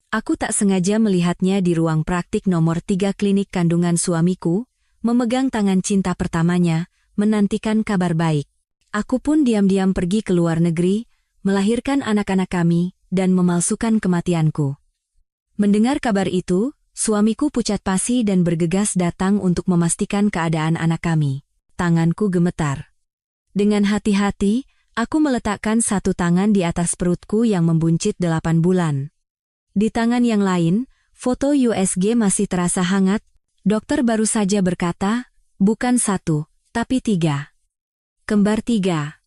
Aku tak sengaja melihatnya di ruang praktik nomor 3 klinik kandungan suamiku, memegang tangan cinta pertamanya, menantikan kabar baik. Aku pun diam-diam pergi ke luar negeri, melahirkan anak-anak kami, dan memalsukan kematianku. Mendengar kabar itu, suamiku pucat pasi dan bergegas datang untuk memastikan keadaan anak kami. Tanganku gemetar. Dengan hati-hati, aku meletakkan satu tangan di atas perutku yang membuncit 8 bulan. Di tangan yang lain, foto USG masih terasa hangat. Dokter baru saja berkata, bukan 1, tapi 3. Kembar 3.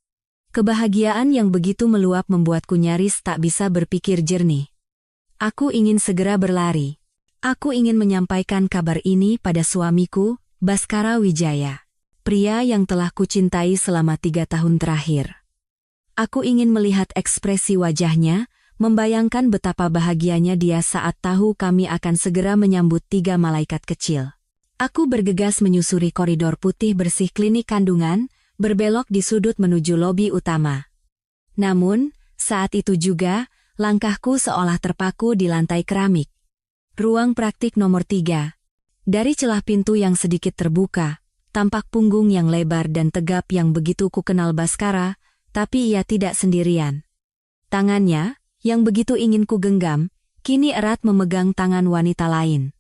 Kebahagiaan yang begitu meluap membuatku nyaris tak bisa berpikir jernih. Aku ingin segera berlari. Aku ingin menyampaikan kabar ini pada suamiku, Baskara Wijaya, pria yang telah kucintai selama 3 tahun terakhir. Aku ingin melihat ekspresi wajahnya, membayangkan betapa bahagianya dia saat tahu kami akan segera menyambut 3 malaikat kecil. Aku bergegas menyusuri koridor putih bersih klinik kandungan, berbelok di sudut menuju lobi utama. Namun, saat itu juga, langkahku seolah terpaku di lantai keramik. Ruang praktik nomor 3. Dari celah pintu yang sedikit terbuka, tampak punggung yang lebar dan tegap yang begitu kukenal Baskara, tapi ia tidak sendirian. Tangannya, yang begitu ingin ku genggam, kini erat memegang tangan wanita lain.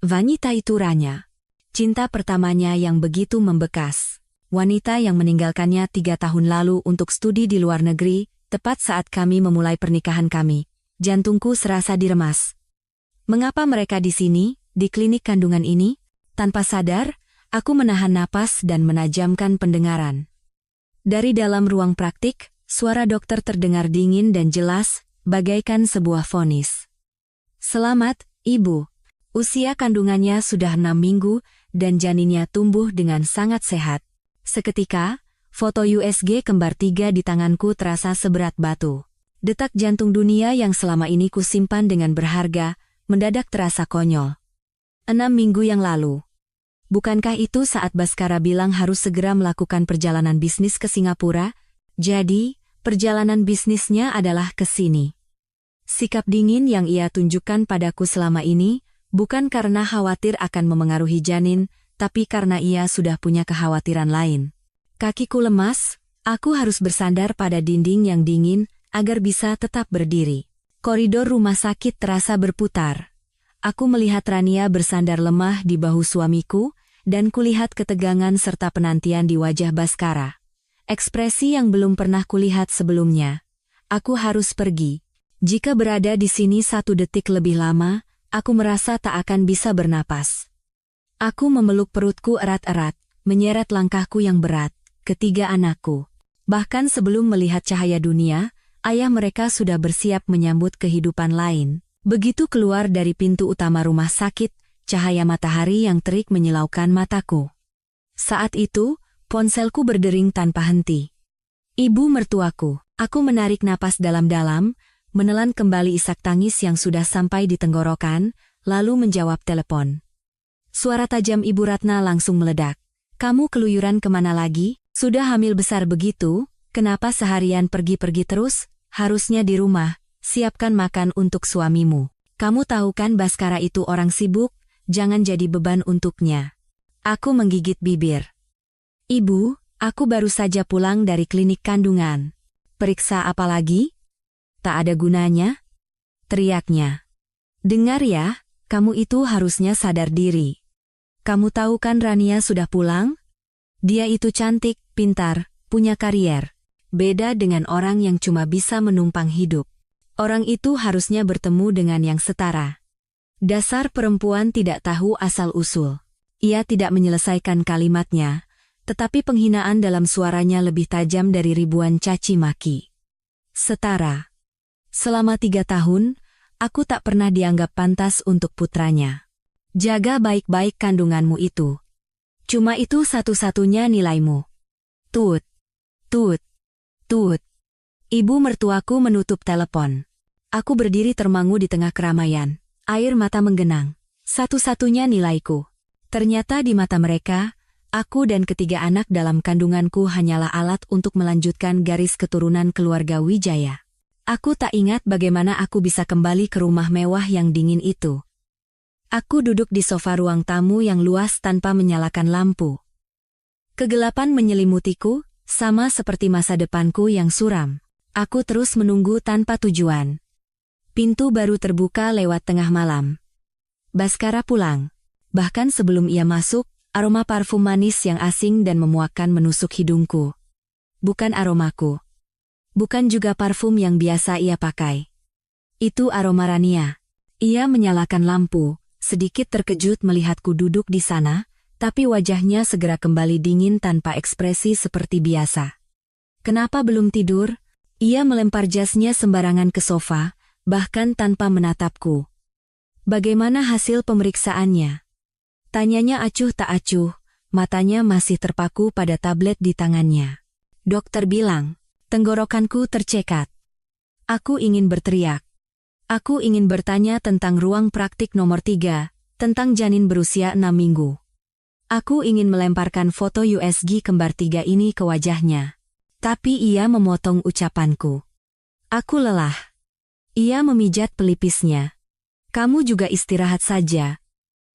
Wanita itu Rania. Cinta pertamanya yang begitu membekas. Wanita yang meninggalkannya 3 tahun lalu untuk studi di luar negeri, tepat saat kami memulai pernikahan kami. Jantungku serasa diremas. Mengapa mereka di sini, di klinik kandungan ini? Tanpa sadar, aku menahan napas dan menajamkan pendengaran. Dari dalam ruang praktik, suara dokter terdengar dingin dan jelas, bagaikan sebuah vonis. Selamat, Ibu. Usia kandungannya sudah 6 minggu dan janinnya tumbuh dengan sangat sehat. Seketika, foto USG kembar 3 di tanganku terasa seberat batu. Detak jantung dunia yang selama ini kusimpan dengan berharga, mendadak terasa konyol. 6 minggu yang lalu. Bukankah itu saat Baskara bilang harus segera melakukan perjalanan bisnis ke Singapura? Jadi, perjalanan bisnisnya adalah ke sini. Sikap dingin yang ia tunjukkan padaku selama ini, bukan karena khawatir akan memengaruhi janin, tapi karena ia sudah punya kekhawatiran lain. Kakiku lemas, aku harus bersandar pada dinding yang dingin, agar bisa tetap berdiri. Koridor rumah sakit terasa berputar. Aku melihat Rania bersandar lemah di bahu suamiku, dan kulihat ketegangan serta penantian di wajah Baskara. Ekspresi yang belum pernah kulihat sebelumnya. Aku harus pergi. Jika berada di sini 1 detik lebih lama, aku merasa tak akan bisa bernapas. Aku memeluk perutku erat-erat, menyeret langkahku yang berat, ketiga anakku. Bahkan sebelum melihat cahaya dunia, ayah mereka sudah bersiap menyambut kehidupan lain. Begitu keluar dari pintu utama rumah sakit, cahaya matahari yang terik menyilaukan mataku. Saat itu, ponselku berdering tanpa henti. Ibu mertuaku, aku menarik napas dalam-dalam, menelan kembali isak tangis yang sudah sampai di tenggorokan, lalu menjawab telepon. Suara tajam Ibu Ratna langsung meledak. Kamu keluyuran kemana lagi? Sudah hamil besar begitu, kenapa seharian pergi-pergi terus? Harusnya di rumah, siapkan makan untuk suamimu. Kamu tahu kan Baskara itu orang sibuk, jangan jadi beban untuknya. Aku menggigit bibir. Ibu, aku baru saja pulang dari klinik kandungan. Periksa apa lagi? Tak ada gunanya? Teriaknya. Dengar ya, kamu itu harusnya sadar diri. Kamu tahu kan Rania sudah pulang? Dia itu cantik, pintar, punya karier. Beda dengan orang yang cuma bisa menumpang hidup. Orang itu harusnya bertemu dengan yang setara. Dasar perempuan tidak tahu asal-usul. Ia tidak menyelesaikan kalimatnya, tetapi penghinaan dalam suaranya lebih tajam dari ribuan caci maki. Setara. Selama 3 tahun, aku tak pernah dianggap pantas untuk putranya. Jaga baik-baik kandunganmu itu. Cuma itu satu-satunya nilaimu. Tut, tut, tut. Ibu mertuaku menutup telepon. Aku berdiri termangu di tengah keramaian. Air mata menggenang. Satu-satunya nilaiku. Ternyata di mata mereka, aku dan ketiga anak dalam kandunganku hanyalah alat untuk melanjutkan garis keturunan keluarga Wijaya. Aku tak ingat bagaimana aku bisa kembali ke rumah mewah yang dingin itu. Aku duduk di sofa ruang tamu yang luas tanpa menyalakan lampu. Kegelapan menyelimutiku, sama seperti masa depanku yang suram. Aku terus menunggu tanpa tujuan. Pintu baru terbuka lewat tengah malam. Baskara pulang. Bahkan sebelum ia masuk, aroma parfum manis yang asing dan memuakkan menusuk hidungku. Bukan aromaku. Bukan juga parfum yang biasa ia pakai. Itu aroma Rania. Ia menyalakan lampu, sedikit terkejut melihatku duduk di sana, tapi wajahnya segera kembali dingin tanpa ekspresi seperti biasa. Kenapa belum tidur? Ia melempar jasnya sembarangan ke sofa, bahkan tanpa menatapku. Bagaimana hasil pemeriksaannya? Tanyanya acuh tak acuh, matanya masih terpaku pada tablet di tangannya. Dokter bilang, tenggorokanku tercekat. Aku ingin berteriak. Aku ingin bertanya tentang ruang praktik nomor 3, tentang janin berusia 6 minggu. Aku ingin melemparkan foto USG kembar 3 ini ke wajahnya. Tapi ia memotong ucapanku. Aku lelah. Ia memijat pelipisnya. Kamu juga istirahat saja.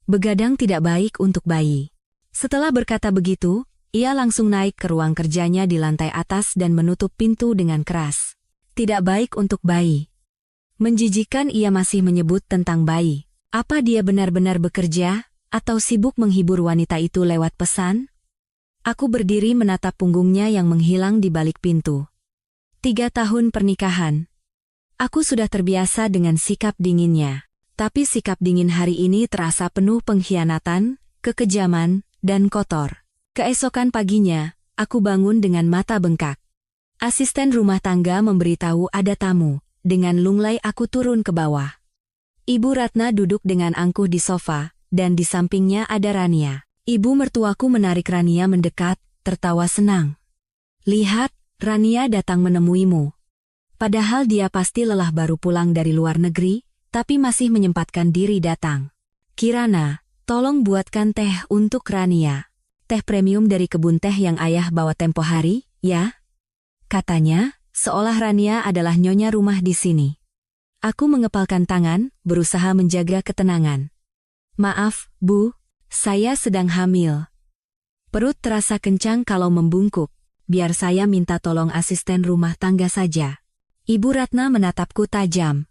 Begadang tidak baik untuk bayi. Setelah berkata begitu, ia langsung naik ke ruang kerjanya di lantai atas dan menutup pintu dengan keras. Tidak baik untuk bayi. Menjijikan ia masih menyebut tentang bayi. Apa dia benar-benar bekerja, atau sibuk menghibur wanita itu lewat pesan? Aku berdiri menatap punggungnya yang menghilang di balik pintu. 3 tahun pernikahan. Aku sudah terbiasa dengan sikap dinginnya. Tapi sikap dingin hari ini terasa penuh pengkhianatan, kekejaman, dan kotor. Keesokan paginya, aku bangun dengan mata bengkak. Asisten rumah tangga memberitahu ada tamu. Dengan lunglai aku turun ke bawah. Ibu Ratna duduk dengan angkuh di sofa, dan di sampingnya ada Rania. Ibu mertuaku menarik Rania mendekat, tertawa senang. Lihat, Rania datang menemuimu. Padahal dia pasti lelah baru pulang dari luar negeri, tapi masih menyempatkan diri datang. Kirana, tolong buatkan teh untuk Rania. Teh premium dari kebun teh yang ayah bawa tempo hari, ya? Katanya, seolah Rania adalah nyonya rumah di sini. Aku mengepalkan tangan, berusaha menjaga ketenangan. Maaf, Bu, saya sedang hamil. Perut terasa kencang kalau membungkuk. Biar saya minta tolong asisten rumah tangga saja. Ibu Ratna menatapku tajam.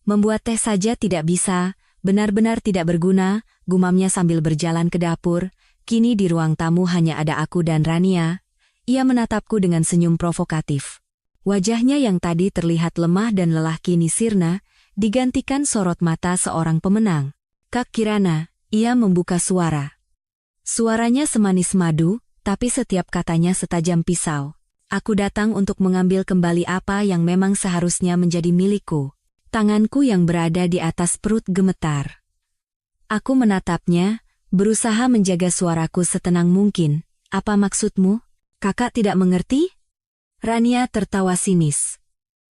Membuat teh saja tidak bisa, benar-benar tidak berguna, gumamnya sambil berjalan ke dapur. Kini di ruang tamu hanya ada aku dan Rania. Ia menatapku dengan senyum provokatif. Wajahnya yang tadi terlihat lemah dan lelah kini sirna, digantikan sorot mata seorang pemenang. Kak Kirana, ia membuka suara. Suaranya semanis madu, tapi setiap katanya setajam pisau. Aku datang untuk mengambil kembali apa yang memang seharusnya menjadi milikku. Tanganku yang berada di atas perut gemetar. Aku menatapnya, berusaha menjaga suaraku setenang mungkin. Apa maksudmu? Kakak tidak mengerti? Rania tertawa sinis.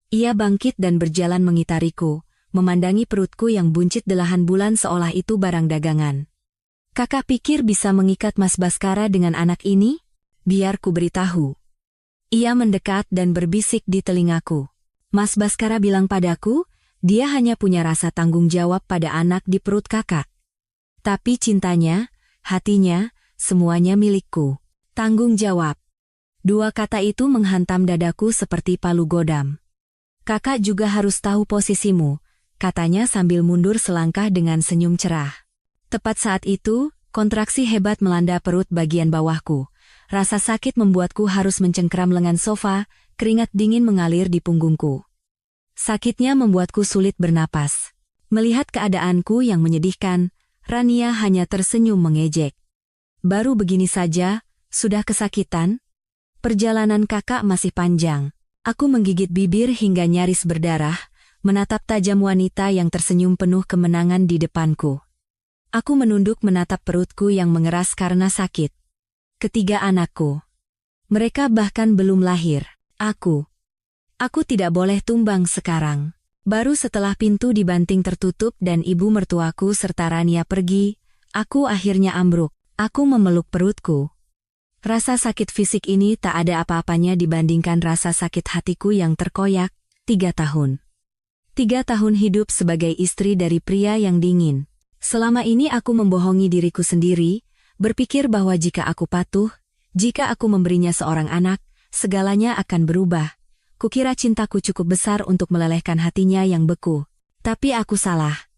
Ia bangkit dan berjalan mengitariku, memandangi perutku yang buncit delahan bulan seolah itu barang dagangan. Kakak pikir bisa mengikat Mas Baskara dengan anak ini? Biar ku beritahu. Ia mendekat dan berbisik di telingaku. Mas Baskara bilang padaku, dia hanya punya rasa tanggung jawab pada anak di perut kakak. Tapi cintanya, hatinya, semuanya milikku. Tanggung jawab. 2 kata itu menghantam dadaku seperti palu godam. Kakak juga harus tahu posisimu, katanya sambil mundur selangkah dengan senyum cerah. Tepat saat itu, kontraksi hebat melanda perut bagian bawahku. Rasa sakit membuatku harus mencengkeram lengan sofa, keringat dingin mengalir di punggungku. Sakitnya membuatku sulit bernapas. Melihat keadaanku yang menyedihkan, Rania hanya tersenyum mengejek. Baru begini saja, sudah kesakitan? Perjalanan kakak masih panjang. Aku menggigit bibir hingga nyaris berdarah, menatap tajam wanita yang tersenyum penuh kemenangan di depanku. Aku menunduk menatap perutku yang mengeras karena sakit. Ketiga anakku. Mereka bahkan belum lahir. Aku tidak boleh tumbang sekarang. Baru setelah pintu dibanting tertutup dan ibu mertuaku serta Rania pergi, aku akhirnya ambruk. Aku memeluk perutku. Rasa sakit fisik ini tak ada apa-apanya dibandingkan rasa sakit hatiku yang terkoyak, 3 tahun. 3 tahun hidup sebagai istri dari pria yang dingin. Selama ini aku membohongi diriku sendiri, berpikir bahwa jika aku patuh, jika aku memberinya seorang anak, segalanya akan berubah. Kukira cintaku cukup besar untuk melelehkan hatinya yang beku. Tapi aku salah.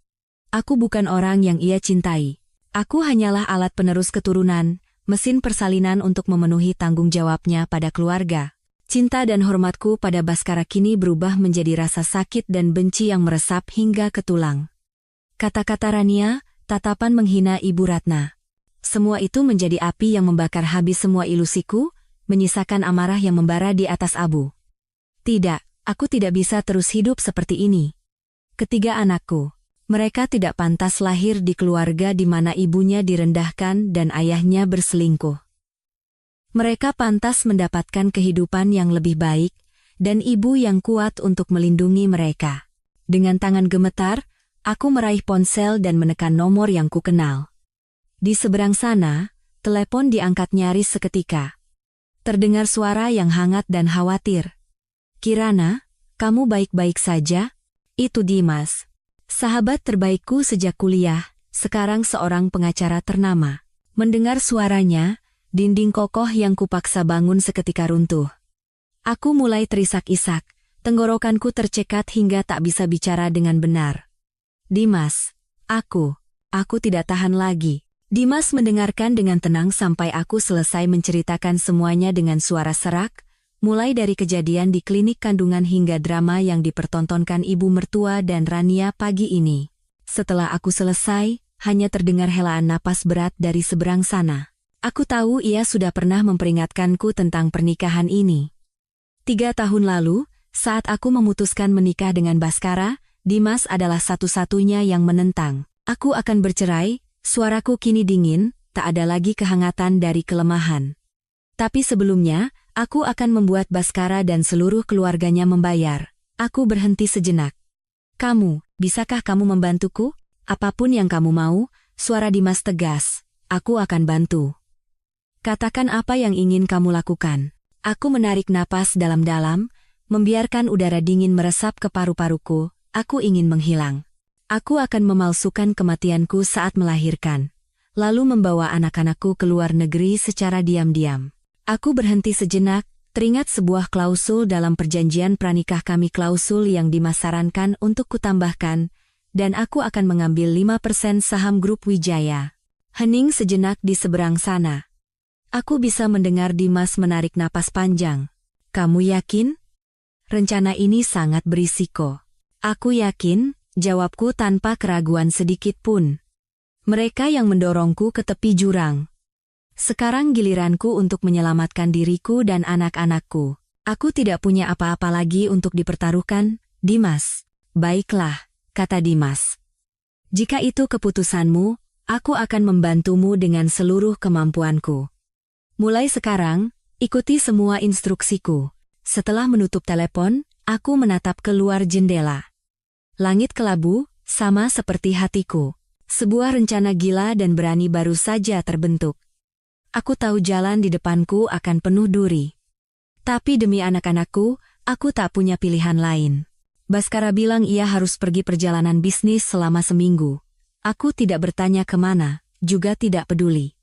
Aku bukan orang yang ia cintai. Aku hanyalah alat penerus keturunan, mesin persalinan untuk memenuhi tanggung jawabnya pada keluarga. Cinta dan hormatku pada Baskara kini berubah menjadi rasa sakit dan benci yang meresap hingga ke tulang. Kata-kata Rania, tatapan menghina Ibu Ratna. Semua itu menjadi api yang membakar habis semua ilusiku, menyisakan amarah yang membara di atas abu. Tidak, aku tidak bisa terus hidup seperti ini. Ketiga anakku, mereka tidak pantas lahir di keluarga di mana ibunya direndahkan dan ayahnya berselingkuh. Mereka pantas mendapatkan kehidupan yang lebih baik, dan ibu yang kuat untuk melindungi mereka. Dengan tangan gemetar, aku meraih ponsel dan menekan nomor yang kukenal. Di seberang sana, telepon diangkat nyaris seketika. Terdengar suara yang hangat dan khawatir. "Kirana, kamu baik-baik saja?" Itu Dimas. Sahabat terbaikku sejak kuliah, sekarang seorang pengacara ternama. Mendengar suaranya, dinding kokoh yang kupaksa bangun seketika runtuh. Aku mulai terisak-isak, tenggorokanku tercekat hingga tak bisa bicara dengan benar. "Dimas, aku tidak tahan lagi." Dimas mendengarkan dengan tenang sampai aku selesai menceritakan semuanya dengan suara serak, mulai dari kejadian di klinik kandungan hingga drama yang dipertontonkan ibu mertua dan Rania pagi ini. Setelah aku selesai, hanya terdengar helaan napas berat dari seberang sana. Aku tahu ia sudah pernah memperingatkanku tentang pernikahan ini. 3 tahun lalu, saat aku memutuskan menikah dengan Baskara, Dimas adalah satu-satunya yang menentang. "Aku akan bercerai," suaraku kini dingin, tak ada lagi kehangatan dari kelemahan. "Tapi sebelumnya, aku akan membuat Baskara dan seluruh keluarganya membayar." Aku berhenti sejenak. Bisakah kamu membantuku? "Apapun yang kamu mau," suara Dimas tegas. "Aku akan bantu. Katakan apa yang ingin kamu lakukan." Aku menarik napas dalam-dalam, membiarkan udara dingin meresap ke paru-paruku. Aku ingin menghilang. Aku akan memalsukan kematianku saat melahirkan, lalu membawa anak-anakku ke luar negeri secara diam-diam. Aku berhenti sejenak, teringat sebuah klausul dalam perjanjian pranikah kami, klausul yang Dimas sarankan untuk kutambahkan, dan aku akan mengambil 5% saham grup Wijaya. Hening sejenak di seberang sana. Aku bisa mendengar Dimas menarik napas panjang. "Kamu yakin? Rencana ini sangat berisiko." "Aku yakin," jawabku tanpa keraguan sedikit pun. Mereka yang mendorongku ke tepi jurang. Sekarang giliranku untuk menyelamatkan diriku dan anak-anakku. Aku tidak punya apa-apa lagi untuk dipertaruhkan, Dimas. "Baiklah," kata Dimas. "Jika itu keputusanmu, aku akan membantumu dengan seluruh kemampuanku. Mulai sekarang, ikuti semua instruksiku." Setelah menutup telepon, aku menatap keluar jendela. Langit kelabu, sama seperti hatiku. Sebuah rencana gila dan berani baru saja terbentuk. Aku tahu jalan di depanku akan penuh duri. Tapi demi anak-anakku, aku tak punya pilihan lain. Baskara bilang ia harus pergi perjalanan bisnis selama seminggu. Aku tidak bertanya kemana, juga tidak peduli.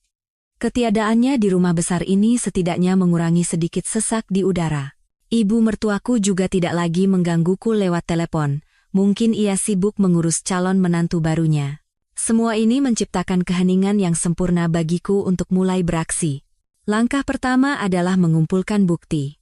Ketiadaannya di rumah besar ini setidaknya mengurangi sedikit sesak di udara. Ibu mertuaku juga tidak lagi menggangguku lewat telepon. Mungkin ia sibuk mengurus calon menantu barunya. Semua ini menciptakan keheningan yang sempurna bagiku untuk mulai beraksi. Langkah pertama adalah mengumpulkan bukti.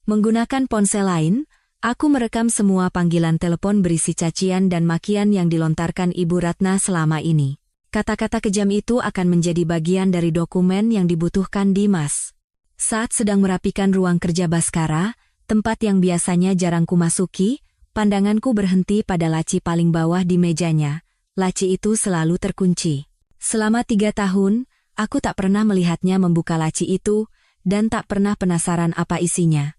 Menggunakan ponsel lain, aku merekam semua panggilan telepon berisi cacian dan makian yang dilontarkan Ibu Ratna selama ini. Kata-kata kejam itu akan menjadi bagian dari dokumen yang dibutuhkan Dimas. Saat sedang merapikan ruang kerja Baskara, tempat yang biasanya jarang kumasuki, pandanganku berhenti pada laci paling bawah di mejanya. Laci itu selalu terkunci. Selama 3 tahun, aku tak pernah melihatnya membuka laci itu, dan tak pernah penasaran apa isinya.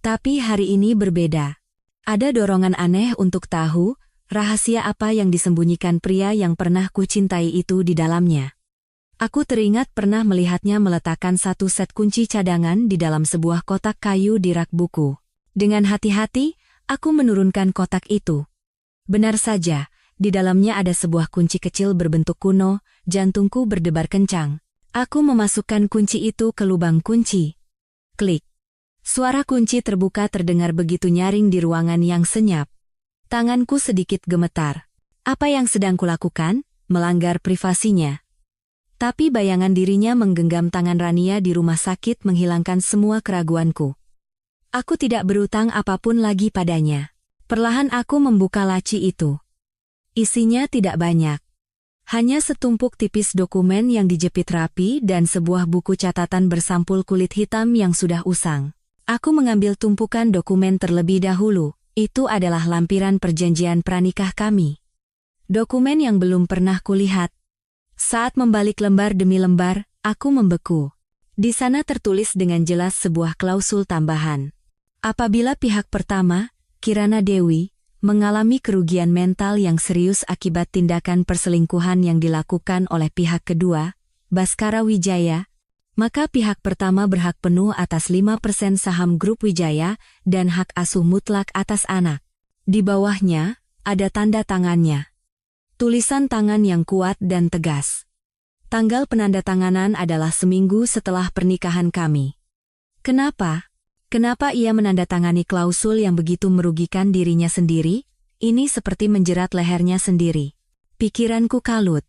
Tapi hari ini berbeda. Ada dorongan aneh untuk tahu, rahasia apa yang disembunyikan pria yang pernah kucintai itu di dalamnya. Aku teringat pernah melihatnya meletakkan satu set kunci cadangan di dalam sebuah kotak kayu di rak buku. Dengan hati-hati, Aku menurunkan kotak itu. Benar saja, di dalamnya ada sebuah kunci kecil berbentuk kuno, jantungku berdebar kencang. Aku memasukkan kunci itu ke lubang kunci. Klik. Suara kunci terbuka terdengar begitu nyaring di ruangan yang senyap. Tanganku sedikit gemetar. Apa yang sedang kulakukan? Melanggar privasinya. Tapi bayangan dirinya menggenggam tangan Rania di rumah sakit menghilangkan semua keraguanku. Aku tidak berutang apapun lagi padanya. Perlahan aku membuka laci itu. Isinya tidak banyak. Hanya setumpuk tipis dokumen yang dijepit rapi dan sebuah buku catatan bersampul kulit hitam yang sudah usang. Aku mengambil tumpukan dokumen terlebih dahulu. Itu adalah lampiran perjanjian pranikah kami. Dokumen yang belum pernah kulihat. Saat membalik lembar demi lembar, aku membeku. Di sana tertulis dengan jelas sebuah klausul tambahan. Apabila pihak pertama, Kirana Dewi, mengalami kerugian mental yang serius akibat tindakan perselingkuhan yang dilakukan oleh pihak kedua, Baskara Wijaya, maka pihak pertama berhak penuh atas 5% saham grup Wijaya dan hak asuh mutlak atas anak. Di bawahnya, ada tanda tangannya. Tulisan tangan yang kuat dan tegas. Tanggal penandatanganan adalah seminggu setelah pernikahan kami. Kenapa? Kenapa ia menandatangani klausul yang begitu merugikan dirinya sendiri? Ini seperti menjerat lehernya sendiri. Pikiranku kalut.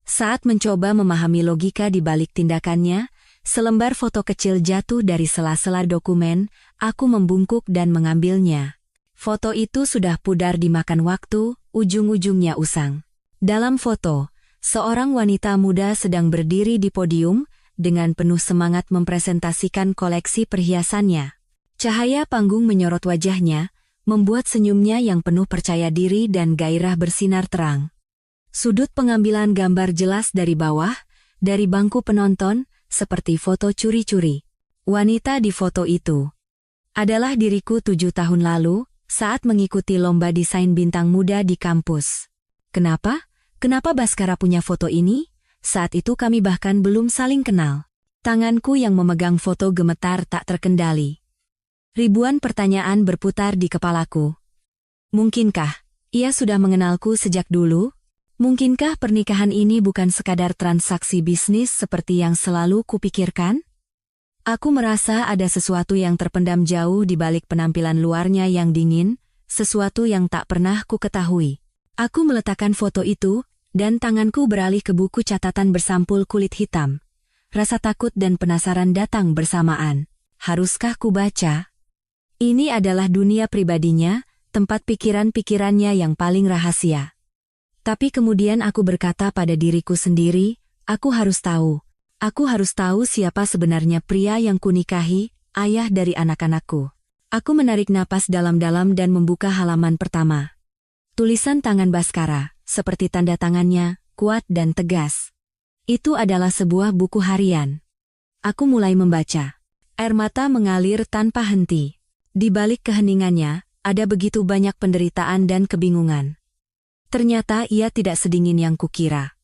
Saat mencoba memahami logika di balik tindakannya, selembar foto kecil jatuh dari sela-sela dokumen, aku membungkuk dan mengambilnya. Foto itu sudah pudar dimakan waktu, ujung-ujungnya usang. Dalam foto, seorang wanita muda sedang berdiri di podium, dengan penuh semangat mempresentasikan koleksi perhiasannya. Cahaya panggung menyorot wajahnya, membuat senyumnya yang penuh percaya diri dan gairah bersinar terang. Sudut pengambilan gambar jelas dari bawah, dari bangku penonton, seperti foto curi-curi. Wanita di foto itu adalah diriku 7 tahun lalu, saat mengikuti lomba desain bintang muda di kampus. Kenapa? Kenapa Baskara punya foto ini? Saat itu kami bahkan belum saling kenal. Tanganku yang memegang foto gemetar tak terkendali. Ribuan pertanyaan berputar di kepalaku. Mungkinkah ia sudah mengenalku sejak dulu? Mungkinkah pernikahan ini bukan sekadar transaksi bisnis seperti yang selalu kupikirkan? Aku merasa ada sesuatu yang terpendam jauh di balik penampilan luarnya yang dingin, sesuatu yang tak pernah ku ketahui. Aku meletakkan foto itu, dan tanganku beralih ke buku catatan bersampul kulit hitam. Rasa takut dan penasaran datang bersamaan. Haruskah ku baca? Ini adalah dunia pribadinya, tempat pikiran-pikirannya yang paling rahasia. Tapi kemudian aku berkata pada diriku sendiri, aku harus tahu. Aku harus tahu siapa sebenarnya pria yang kunikahi, ayah dari anak-anakku. Aku menarik napas dalam-dalam dan membuka halaman pertama. Tulisan tangan Baskara, seperti tanda tangannya, kuat dan tegas. Itu adalah sebuah buku harian. Aku mulai membaca. Air mata mengalir tanpa henti. Di balik keheningannya, ada begitu banyak penderitaan dan kebingungan. Ternyata ia tidak sedingin yang kukira.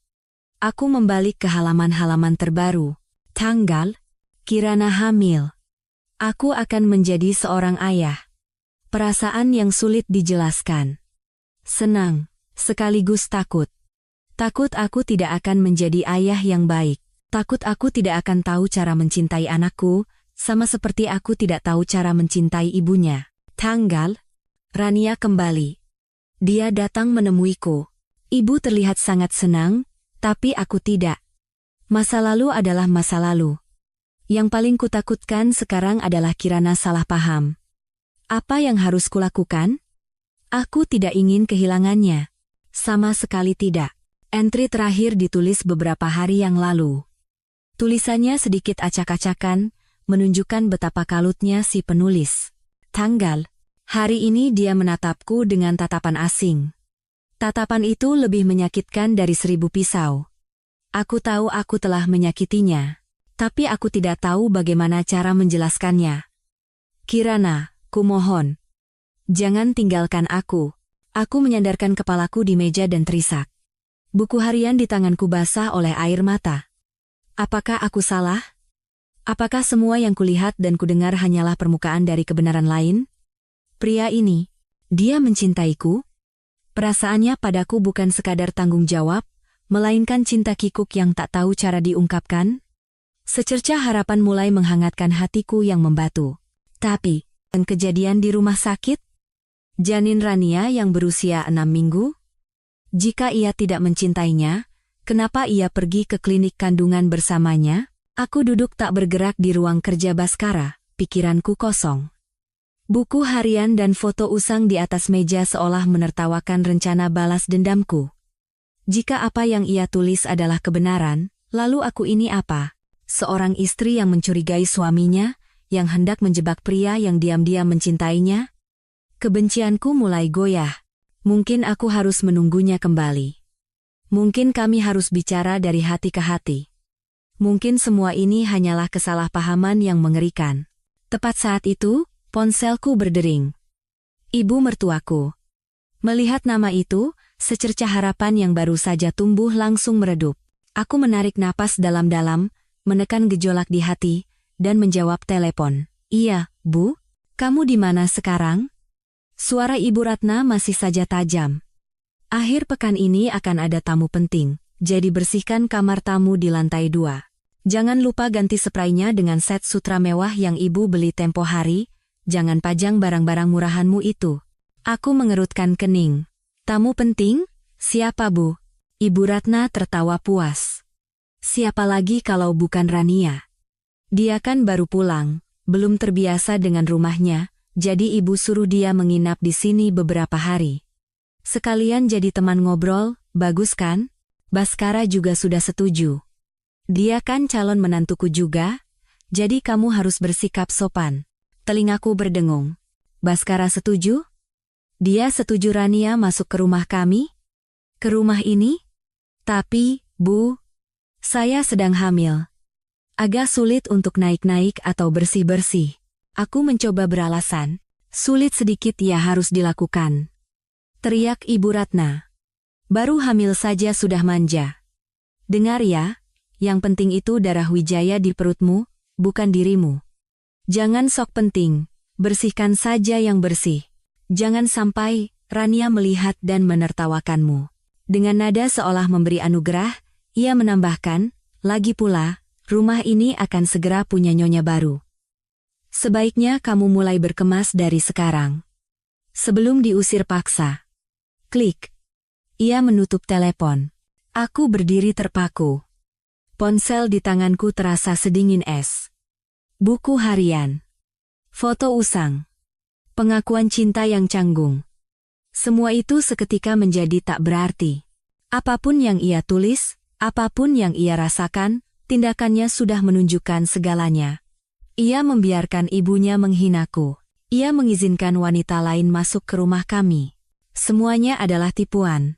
Aku membalik ke halaman-halaman terbaru. Tanggal, Kirana hamil. Aku akan menjadi seorang ayah. Perasaan yang sulit dijelaskan. Senang, sekaligus takut. Takut aku tidak akan menjadi ayah yang baik. Takut aku tidak akan tahu cara mencintai anakku, sama seperti aku tidak tahu cara mencintai ibunya. Tanggal, Rania kembali. Dia datang menemuiku. Ibu terlihat sangat senang, tapi aku tidak. Masa lalu adalah masa lalu. Yang paling kutakutkan sekarang adalah Kirana salah paham. Apa yang harus kulakukan? Aku tidak ingin kehilangannya. Sama sekali tidak. Entry terakhir ditulis beberapa hari yang lalu. Tulisannya sedikit acak-acakan, menunjukkan betapa kalutnya si penulis. Tanggal, hari ini dia menatapku dengan tatapan asing. Tatapan itu lebih menyakitkan dari 1000 pisau. Aku tahu aku telah menyakitinya, tapi aku tidak tahu bagaimana cara menjelaskannya. Kirana, kumohon. Jangan tinggalkan aku. Aku menyandarkan kepalaku di meja dan terisak. Buku harian di tanganku basah oleh air mata. Apakah aku salah? Apakah semua yang kulihat dan kudengar hanyalah permukaan dari kebenaran lain? Pria ini, Dia mencintaiku? Perasaannya padaku bukan sekadar tanggung jawab, melainkan cinta kikuk yang tak tahu cara diungkapkan. Secerca harapan mulai menghangatkan hatiku yang membatu. Tapi, kejadian di rumah sakit? Janin Rania yang berusia 6 minggu? Jika ia tidak mencintainya, kenapa ia pergi ke klinik kandungan bersamanya? Aku duduk tak bergerak di ruang kerja Baskara, pikiranku kosong. Buku harian dan foto usang di atas meja seolah menertawakan rencana balas dendamku. Jika apa yang ia tulis adalah kebenaran, lalu aku ini apa? Seorang istri yang mencurigai suaminya, yang hendak menjebak pria yang diam-diam mencintainya? Kebencianku mulai goyah. Mungkin aku harus menunggunya kembali. Mungkin kami harus bicara dari hati ke hati. Mungkin semua ini hanyalah kesalahpahaman yang mengerikan. Tepat saat itu, ponselku berdering. Ibu mertuaku. Melihat nama itu, secerca harapan yang baru saja tumbuh langsung meredup. Aku menarik napas dalam-dalam, menekan gejolak di hati, dan menjawab telepon. Iya, Bu. Kamu di mana sekarang? Suara Ibu Ratna masih saja tajam. Akhir pekan ini akan ada tamu penting, jadi bersihkan kamar tamu di lantai 2. Jangan lupa ganti spraynya dengan set sutra mewah yang Ibu beli tempo hari, jangan pajang barang-barang murahanmu itu. Aku mengerutkan kening. Tamu penting? Siapa, Bu? Ibu Ratna tertawa puas. Siapa lagi kalau bukan Rania? Dia kan baru pulang, belum terbiasa dengan rumahnya, jadi ibu suruh dia menginap di sini beberapa hari. Sekalian jadi teman ngobrol, bagus kan? Baskara juga sudah setuju. Dia kan calon menantuku juga, jadi kamu harus bersikap sopan. Telingaku berdengung. Baskara setuju? Dia setuju Rania masuk ke rumah kami? Ke rumah ini? Tapi, Bu, saya sedang hamil. Agak sulit untuk naik-naik atau bersih-bersih. Aku mencoba beralasan. Sulit sedikit ya harus dilakukan. Teriak Ibu Ratna. Baru hamil saja sudah manja. Dengar ya, yang penting itu darah Wijaya di perutmu, bukan dirimu. Jangan sok penting, bersihkan saja yang bersih. Jangan sampai Rania melihat dan menertawakanmu. Dengan nada seolah memberi anugerah, ia menambahkan, lagi pula, rumah ini akan segera punya nyonya baru. Sebaiknya kamu mulai berkemas dari sekarang. Sebelum diusir paksa. Klik. Ia menutup telepon. Aku berdiri terpaku. Ponsel di tanganku terasa sedingin es. Buku harian. Foto usang. Pengakuan cinta yang canggung. Semua itu seketika menjadi tak berarti. Apapun yang ia tulis, apapun yang ia rasakan, tindakannya sudah menunjukkan segalanya. Ia membiarkan ibunya menghinaku. Ia mengizinkan wanita lain masuk ke rumah kami. Semuanya adalah tipuan.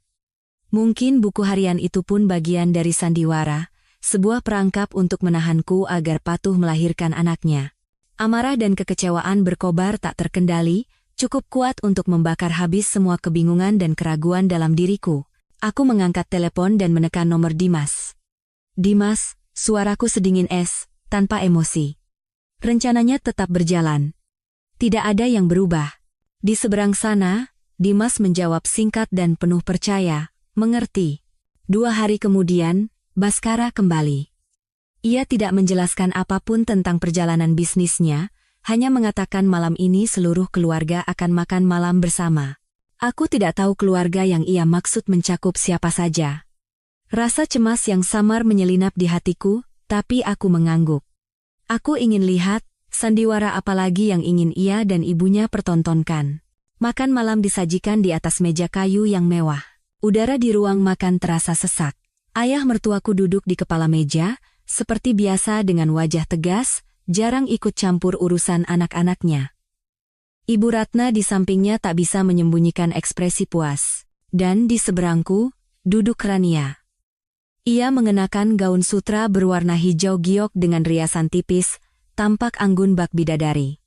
Mungkin buku harian itu pun bagian dari sandiwara, sebuah perangkap untuk menahanku agar patuh melahirkan anaknya. Amarah dan kekecewaan berkobar tak terkendali, cukup kuat untuk membakar habis semua kebingungan dan keraguan dalam diriku. Aku mengangkat telepon dan menekan nomor Dimas. Dimas, suaraku sedingin es, tanpa emosi. Rencananya tetap berjalan. Tidak ada yang berubah. Di seberang sana, Dimas menjawab singkat dan penuh percaya, mengerti. 2 hari kemudian, Baskara kembali. Ia tidak menjelaskan apapun tentang perjalanan bisnisnya, hanya mengatakan malam ini seluruh keluarga akan makan malam bersama. Aku tidak tahu keluarga yang ia maksud mencakup siapa saja. Rasa cemas yang samar menyelinap di hatiku, tapi aku mengangguk. Aku ingin lihat, sandiwara apalagi yang ingin ia dan ibunya pertontonkan. Makan malam disajikan di atas meja kayu yang mewah. Udara di ruang makan terasa sesak. Ayah mertuaku duduk di kepala meja, seperti biasa dengan wajah tegas, jarang ikut campur urusan anak-anaknya. Ibu Ratna di sampingnya tak bisa menyembunyikan ekspresi puas. Dan di seberangku, duduk Rania. Ia mengenakan gaun sutra berwarna hijau giok dengan riasan tipis, tampak anggun bak bidadari.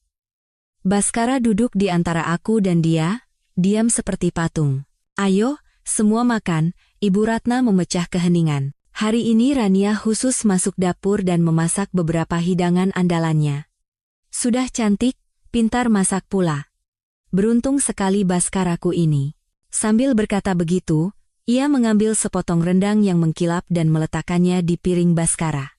Baskara duduk di antara aku dan dia, diam seperti patung. Ayo, semua makan, Ibu Ratna memecah keheningan. Hari ini Rania khusus masuk dapur dan memasak beberapa hidangan andalannya. Sudah cantik, pintar masak pula. Beruntung sekali Baskaraku ini. Sambil berkata begitu, ia mengambil sepotong rendang yang mengkilap dan meletakkannya di piring Baskara.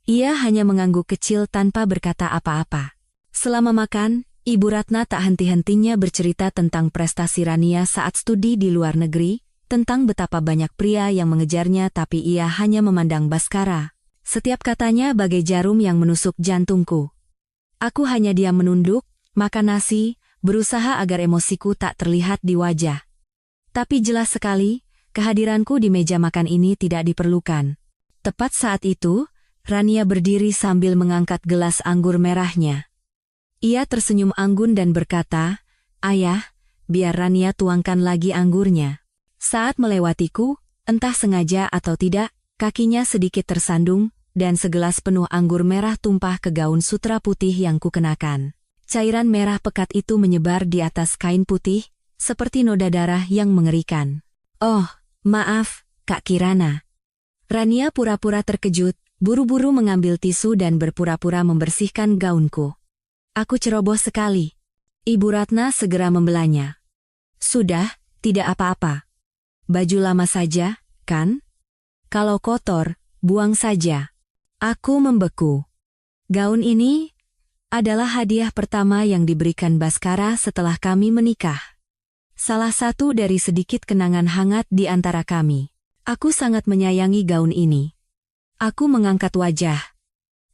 Ia hanya mengangguk kecil tanpa berkata apa-apa. Selama makan, Ibu Ratna tak henti-hentinya bercerita tentang prestasi Rania saat studi di luar negeri, tentang betapa banyak pria yang mengejarnya tapi ia hanya memandang Baskara. Setiap katanya bagai jarum yang menusuk jantungku. Aku hanya diam menunduk, makan nasi, berusaha agar emosiku tak terlihat di wajah. Tapi jelas sekali, kehadiranku di meja makan ini tidak diperlukan. Tepat saat itu, Rania berdiri sambil mengangkat gelas anggur merahnya. Ia tersenyum anggun dan berkata, "Ayah, biar Rania tuangkan lagi anggurnya." Saat melewatiku, entah sengaja atau tidak, kakinya sedikit tersandung, dan segelas penuh anggur merah tumpah ke gaun sutra putih yang kukenakan. Cairan merah pekat itu menyebar di atas kain putih, seperti noda darah yang mengerikan. "Oh, maaf, Kak Kirana." Rania pura-pura terkejut, buru-buru mengambil tisu dan berpura-pura membersihkan gaunku. "Aku ceroboh sekali." Ibu Ratna segera membelanya. "Sudah, tidak apa-apa. Baju lama saja, kan? Kalau kotor, buang saja." Aku membeku. Gaun ini adalah hadiah pertama yang diberikan Baskara setelah kami menikah. Salah satu dari sedikit kenangan hangat di antara kami. Aku sangat menyayangi gaun ini. Aku mengangkat wajah.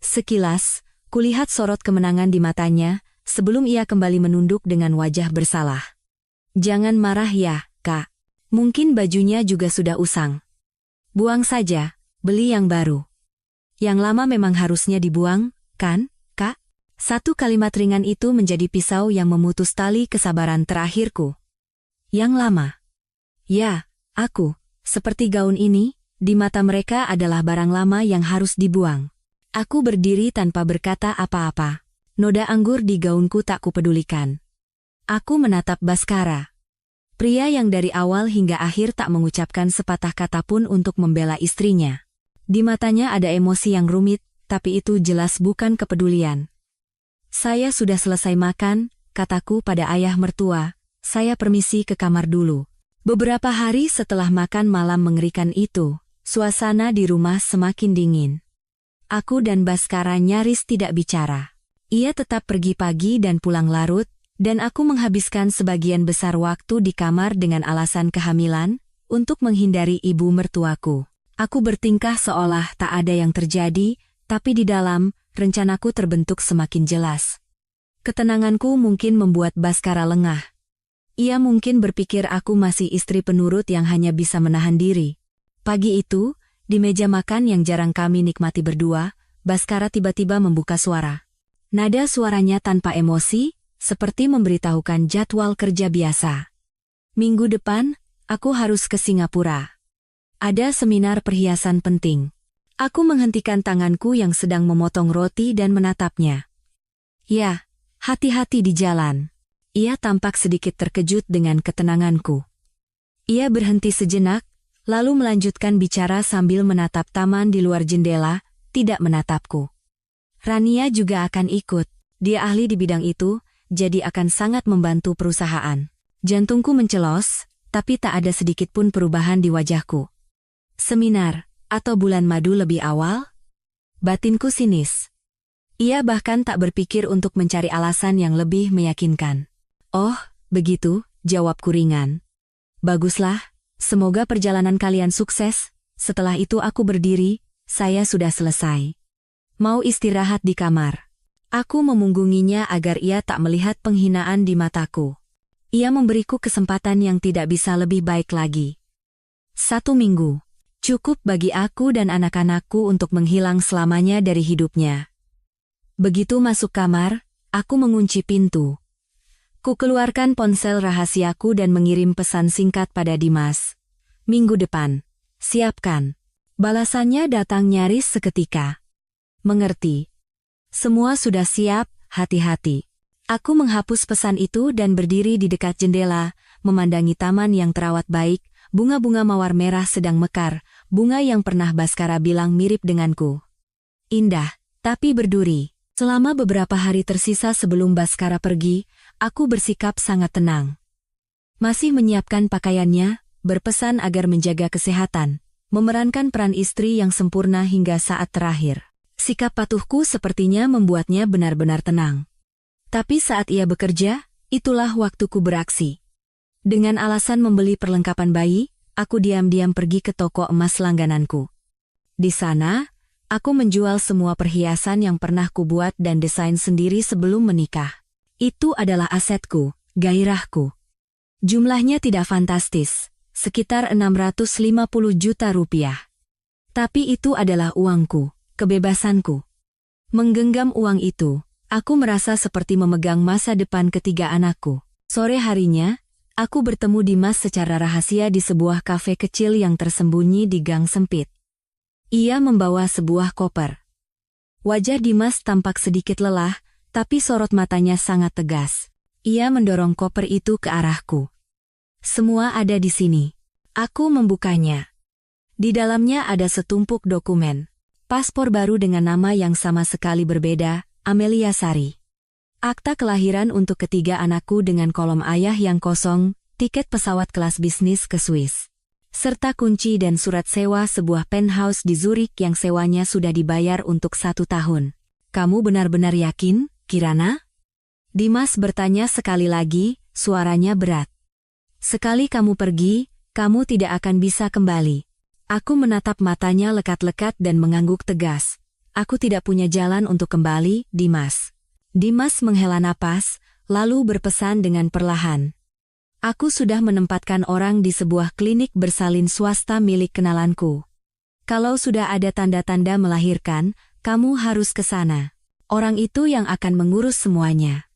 Sekilas, kulihat sorot kemenangan di matanya, sebelum ia kembali menunduk dengan wajah bersalah. "Jangan marah ya, Kak. Mungkin bajunya juga sudah usang. Buang saja, beli yang baru." "Yang lama memang harusnya dibuang, kan, Kak?" Satu kalimat ringan itu menjadi pisau yang memutus tali kesabaran terakhirku. "Yang lama?" "Ya, aku, seperti gaun ini, di mata mereka adalah barang lama yang harus dibuang." Aku berdiri tanpa berkata apa-apa. Noda anggur di gaunku tak kupedulikan. Aku menatap Baskara. Pria yang dari awal hingga akhir tak mengucapkan sepatah kata pun untuk membela istrinya. Di matanya ada emosi yang rumit, tapi itu jelas bukan kepedulian. "Saya sudah selesai makan," kataku pada ayah mertua. "Saya permisi ke kamar dulu." Beberapa hari setelah makan malam mengerikan itu, suasana di rumah semakin dingin. Aku dan Baskara nyaris tidak bicara. Ia tetap pergi pagi dan pulang larut, dan aku menghabiskan sebagian besar waktu di kamar dengan alasan kehamilan, untuk menghindari ibu mertuaku. Aku bertingkah seolah tak ada yang terjadi, tapi di dalam, rencanaku terbentuk semakin jelas. Ketenanganku mungkin membuat Baskara lengah. Ia mungkin berpikir aku masih istri penurut yang hanya bisa menahan diri. Pagi itu, di meja makan yang jarang kami nikmati berdua, Baskara tiba-tiba membuka suara. Nada suaranya tanpa emosi, seperti memberitahukan jadwal kerja biasa. "Minggu depan, aku harus ke Singapura. Ada seminar perhiasan penting." Aku menghentikan tanganku yang sedang memotong roti dan menatapnya. "Ya, hati-hati di jalan." Ia tampak sedikit terkejut dengan ketenanganku. Ia berhenti sejenak, lalu melanjutkan bicara sambil menatap taman di luar jendela, tidak menatapku. "Rania juga akan ikut. Dia ahli di bidang itu, jadi akan sangat membantu perusahaan." Jantungku mencelos, tapi tak ada sedikit pun perubahan di wajahku. "Seminar, atau bulan madu lebih awal?" Batinku sinis. Ia bahkan tak berpikir untuk mencari alasan yang lebih meyakinkan. "Oh, begitu," jawabku ringan. "Baguslah, semoga perjalanan kalian sukses." Setelah itu aku berdiri, "Saya sudah selesai. Mau istirahat di kamar." Aku memunggunginya agar ia tak melihat penghinaan di mataku. Ia memberiku kesempatan yang tidak bisa lebih baik lagi. 1 minggu. Cukup bagi aku dan anak-anakku untuk menghilang selamanya dari hidupnya. Begitu masuk kamar, aku mengunci pintu. Ku keluarkan ponsel rahasiaku dan mengirim pesan singkat pada Dimas. "Minggu depan. Siapkan." Balasannya datang nyaris seketika. "Mengerti. Semua sudah siap, hati-hati." Aku menghapus pesan itu dan berdiri di dekat jendela, memandangi taman yang terawat baik, bunga-bunga mawar merah sedang mekar, bunga yang pernah Baskara bilang mirip denganku. Indah, tapi berduri. Selama beberapa hari tersisa sebelum Baskara pergi, Aku bersikap sangat tenang. Masih menyiapkan pakaiannya, berpesan agar menjaga kesehatan, memerankan peran istri yang sempurna hingga saat terakhir. Sikap patuhku sepertinya membuatnya benar-benar tenang. Tapi saat ia bekerja, itulah waktuku beraksi. Dengan alasan membeli perlengkapan bayi, aku diam-diam pergi ke toko emas langgananku. Di sana, aku menjual semua perhiasan yang pernah kubuat dan desain sendiri sebelum menikah. Itu adalah asetku, gairahku. Jumlahnya tidak fantastis, sekitar 650 juta rupiah. Tapi itu adalah uangku, kebebasanku. Menggenggam uang itu, aku merasa seperti memegang masa depan ketiga anakku. Sore harinya, aku bertemu Dimas secara rahasia di sebuah kafe kecil yang tersembunyi di gang sempit. Ia membawa sebuah koper. Wajah Dimas tampak sedikit lelah, tapi sorot matanya sangat tegas. Ia mendorong koper itu ke arahku. Semua ada di sini. Aku membukanya. Di dalamnya ada setumpuk dokumen. Paspor baru dengan nama yang sama sekali berbeda, Amelia Sari. Akta kelahiran untuk ketiga anakku dengan kolom ayah yang kosong, tiket pesawat kelas bisnis ke Swiss. Serta kunci dan surat sewa sebuah penthouse di Zurich yang sewanya sudah dibayar untuk 1 tahun. Kamu benar-benar yakin, Kirana? Dimas bertanya sekali lagi, suaranya berat. Sekali kamu pergi, kamu tidak akan bisa kembali. Aku menatap matanya lekat-lekat dan mengangguk tegas. Aku tidak punya jalan untuk kembali, Dimas. Dimas menghela napas, lalu berpesan dengan perlahan. Aku sudah menempatkan orang di sebuah klinik bersalin swasta milik kenalanku. Kalau sudah ada tanda-tanda melahirkan, kamu harus ke sana. Orang itu yang akan mengurus semuanya.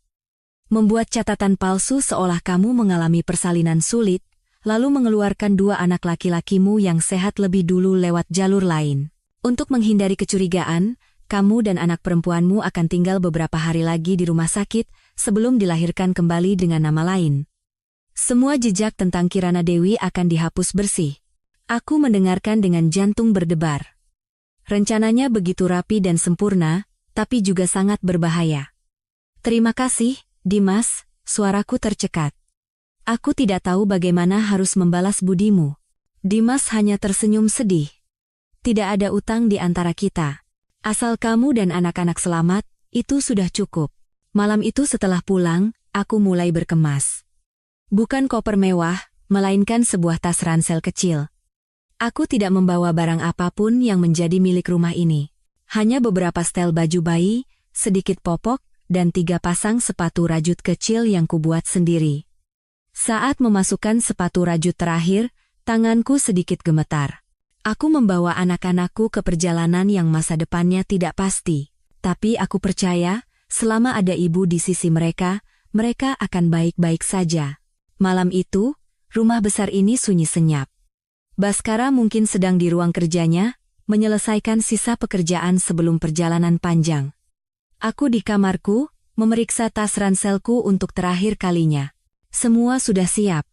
Membuat catatan palsu seolah kamu mengalami persalinan sulit, lalu mengeluarkan 2 anak laki-lakimu yang sehat lebih dulu lewat jalur lain. Untuk menghindari kecurigaan, kamu dan anak perempuanmu akan tinggal beberapa hari lagi di rumah sakit sebelum dilahirkan kembali dengan nama lain. Semua jejak tentang Kirana Dewi akan dihapus bersih. Aku mendengarkan dengan jantung berdebar. Rencananya begitu rapi dan sempurna, tapi juga sangat berbahaya. Terima kasih, Dimas, suaraku tercekat. Aku tidak tahu bagaimana harus membalas budimu. Dimas hanya tersenyum sedih. Tidak ada utang di antara kita. Asal kamu dan anak-anak selamat, itu sudah cukup. Malam itu setelah pulang, aku mulai berkemas. Bukan koper mewah, melainkan sebuah tas ransel kecil. Aku tidak membawa barang apapun yang menjadi milik rumah ini. Hanya beberapa setel baju bayi, sedikit popok, dan 3 pasang sepatu rajut kecil yang kubuat sendiri. Saat memasukkan sepatu rajut terakhir, tanganku sedikit gemetar. Aku membawa anak-anakku ke perjalanan yang masa depannya tidak pasti. Tapi aku percaya, selama ada ibu di sisi mereka, mereka akan baik-baik saja. Malam itu, rumah besar ini sunyi senyap. Baskara mungkin sedang di ruang kerjanya, menyelesaikan sisa pekerjaan sebelum perjalanan panjang. Aku di kamarku, memeriksa tas ranselku untuk terakhir kalinya. Semua sudah siap.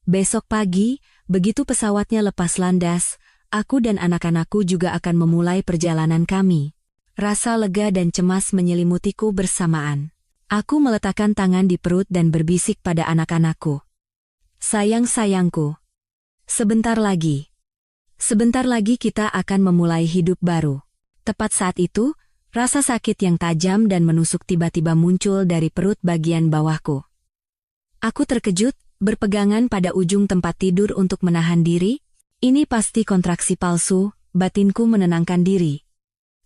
Besok pagi, begitu pesawatnya lepas landas, aku dan anak-anakku juga akan memulai perjalanan kami. Rasa lega dan cemas menyelimutiku bersamaan. Aku meletakkan tangan di perut dan berbisik pada anak-anakku. Sayang-sayangku. Sebentar lagi kita akan memulai hidup baru. Tepat saat itu, rasa sakit yang tajam dan menusuk tiba-tiba muncul dari perut bagian bawahku. Aku terkejut, berpegangan pada ujung tempat tidur untuk menahan diri. Ini pasti kontraksi palsu, batinku menenangkan diri.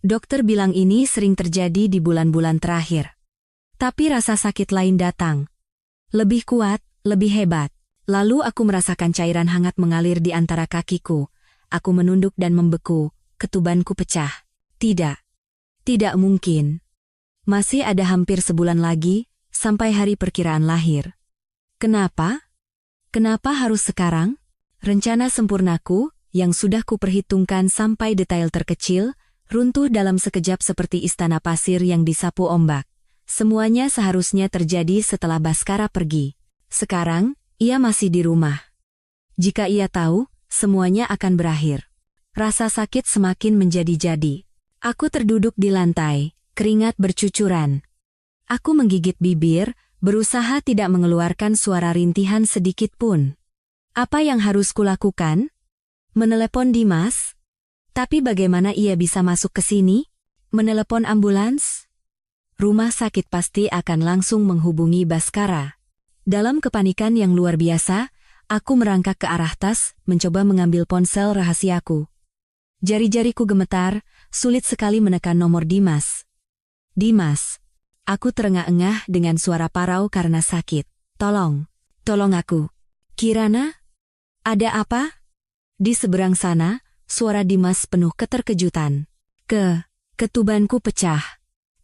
Dokter bilang ini sering terjadi di bulan-bulan terakhir. Tapi rasa sakit lain datang. Lebih kuat, lebih hebat. Lalu aku merasakan cairan hangat mengalir di antara kakiku. Aku menunduk dan membeku, ketubanku pecah. Tidak mungkin. Masih ada hampir sebulan lagi, sampai hari perkiraan lahir. Kenapa? Kenapa harus sekarang? Rencana sempurnaku, yang sudah kuperhitungkan sampai detail terkecil, runtuh dalam sekejap seperti istana pasir yang disapu ombak. Semuanya seharusnya terjadi setelah Baskara pergi. Sekarang, ia masih di rumah. Jika ia tahu, semuanya akan berakhir. Rasa sakit semakin menjadi-jadi. Aku terduduk di lantai, keringat bercucuran. Aku menggigit bibir, berusaha tidak mengeluarkan suara rintihan sedikit pun. Apa yang harus kulakukan? Menelepon Dimas? Tapi bagaimana ia bisa masuk ke sini? Menelepon ambulans? Rumah sakit pasti akan langsung menghubungi Baskara. Dalam kepanikan yang luar biasa, aku merangkak ke arah tas, mencoba mengambil ponsel rahasiaku. Jari-jariku gemetar, sulit sekali menekan nomor Dimas. Dimas. Aku terengah-engah dengan suara parau karena sakit. Tolong aku. Kirana? Ada apa? Di seberang sana, suara Dimas penuh keterkejutan. Ketubanku pecah.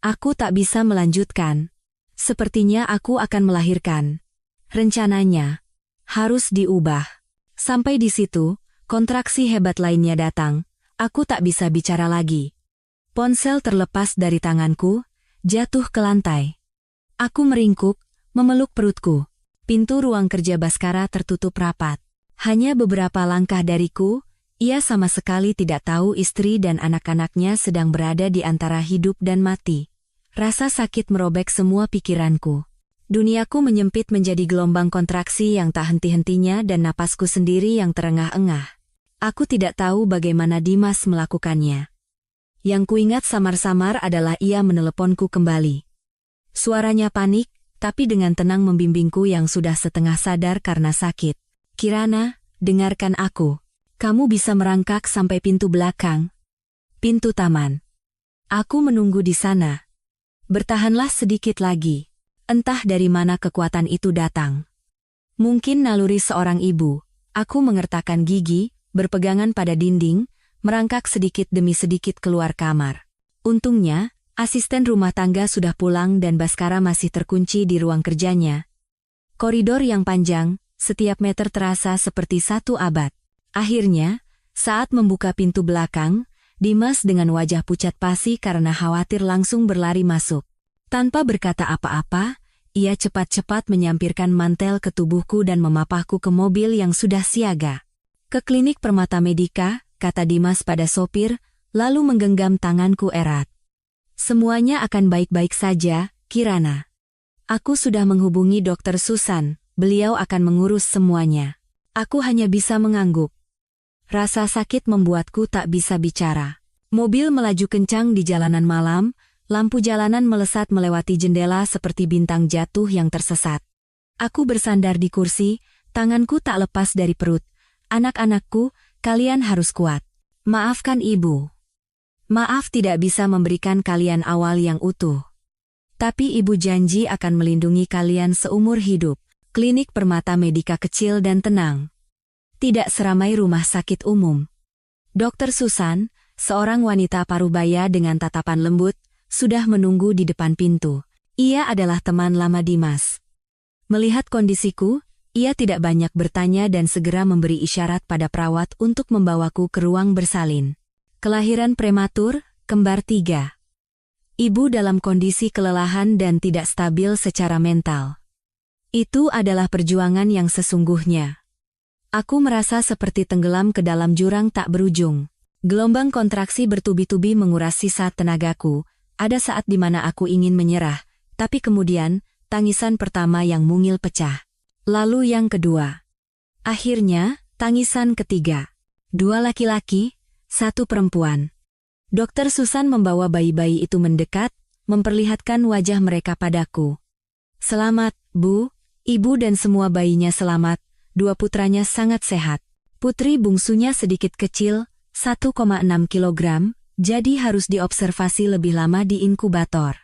Aku tak bisa melanjutkan. Sepertinya aku akan melahirkan. Rencananya harus diubah. Sampai di situ, kontraksi hebat lainnya datang. Aku tak bisa bicara lagi. Ponsel terlepas dari tanganku, jatuh ke lantai. Aku meringkuk, memeluk perutku. Pintu ruang kerja Baskara tertutup rapat. Hanya beberapa langkah dariku, ia sama sekali tidak tahu istri dan anak-anaknya sedang berada di antara hidup dan mati. Rasa sakit merobek semua pikiranku. Duniaku menyempit menjadi gelombang kontraksi yang tak henti-hentinya dan napasku sendiri yang terengah-engah. Aku tidak tahu bagaimana Dimas melakukannya. Yang kuingat samar-samar adalah ia meneleponku kembali. Suaranya panik, tapi dengan tenang membimbingku yang sudah setengah sadar karena sakit. Kirana, dengarkan aku. Kamu bisa merangkak sampai pintu belakang. Pintu taman. Aku menunggu di sana. Bertahanlah sedikit lagi. Entah dari mana kekuatan itu datang. Mungkin naluri seorang ibu. Aku mengertakkan gigi, berpegangan pada dinding, merangkak sedikit demi sedikit keluar kamar. Untungnya, asisten rumah tangga sudah pulang dan Baskara masih terkunci di ruang kerjanya. Koridor yang panjang, setiap meter terasa seperti satu abad. Akhirnya, saat membuka pintu belakang, Dimas dengan wajah pucat pasi karena khawatir langsung berlari masuk. Tanpa berkata apa-apa, ia cepat-cepat menyampirkan mantel ke tubuhku dan memapahku ke mobil yang sudah siaga. Ke klinik Permata Medika, kata Dimas pada sopir, lalu menggenggam tanganku erat. Semuanya akan baik-baik saja, Kirana. Aku sudah menghubungi Dokter Susan, beliau akan mengurus semuanya. Aku hanya bisa mengangguk. Rasa sakit membuatku tak bisa bicara. Mobil melaju kencang di jalanan malam, lampu jalanan melesat melewati jendela seperti bintang jatuh yang tersesat. Aku bersandar di kursi, tanganku tak lepas dari perut. Anak-anakku, kalian harus kuat. Maafkan ibu. Maaf tidak bisa memberikan kalian awal yang utuh. Tapi ibu janji akan melindungi kalian seumur hidup. Klinik Permata Medika kecil dan tenang. Tidak seramai rumah sakit umum. Dokter Susan, seorang wanita parubaya dengan tatapan lembut, sudah menunggu di depan pintu. Ia adalah teman lama Dimas. Melihat kondisiku, ia tidak banyak bertanya dan segera memberi isyarat pada perawat untuk membawaku ke ruang bersalin. Kelahiran prematur, kembar 3. Ibu dalam kondisi kelelahan dan tidak stabil secara mental. Itu adalah perjuangan yang sesungguhnya. Aku merasa seperti tenggelam ke dalam jurang tak berujung. Gelombang kontraksi bertubi-tubi menguras sisa tenagaku. Ada saat di mana aku ingin menyerah, tapi kemudian, tangisan pertama yang mungil pecah. Lalu yang kedua. Akhirnya, tangisan ketiga. 2 laki-laki, 1 perempuan. Dokter Susan membawa bayi-bayi itu mendekat, memperlihatkan wajah mereka padaku. Selamat, Bu, ibu dan semua bayinya selamat, 2 putranya sangat sehat. Putri bungsunya sedikit kecil, 1,6 kilogram, jadi harus diobservasi lebih lama di inkubator.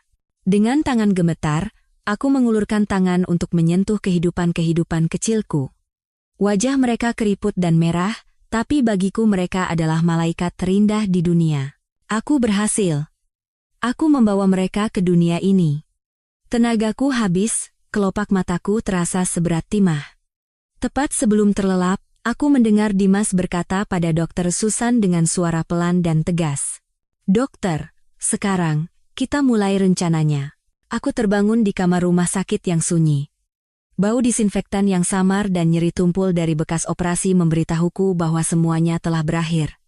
Dengan tangan gemetar, aku mengulurkan tangan untuk menyentuh kehidupan-kehidupan kecilku. Wajah mereka keriput dan merah, tapi bagiku mereka adalah malaikat terindah di dunia. Aku berhasil. Aku membawa mereka ke dunia ini. Tenagaku habis, kelopak mataku terasa seberat timah. Tepat sebelum terlelap, aku mendengar Dimas berkata pada Dokter Susan dengan suara pelan dan tegas. Dokter, sekarang, kita mulai rencananya. Aku terbangun di kamar rumah sakit yang sunyi. Bau disinfektan yang samar dan nyeri tumpul dari bekas operasi memberitahuku bahwa semuanya telah berakhir.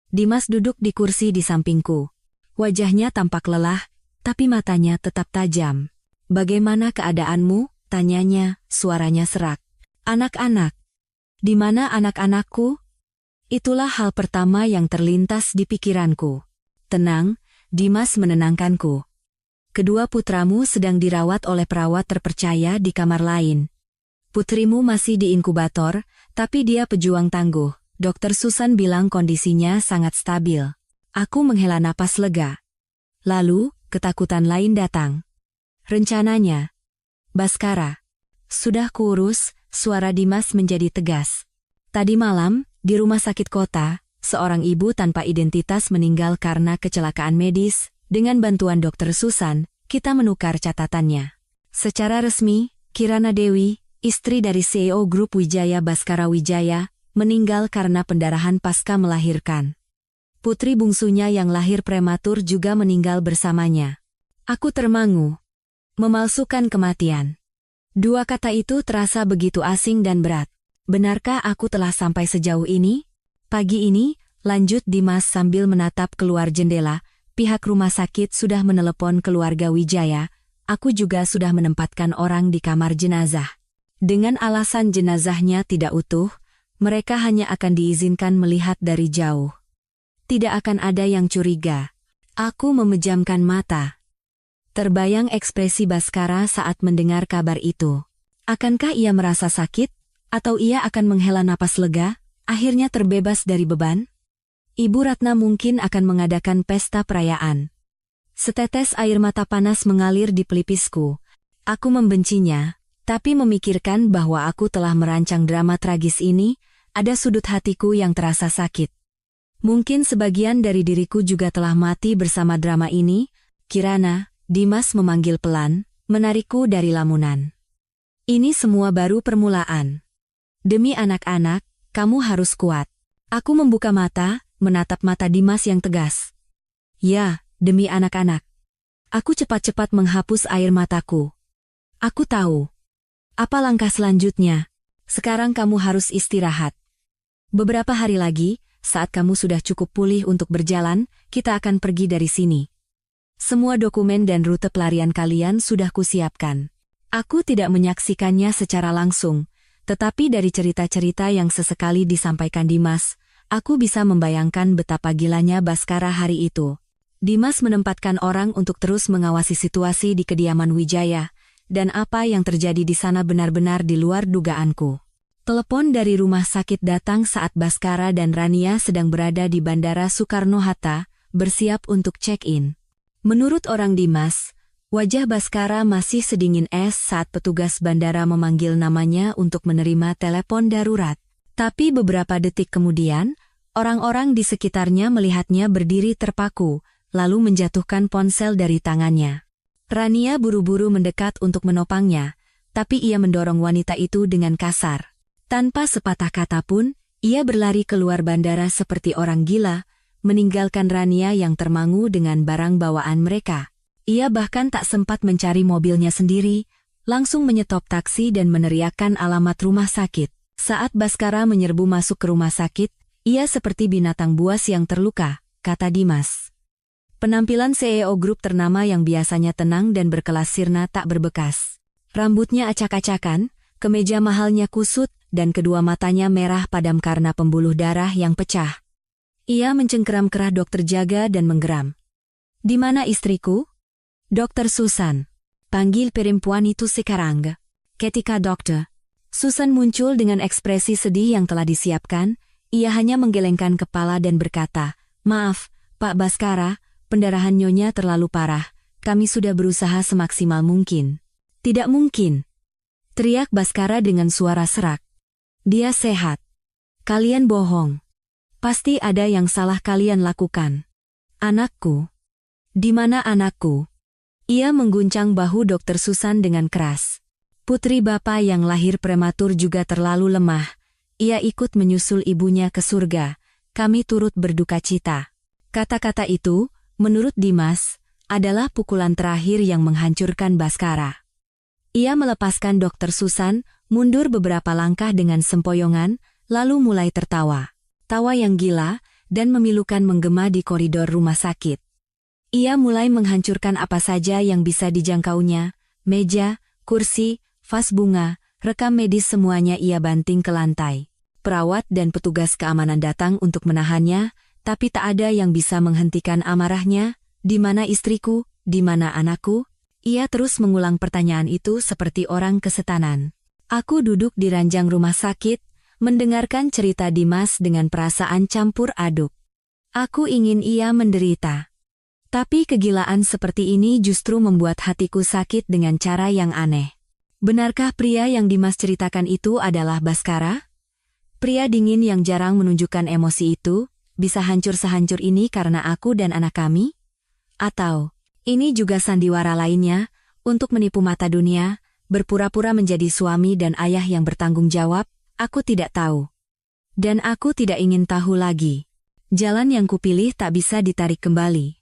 Dimas duduk di kursi di sampingku. Wajahnya tampak lelah, tapi matanya tetap tajam. Bagaimana keadaanmu? Tanyanya, suaranya serak. Anak-anak. Di mana anak-anakku? Itulah hal pertama yang terlintas di pikiranku. Tenang, Dimas menenangkanku. Kedua putramu sedang dirawat oleh perawat terpercaya di kamar lain. Putrimu masih di inkubator, tapi dia pejuang tangguh. Dokter Susan bilang kondisinya sangat stabil. Aku menghela napas lega. Lalu, ketakutan lain datang. Rencananya, Baskara. Sudah kuurus, suara Dimas menjadi tegas. Tadi malam, di rumah sakit kota, seorang ibu tanpa identitas meninggal karena kecelakaan medis. Dengan bantuan Dokter Susan, kita menukar catatannya. Secara resmi, Kirana Dewi, istri dari CEO Grup Wijaya Baskara Wijaya, meninggal karena pendarahan pasca melahirkan. Putri bungsunya yang lahir prematur juga meninggal bersamanya. Aku termangu. Memalsukan kematian. Dua kata itu terasa begitu asing dan berat. Benarkah aku telah sampai sejauh ini? Pagi ini, lanjut Dimas sambil menatap keluar jendela, pihak rumah sakit sudah menelepon keluarga Wijaya, aku juga sudah menempatkan orang di kamar jenazah. Dengan alasan jenazahnya tidak utuh, mereka hanya akan diizinkan melihat dari jauh. Tidak akan ada yang curiga. Aku memejamkan mata. Terbayang ekspresi Baskara saat mendengar kabar itu. Akankah ia merasa sakit? Atau ia akan menghela napas lega, akhirnya terbebas dari beban? Ibu Ratna mungkin akan mengadakan pesta perayaan. Setetes air mata panas mengalir di pelipisku. Aku membencinya, tapi memikirkan bahwa aku telah merancang drama tragis ini, ada sudut hatiku yang terasa sakit. Mungkin sebagian dari diriku juga telah mati bersama drama ini. Kirana, Dimas memanggil pelan, menarikku dari lamunan. Ini semua baru permulaan. Demi anak-anak, kamu harus kuat. Aku membuka mata, menatap mata Dimas yang tegas. Ya, demi anak-anak. Aku cepat-cepat menghapus air mataku. Aku tahu. Apa langkah selanjutnya? Sekarang kamu harus istirahat. Beberapa hari lagi, saat kamu sudah cukup pulih untuk berjalan, kita akan pergi dari sini. Semua dokumen dan rute pelarian kalian sudah kusiapkan. Aku tidak menyaksikannya secara langsung, tetapi dari cerita-cerita yang sesekali disampaikan Dimas, aku bisa membayangkan betapa gilanya Baskara hari itu. Dimas menempatkan orang untuk terus mengawasi situasi di kediaman Wijaya, dan apa yang terjadi di sana benar-benar di luar dugaanku. Telepon dari rumah sakit datang saat Baskara dan Rania sedang berada di Bandara Soekarno-Hatta, bersiap untuk check-in. Menurut orang Dimas, wajah Baskara masih sedingin es saat petugas bandara memanggil namanya untuk menerima telepon darurat. Tapi beberapa detik kemudian, orang-orang di sekitarnya melihatnya berdiri terpaku, lalu menjatuhkan ponsel dari tangannya. Rania buru-buru mendekat untuk menopangnya, tapi ia mendorong wanita itu dengan kasar. Tanpa sepatah kata pun, ia berlari keluar bandara seperti orang gila, meninggalkan Rania yang termangu dengan barang bawaan mereka. Ia bahkan tak sempat mencari mobilnya sendiri, langsung menyetop taksi dan meneriakkan alamat rumah sakit. Saat Baskara menyerbu masuk ke rumah sakit, ia seperti binatang buas yang terluka, kata Dimas. Penampilan CEO grup ternama yang biasanya tenang dan berkelas sirna tak berbekas. Rambutnya acak-acakan, kemeja mahalnya kusut, dan kedua matanya merah padam karena pembuluh darah yang pecah. Ia mencengkeram kerah dokter jaga dan menggeram. Di mana istriku? Dokter Susan. Panggil perempuan itu sekarang. Ketika dokter Susan muncul dengan ekspresi sedih yang telah disiapkan, ia hanya menggelengkan kepala dan berkata, "Maaf, Pak Baskara, pendarahan nyonya terlalu parah. Kami sudah berusaha semaksimal mungkin." "Tidak mungkin," teriak Baskara dengan suara serak. "Dia sehat. Kalian bohong. Pasti ada yang salah kalian lakukan." "Anakku. Di mana anakku?" Ia mengguncang bahu Dokter Susan dengan keras. Putri Bapak yang lahir prematur juga terlalu lemah. Ia ikut menyusul ibunya ke surga. Kami turut berduka cita. Kata-kata itu, menurut Dimas, adalah pukulan terakhir yang menghancurkan Baskara. Ia melepaskan Dokter Susan, mundur beberapa langkah dengan sempoyongan, lalu mulai tertawa. Tawa yang gila, dan memilukan menggema di koridor rumah sakit. Ia mulai menghancurkan apa saja yang bisa dijangkaunya, Meja, kursi, vas bunga, rekam medis semuanya ia banting ke lantai. Perawat dan petugas keamanan datang untuk menahannya, tapi tak ada yang bisa menghentikan amarahnya. Di mana istriku? Di mana anakku? Ia terus mengulang pertanyaan itu seperti orang kesetanan. Aku duduk di ranjang rumah sakit, mendengarkan cerita Dimas dengan perasaan campur aduk. Aku ingin ia menderita. Tapi kegilaan seperti ini justru membuat hatiku sakit dengan cara yang aneh. Benarkah pria yang Dimas ceritakan itu adalah Baskara? Pria dingin yang jarang menunjukkan emosi itu, bisa hancur sehancur ini karena aku dan anak kami? Atau, ini juga sandiwara lainnya, untuk menipu mata dunia, berpura-pura menjadi suami dan ayah yang bertanggung jawab? Aku tidak tahu. Dan aku tidak ingin tahu lagi. Jalan yang kupilih tak bisa ditarik kembali.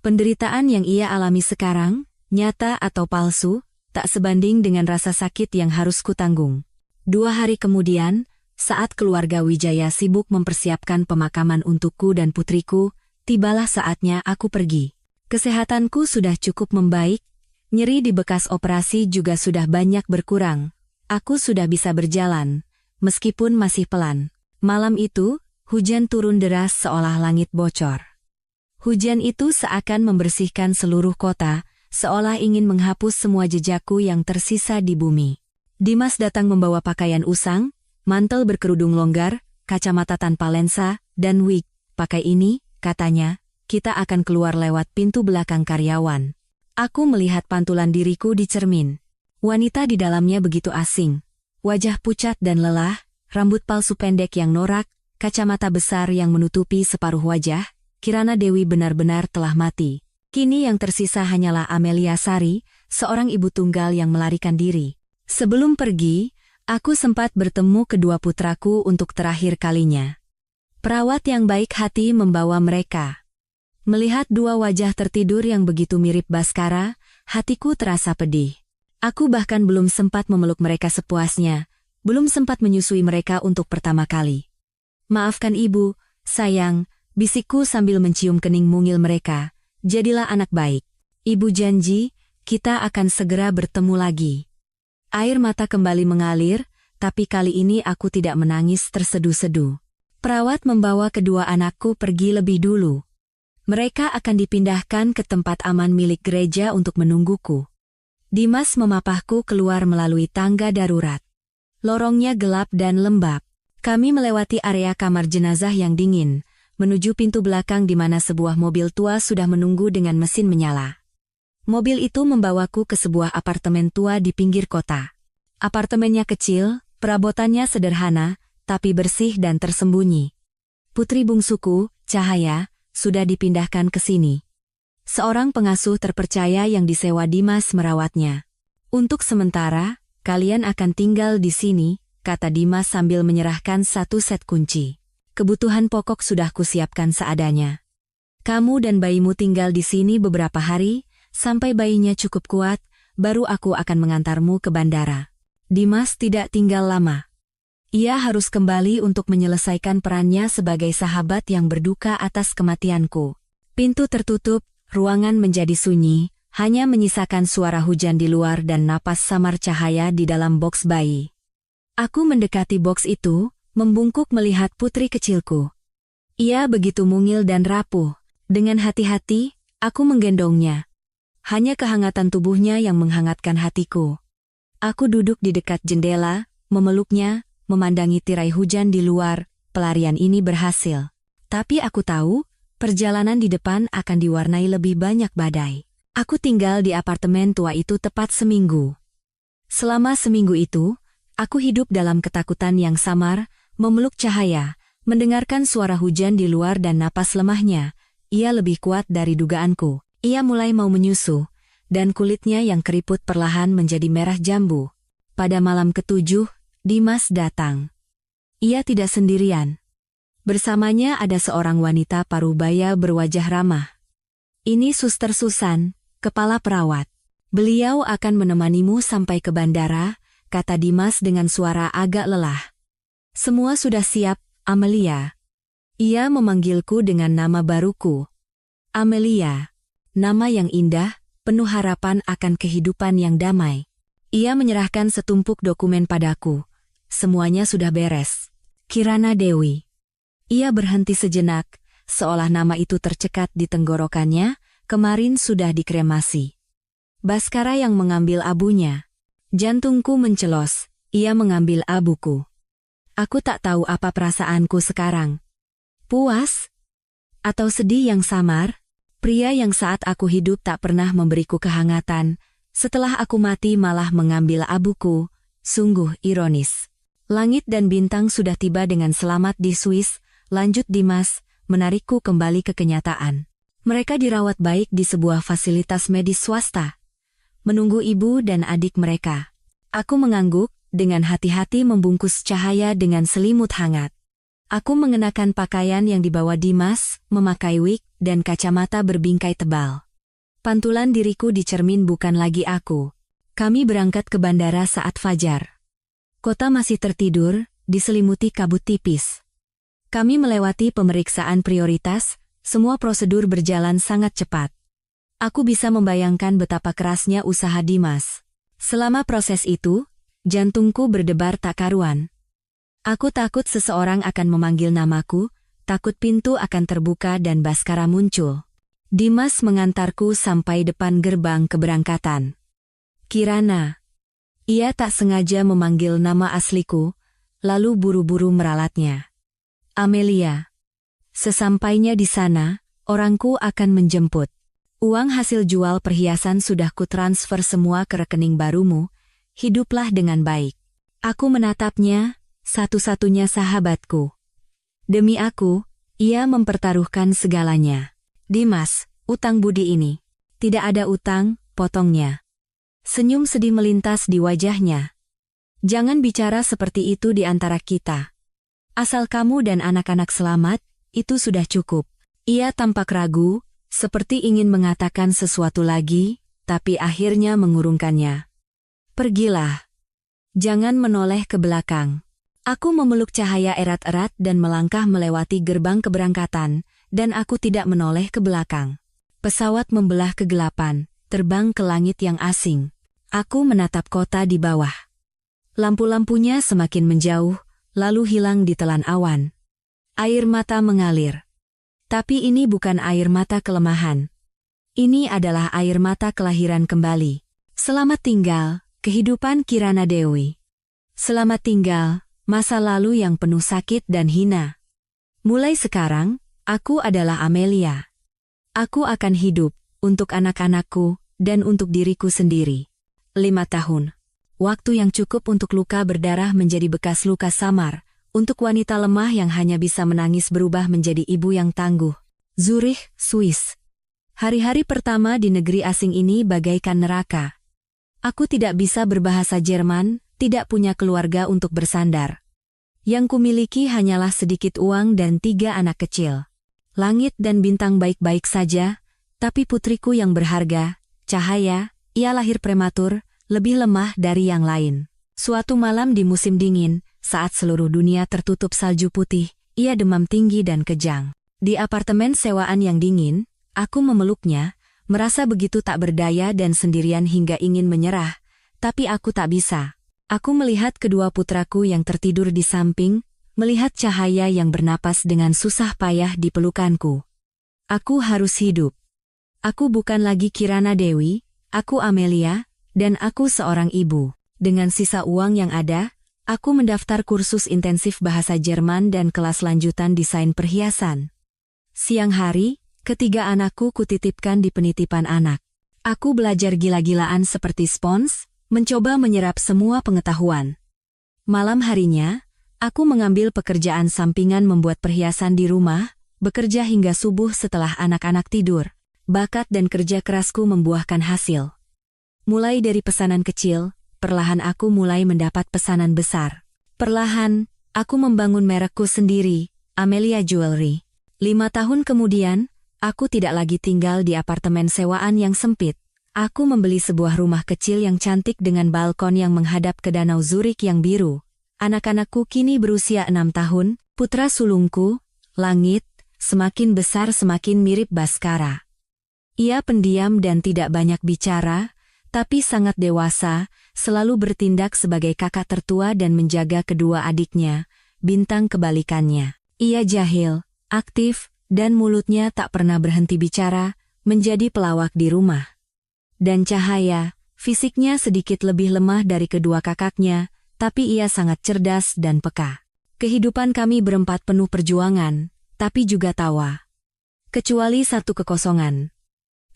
Penderitaan yang ia alami sekarang, nyata atau palsu, tak sebanding dengan rasa sakit yang harus kutanggung. 2 hari kemudian, saat keluarga Wijaya sibuk mempersiapkan pemakaman untukku dan putriku, tibalah saatnya aku pergi. Kesehatanku sudah cukup membaik, nyeri di bekas operasi juga sudah banyak berkurang. Aku sudah bisa berjalan, meskipun masih pelan. Malam itu, hujan turun deras seolah langit bocor. Hujan itu seakan membersihkan seluruh kota, seolah ingin menghapus semua jejakku yang tersisa di bumi. Dimas datang membawa pakaian usang, mantel berkerudung longgar, kacamata tanpa lensa, dan wig. Pakai ini, katanya, kita akan keluar lewat pintu belakang karyawan. Aku melihat pantulan diriku di cermin. Wanita di dalamnya begitu asing. Wajah pucat dan lelah, rambut palsu pendek yang norak, kacamata besar yang menutupi separuh wajah. Kirana Dewi benar-benar telah mati. Kini yang tersisa hanyalah Amelia Sari, seorang ibu tunggal yang melarikan diri. Sebelum pergi, aku sempat bertemu kedua putraku untuk terakhir kalinya. Perawat yang baik hati membawa mereka. Melihat 2 wajah tertidur yang begitu mirip Baskara, hatiku terasa pedih. Aku bahkan belum sempat memeluk mereka sepuasnya, belum sempat menyusui mereka untuk pertama kali. Maafkan ibu, sayang, bisikku sambil mencium kening mungil mereka. Jadilah anak baik. Ibu janji, kita akan segera bertemu lagi. Air mata kembali mengalir, tapi kali ini aku tidak menangis terseduh-seduh. Perawat membawa kedua anakku pergi lebih dulu. Mereka akan dipindahkan ke tempat aman milik gereja untuk menungguku. Dimas memapahku keluar melalui tangga darurat. Lorongnya gelap dan lembab. Kami melewati area kamar jenazah yang dingin, menuju pintu belakang di mana sebuah mobil tua sudah menunggu dengan mesin menyala. Mobil itu membawaku ke sebuah apartemen tua di pinggir kota. Apartemennya kecil, perabotannya sederhana, tapi bersih dan tersembunyi. Putri bungsuku, Cahaya, sudah dipindahkan ke sini. Seorang pengasuh terpercaya yang disewa Dimas merawatnya. Untuk sementara, kalian akan tinggal di sini, kata Dimas sambil menyerahkan 1 set kunci. Kebutuhan pokok sudah kusiapkan seadanya. Kamu dan bayimu tinggal di sini beberapa hari, sampai bayinya cukup kuat, baru aku akan mengantarmu ke bandara. Dimas tidak tinggal lama. Ia harus kembali untuk menyelesaikan perannya sebagai sahabat yang berduka atas kematianku. Pintu tertutup, ruangan menjadi sunyi, hanya menyisakan suara hujan di luar dan napas samar Cahaya di dalam boks bayi. Aku mendekati boks itu, membungkuk melihat putri kecilku. Ia begitu mungil dan rapuh. Dengan hati-hati, aku menggendongnya. Hanya kehangatan tubuhnya yang menghangatkan hatiku. Aku duduk di dekat jendela, memeluknya, memandangi tirai hujan di luar. Pelarian ini berhasil. Tapi aku tahu, perjalanan di depan akan diwarnai lebih banyak badai. Aku tinggal di apartemen tua itu tepat seminggu. Selama seminggu itu, aku hidup dalam ketakutan yang samar, memeluk Cahaya, mendengarkan suara hujan di luar dan napas lemahnya. Ia lebih kuat dari dugaanku. Ia mulai mau menyusu, dan kulitnya yang keriput perlahan menjadi merah jambu. Pada malam ke-7, Dimas datang. Ia tidak sendirian. Bersamanya ada seorang wanita parubaya berwajah ramah. Ini Suster Susan, kepala perawat. Beliau akan menemanimu sampai ke bandara, kata Dimas dengan suara agak lelah. Semua sudah siap, Amelia. Ia memanggilku dengan nama baruku. Amelia. Nama yang indah, penuh harapan akan kehidupan yang damai. Ia menyerahkan setumpuk dokumen padaku. Semuanya sudah beres. Kirana Dewi. Ia berhenti sejenak, seolah nama itu tercekat di tenggorokannya, kemarin sudah dikremasi. Baskara yang mengambil abunya. Jantungku mencelos, ia mengambil abuku. Aku tak tahu apa perasaanku sekarang. Puas? Atau sedih yang samar? Pria yang saat aku hidup tak pernah memberiku kehangatan, setelah aku mati malah mengambil abuku, sungguh ironis. Langit dan bintang sudah tiba dengan selamat di Swiss, lanjut Dimas, menarikku kembali ke kenyataan. Mereka dirawat baik di sebuah fasilitas medis swasta. Menunggu ibu dan adik mereka. Aku mengangguk, dengan hati-hati membungkus Cahaya dengan selimut hangat. Aku mengenakan pakaian yang dibawa Dimas, memakai wig dan kacamata berbingkai tebal. Pantulan diriku di cermin bukan lagi aku. Kami berangkat ke bandara saat fajar. Kota masih tertidur, diselimuti kabut tipis. Kami melewati pemeriksaan prioritas, semua prosedur berjalan sangat cepat. Aku bisa membayangkan betapa kerasnya usaha Dimas. Selama proses itu, jantungku berdebar tak karuan. Aku takut seseorang akan memanggil namaku, takut pintu akan terbuka dan Baskara muncul. Dimas mengantarku sampai depan gerbang keberangkatan. Kirana. Ia tak sengaja memanggil nama asliku, lalu buru-buru meralatnya. Amelia. Sesampainya di sana, orangku akan menjemput. Uang hasil jual perhiasan sudah kutransfer semua ke rekening barumu, hiduplah dengan baik. Aku menatapnya, satu-satunya sahabatku. Demi aku, ia mempertaruhkan segalanya. Dimas, utang budi ini. Tidak ada utang, potongnya. Senyum sedih melintas di wajahnya. Jangan bicara seperti itu di antara kita. Asal kamu dan anak-anak selamat, itu sudah cukup. Ia tampak ragu, seperti ingin mengatakan sesuatu lagi, tapi akhirnya mengurungkannya. Pergilah. Jangan menoleh ke belakang. Aku memeluk Cahaya erat-erat dan melangkah melewati gerbang keberangkatan, dan aku tidak menoleh ke belakang. Pesawat membelah kegelapan, terbang ke langit yang asing. Aku menatap kota di bawah. Lampu-lampunya semakin menjauh, lalu hilang di telan awan. Air mata mengalir. Tapi ini bukan air mata kelemahan. Ini adalah air mata kelahiran kembali. Selamat tinggal, kehidupan Kirana Dewi. Selamat tinggal, masa lalu yang penuh sakit dan hina. Mulai sekarang, aku adalah Amelia. Aku akan hidup, untuk anak-anakku, dan untuk diriku sendiri. 5 tahun. Waktu yang cukup untuk luka berdarah menjadi bekas luka samar, untuk wanita lemah yang hanya bisa menangis berubah menjadi ibu yang tangguh. Zurich, Swiss. Hari-hari pertama di negeri asing ini bagaikan neraka. Aku tidak bisa berbahasa Jerman, tidak punya keluarga untuk bersandar. Yang kumiliki hanyalah sedikit uang dan 3 anak kecil. Langit dan bintang baik-baik saja, tapi putriku yang berharga, Cahaya, ia lahir prematur, lebih lemah dari yang lain. Suatu malam di musim dingin, saat seluruh dunia tertutup salju putih, ia demam tinggi dan kejang. Di apartemen sewaan yang dingin, aku memeluknya, merasa begitu tak berdaya dan sendirian hingga ingin menyerah, tapi aku tak bisa. Aku melihat kedua putraku yang tertidur di samping, melihat Cahaya yang bernapas dengan susah payah di pelukanku. Aku harus hidup. Aku bukan lagi Kirana Dewi, aku Amelia, dan aku seorang ibu. Dengan sisa uang yang ada, aku mendaftar kursus intensif bahasa Jerman dan kelas lanjutan desain perhiasan. Siang hari, ketiga anakku kutitipkan di penitipan anak. Aku belajar gila-gilaan seperti spons, mencoba menyerap semua pengetahuan. Malam harinya, aku mengambil pekerjaan sampingan membuat perhiasan di rumah, bekerja hingga subuh setelah anak-anak tidur. Bakat dan kerja kerasku membuahkan hasil. Mulai dari pesanan kecil, perlahan aku mulai mendapat pesanan besar. Perlahan, aku membangun merekku sendiri, Amelia Jewelry. 5 tahun kemudian, aku tidak lagi tinggal di apartemen sewaan yang sempit. Aku membeli sebuah rumah kecil yang cantik dengan balkon yang menghadap ke danau Zurich yang biru. Anak-anakku kini berusia 6 tahun, putra sulungku, Langit, semakin besar semakin mirip Baskara. Ia pendiam dan tidak banyak bicara, tapi sangat dewasa, selalu bertindak sebagai kakak tertua dan menjaga kedua adiknya. Bintang kebalikannya. Ia jahil, aktif, dan mulutnya tak pernah berhenti bicara, menjadi pelawak di rumah. Dan Cahaya, fisiknya sedikit lebih lemah dari kedua kakaknya, tapi ia sangat cerdas dan peka. Kehidupan kami berempat penuh perjuangan, tapi juga tawa. Kecuali satu kekosongan.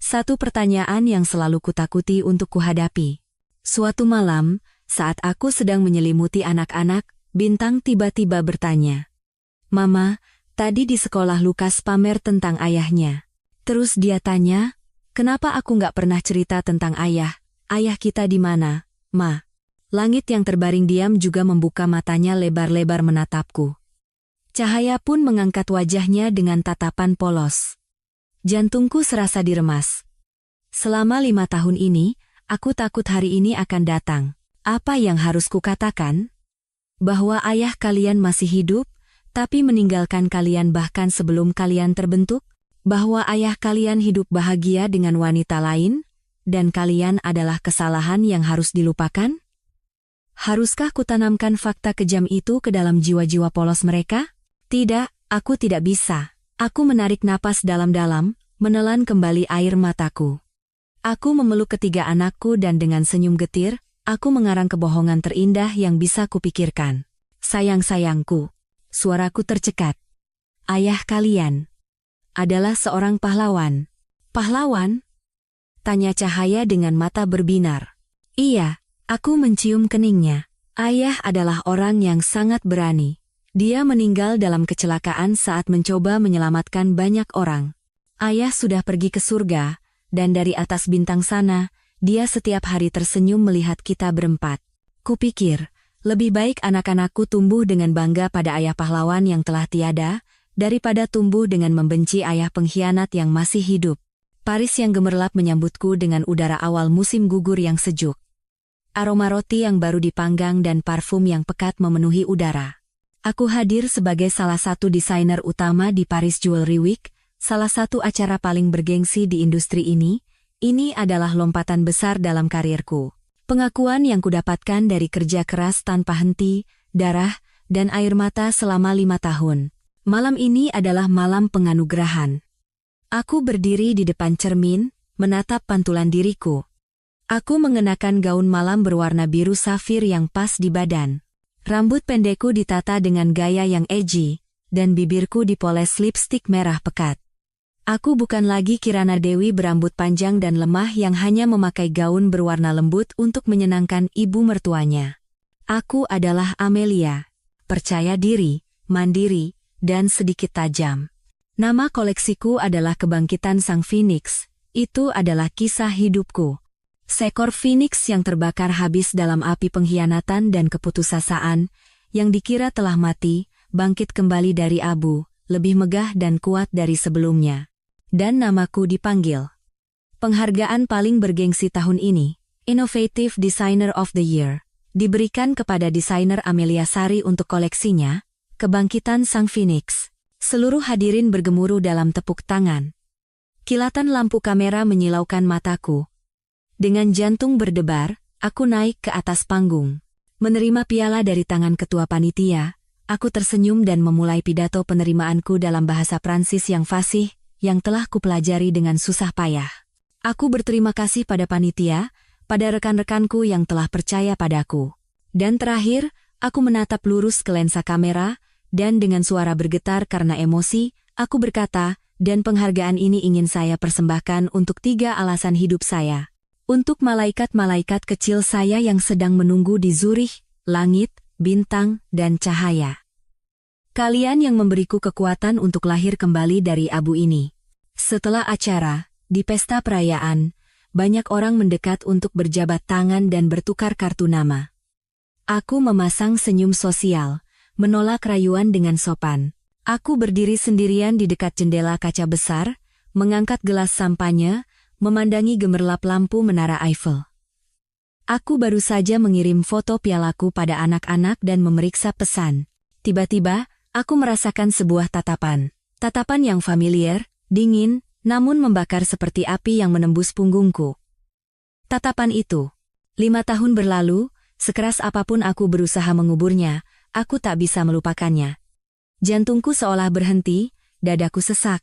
Satu pertanyaan yang selalu kutakuti untuk kuhadapi. Suatu malam, saat aku sedang menyelimuti anak-anak, Bintang tiba-tiba bertanya. Mama, tadi di sekolah Lukas pamer tentang ayahnya. Terus dia tanya, kenapa aku nggak pernah cerita tentang ayah? Ayah kita di mana, Ma? Langit yang terbaring diam juga membuka matanya lebar-lebar menatapku. Cahaya pun mengangkat wajahnya dengan tatapan polos. Jantungku serasa diremas. Selama 5 tahun ini, aku takut hari ini akan datang. Apa yang harus kukatakan? Bahwa ayah kalian masih hidup, tapi meninggalkan kalian bahkan sebelum kalian terbentuk? Bahwa ayah kalian hidup bahagia dengan wanita lain, dan kalian adalah kesalahan yang harus dilupakan? Haruskah kutanamkan fakta kejam itu ke dalam jiwa-jiwa polos mereka? Tidak, aku tidak bisa. Aku menarik napas dalam-dalam, menelan kembali air mataku. Aku memeluk ketiga anakku dan dengan senyum getir, aku mengarang kebohongan terindah yang bisa kupikirkan. Sayang-sayangku, suaraku tercekat. Ayah kalian adalah seorang pahlawan. Pahlawan? Tanya Cahaya dengan mata berbinar. Iya, aku mencium keningnya. Ayah adalah orang yang sangat berani. Dia meninggal dalam kecelakaan saat mencoba menyelamatkan banyak orang. Ayah sudah pergi ke surga, dan dari atas bintang sana, dia setiap hari tersenyum melihat kita berempat. Kupikir, lebih baik anak-anakku tumbuh dengan bangga pada ayah pahlawan yang telah tiada, daripada tumbuh dengan membenci ayah pengkhianat yang masih hidup. Paris yang gemerlap menyambutku dengan udara awal musim gugur yang sejuk. Aroma roti yang baru dipanggang dan parfum yang pekat memenuhi udara. Aku hadir sebagai salah satu desainer utama di Paris Jewelry Week, salah satu acara paling bergengsi di industri ini. Ini adalah lompatan besar dalam karirku. Pengakuan yang kudapatkan dari kerja keras tanpa henti, darah, dan air mata selama 5 tahun. Malam ini adalah malam penganugerahan. Aku berdiri di depan cermin, menatap pantulan diriku. Aku mengenakan gaun malam berwarna biru safir yang pas di badan. Rambut pendekku ditata dengan gaya yang edgy, dan bibirku dipoles lipstik merah pekat. Aku bukan lagi Kirana Dewi berambut panjang dan lemah yang hanya memakai gaun berwarna lembut untuk menyenangkan ibu mertuanya. Aku adalah Amelia, percaya diri, mandiri, dan sedikit tajam. Nama koleksiku adalah Kebangkitan Sang Phoenix. Itu adalah kisah hidupku. Seekor phoenix yang terbakar habis dalam api pengkhianatan dan keputusasaan, yang dikira telah mati, bangkit kembali dari abu, lebih megah dan kuat dari sebelumnya. Dan namaku dipanggil. Penghargaan paling bergengsi tahun ini, Innovative Designer of the Year, diberikan kepada desainer Amelia Sari untuk koleksinya, Kebangkitan Sang Phoenix. Seluruh hadirin bergemuruh dalam tepuk tangan. Kilatan lampu kamera menyilaukan mataku. Dengan jantung berdebar, aku naik ke atas panggung. Menerima piala dari tangan ketua panitia, aku tersenyum dan memulai pidato penerimaanku dalam bahasa Pransis yang fasih, yang telah kupelajari dengan susah payah. Aku berterima kasih pada panitia, pada rekan-rekanku yang telah percaya padaku. Dan terakhir, aku menatap lurus ke lensa kamera, dan dengan suara bergetar karena emosi, aku berkata, dan penghargaan ini ingin saya persembahkan untuk 3 alasan hidup saya. Untuk malaikat-malaikat kecil saya yang sedang menunggu di Zurich, langit, bintang, dan cahaya. Kalian yang memberiku kekuatan untuk lahir kembali dari abu ini. Setelah acara, di pesta perayaan, banyak orang mendekat untuk berjabat tangan dan bertukar kartu nama. Aku memasang senyum sosial, menolak rayuan dengan sopan. Aku berdiri sendirian di dekat jendela kaca besar, mengangkat gelas sampanye, memandangi gemerlap lampu Menara Eiffel. Aku baru saja mengirim foto pialaku pada anak-anak dan memeriksa pesan. Tiba-tiba, aku merasakan sebuah tatapan. Tatapan yang familiar, dingin, namun membakar seperti api yang menembus punggungku. Tatapan itu. 5 tahun berlalu, sekeras apapun aku berusaha menguburnya, aku tak bisa melupakannya. Jantungku seolah berhenti, dadaku sesak.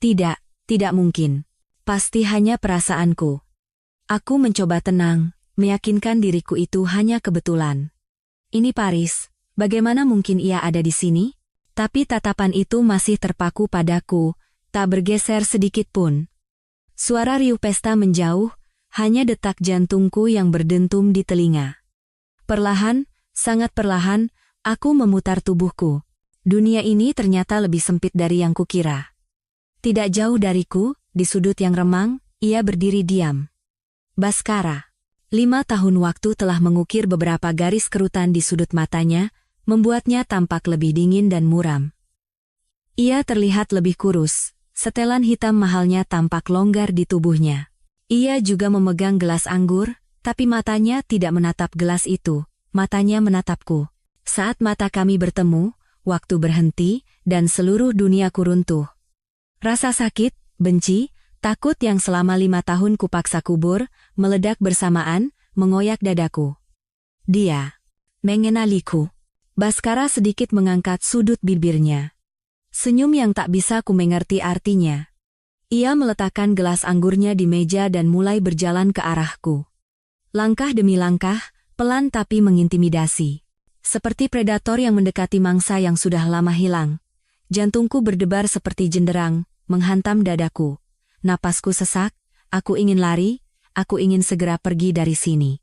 Tidak, tidak mungkin. Pasti hanya perasaanku. Aku mencoba tenang, meyakinkan diriku itu hanya kebetulan. Ini Paris, bagaimana mungkin ia ada di sini? Tapi tatapan itu masih terpaku padaku, tak bergeser sedikit pun. Suara riuh pesta menjauh, hanya detak jantungku yang berdentum di telinga. Perlahan, sangat perlahan, aku memutar tubuhku. Dunia ini ternyata lebih sempit dari yang kukira. Tidak jauh dariku, di sudut yang remang, ia berdiri diam. Baskara. 5 tahun waktu telah mengukir beberapa garis kerutan di sudut matanya, membuatnya tampak lebih dingin dan muram. Ia terlihat lebih kurus, setelan hitam mahalnya tampak longgar di tubuhnya. Ia juga memegang gelas anggur, tapi matanya tidak menatap gelas itu, matanya menatapku. Saat mata kami bertemu, waktu berhenti, dan seluruh duniaku runtuh. Rasa sakit, benci, takut yang selama 5 tahun kupaksa kubur, meledak bersamaan, mengoyak dadaku. Dia mengenaliku. Baskara sedikit mengangkat sudut bibirnya. Senyum yang tak bisa ku mengerti artinya. Ia meletakkan gelas anggurnya di meja dan mulai berjalan ke arahku. Langkah demi langkah, pelan tapi mengintimidasi. Seperti predator yang mendekati mangsa yang sudah lama hilang. Jantungku berdebar seperti jenderang, menghantam dadaku. Napasku sesak, aku ingin lari, aku ingin segera pergi dari sini.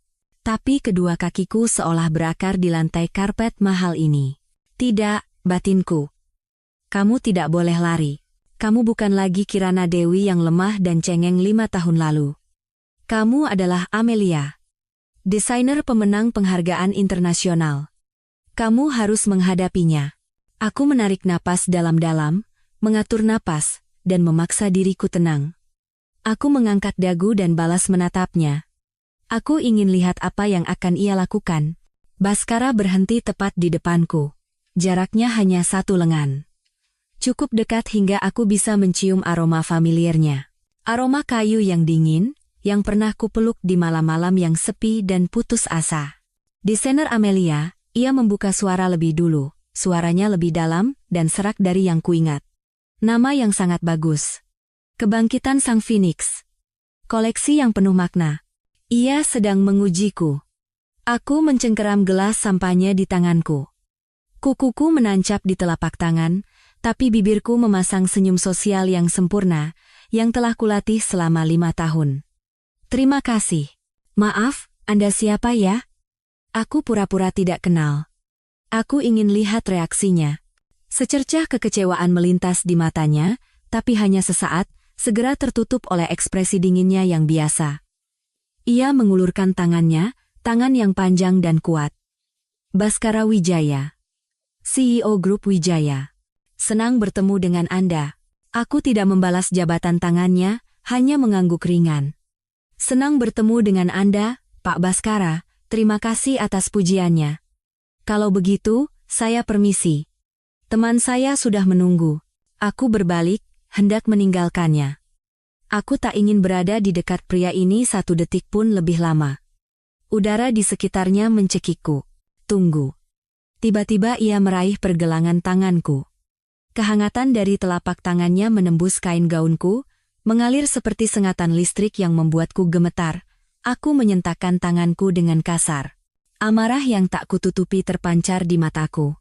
Tapi kedua kakiku seolah berakar di lantai karpet mahal ini. Tidak, batinku. Kamu tidak boleh lari. Kamu bukan lagi Kirana Dewi yang lemah dan cengeng 5 tahun lalu. Kamu adalah Amelia. Desainer pemenang penghargaan internasional. Kamu harus menghadapinya. Aku menarik napas dalam-dalam, mengatur napas, dan memaksa diriku tenang. Aku mengangkat dagu dan balas menatapnya. Aku ingin lihat apa yang akan ia lakukan. Baskara berhenti tepat di depanku. Jaraknya hanya 1 lengan. Cukup dekat hingga aku bisa mencium aroma familiarnya. Aroma kayu yang dingin, yang pernah kupeluk di malam-malam yang sepi dan putus asa. Desainer Amelia, ia membuka suara lebih dulu, suaranya lebih dalam dan serak dari yang kuingat. Nama yang sangat bagus. Kebangkitan Sang Phoenix. Koleksi yang penuh makna. Ia sedang mengujiku. Aku mencengkeram gelas sampahnya di tanganku. Kukuku menancap di telapak tangan, tapi bibirku memasang senyum sosial yang sempurna, yang telah kulatih selama 5 tahun. Terima kasih. Maaf, Anda siapa ya? Aku pura-pura tidak kenal. Aku ingin lihat reaksinya. Secercah kekecewaan melintas di matanya, tapi hanya sesaat, segera tertutup oleh ekspresi dinginnya yang biasa. Ia mengulurkan tangannya, tangan yang panjang dan kuat. Baskara Wijaya. CEO Grup Wijaya. Senang bertemu dengan Anda. Aku tidak membalas jabatan tangannya, hanya mengangguk ringan. Senang bertemu dengan Anda, Pak Baskara. Terima kasih atas pujiannya. Kalau begitu, saya permisi. Teman saya sudah menunggu. Aku berbalik, hendak meninggalkannya. Aku tak ingin berada di dekat pria ini 1 detik pun lebih lama. Udara di sekitarnya mencekikku. Tunggu. Tiba-tiba ia meraih pergelangan tanganku. Kehangatan dari telapak tangannya menembus kain gaunku, mengalir seperti sengatan listrik yang membuatku gemetar. Aku menyentakkan tanganku dengan kasar. Amarah yang tak kututupi terpancar di mataku.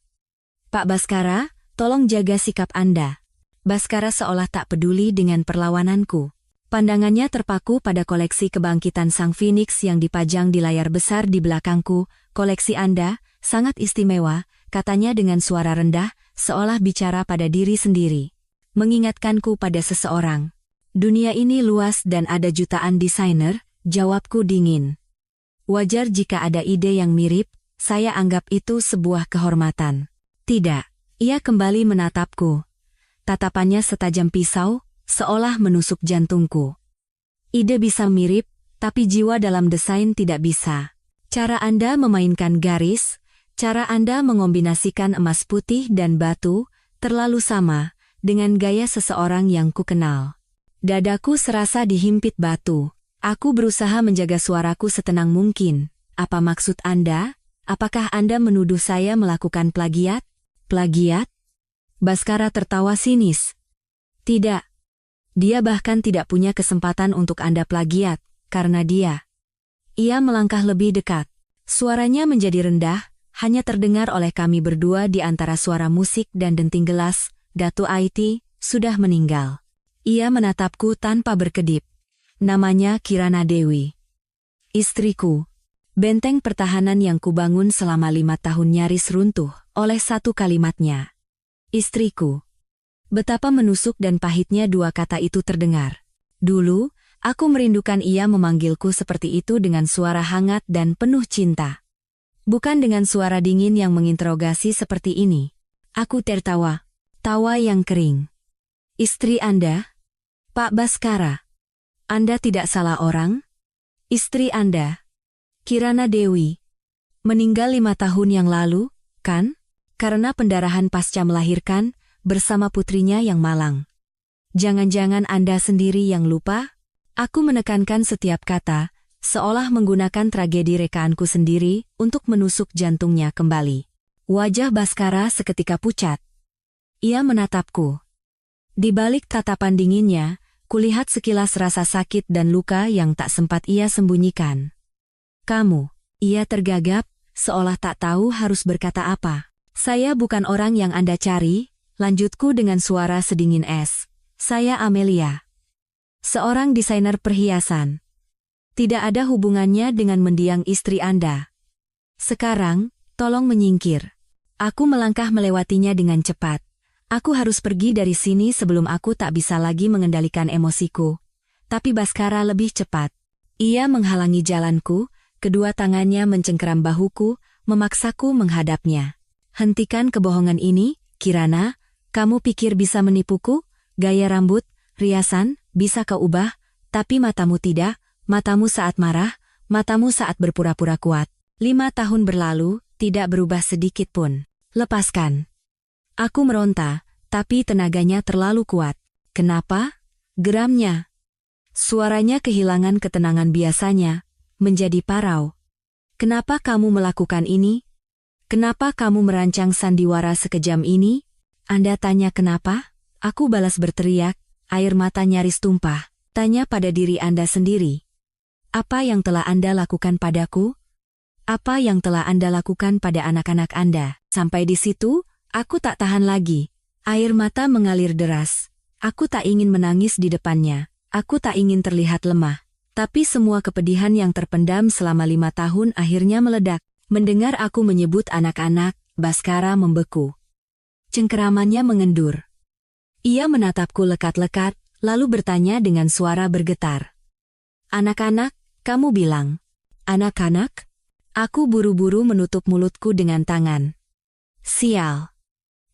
Pak Baskara, tolong jaga sikap Anda. Baskara seolah tak peduli dengan perlawananku. Pandangannya terpaku pada koleksi kebangkitan Sang Phoenix yang dipajang di layar besar di belakangku. Koleksi Anda, sangat istimewa, katanya dengan suara rendah, seolah bicara pada diri sendiri. Mengingatkanku pada seseorang. Dunia ini luas dan ada jutaan desainer. Jawabku dingin. Wajar jika ada ide yang mirip, saya anggap itu sebuah kehormatan. Tidak, ia kembali menatapku. Tatapannya setajam pisau, seolah menusuk jantungku. Ide bisa mirip, tapi jiwa dalam desain tidak bisa. Cara Anda memainkan garis, cara Anda mengombinasikan emas putih dan batu, terlalu sama, dengan gaya seseorang yang kukenal. Dadaku serasa dihimpit batu. Aku berusaha menjaga suaraku setenang mungkin. Apa maksud Anda? Apakah Anda menuduh saya melakukan plagiat? Plagiat? Baskara tertawa sinis. Tidak. Dia bahkan tidak punya kesempatan untuk Anda plagiat, karena dia. Ia melangkah lebih dekat. Suaranya menjadi rendah, hanya terdengar oleh kami berdua di antara suara musik dan denting gelas. Datu Aiti sudah meninggal. Ia menatapku tanpa berkedip. Namanya Kirana Dewi. Istriku. Benteng pertahanan yang kubangun selama 5 tahun nyaris runtuh oleh satu kalimatnya. Istriku. Betapa menusuk dan pahitnya dua kata itu terdengar. Dulu, aku merindukan ia memanggilku seperti itu dengan suara hangat dan penuh cinta. Bukan dengan suara dingin yang menginterogasi seperti ini. Aku tertawa. Tawa yang kering. Istri Anda? Pak Baskara. Anda tidak salah orang? Istri Anda, Kirana Dewi, meninggal 5 tahun yang lalu, kan? Karena pendarahan pasca melahirkan, bersama putrinya yang malang. Jangan-jangan Anda sendiri yang lupa? Aku menekankan setiap kata, seolah menggunakan tragedi rekaanku sendiri untuk menusuk jantungnya kembali. Wajah Baskara seketika pucat. Ia menatapku. Di balik tatapan dinginnya, kulihat sekilas rasa sakit dan luka yang tak sempat ia sembunyikan. Kamu, ia tergagap, seolah tak tahu harus berkata apa. Saya bukan orang yang Anda cari, lanjutku dengan suara sedingin es. Saya Amelia. Seorang desainer perhiasan. Tidak ada hubungannya dengan mendiang istri Anda. Sekarang, tolong menyingkir. Aku melangkah melewatinya dengan cepat. Aku harus pergi dari sini sebelum aku tak bisa lagi mengendalikan emosiku. Tapi Baskara lebih cepat. Ia menghalangi jalanku, kedua tangannya mencengkeram bahuku, memaksaku menghadapnya. Hentikan kebohongan ini, Kirana. Kamu pikir bisa menipuku? Gaya rambut, riasan, bisa kau ubah, tapi matamu tidak, matamu saat marah, matamu saat berpura-pura kuat. 5 tahun berlalu, tidak berubah sedikit pun. Lepaskan. Aku meronta, tapi tenaganya terlalu kuat. Kenapa? Geramnya. Suaranya kehilangan ketenangan biasanya, menjadi parau. Kenapa kamu melakukan ini? Kenapa kamu merancang sandiwara sekejam ini? Anda tanya kenapa? Aku balas berteriak, air mata nyaris tumpah. Tanya pada diri Anda sendiri. Apa yang telah Anda lakukan padaku? Apa yang telah Anda lakukan pada anak-anak Anda? Sampai di situ, aku tak tahan lagi. Air mata mengalir deras. Aku tak ingin menangis di depannya. Aku tak ingin terlihat lemah. Tapi semua kepedihan yang terpendam selama 5 tahun akhirnya meledak. Mendengar aku menyebut anak-anak, Baskara membeku. Cengkeramannya mengendur. Ia menatapku lekat-lekat, lalu bertanya dengan suara bergetar. Anak-anak, kamu bilang. Anak-anak? Aku buru-buru menutup mulutku dengan tangan. Sial.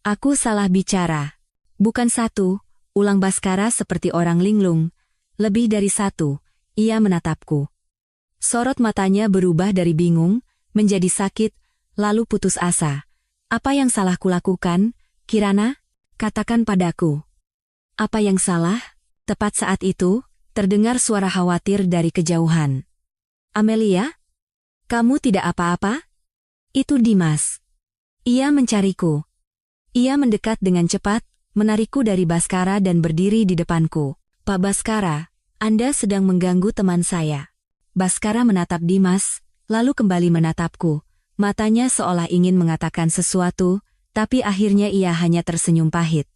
Aku salah bicara. Bukan satu, ulang Baskara seperti orang linglung. Lebih dari satu, ia menatapku. Sorot matanya berubah dari bingung, menjadi sakit, lalu putus asa. Apa yang salah kulakukan, Kirana? Katakan padaku. Apa yang salah? Tepat saat itu, terdengar suara khawatir dari kejauhan. Amelia? Kamu tidak apa-apa? Itu Dimas. Ia mencariku. Ia mendekat dengan cepat, menarikku dari Baskara dan berdiri di depanku. Pak Baskara, Anda sedang mengganggu teman saya. Baskara menatap Dimas, lalu kembali menatapku. Matanya seolah ingin mengatakan sesuatu, tapi akhirnya ia hanya tersenyum pahit.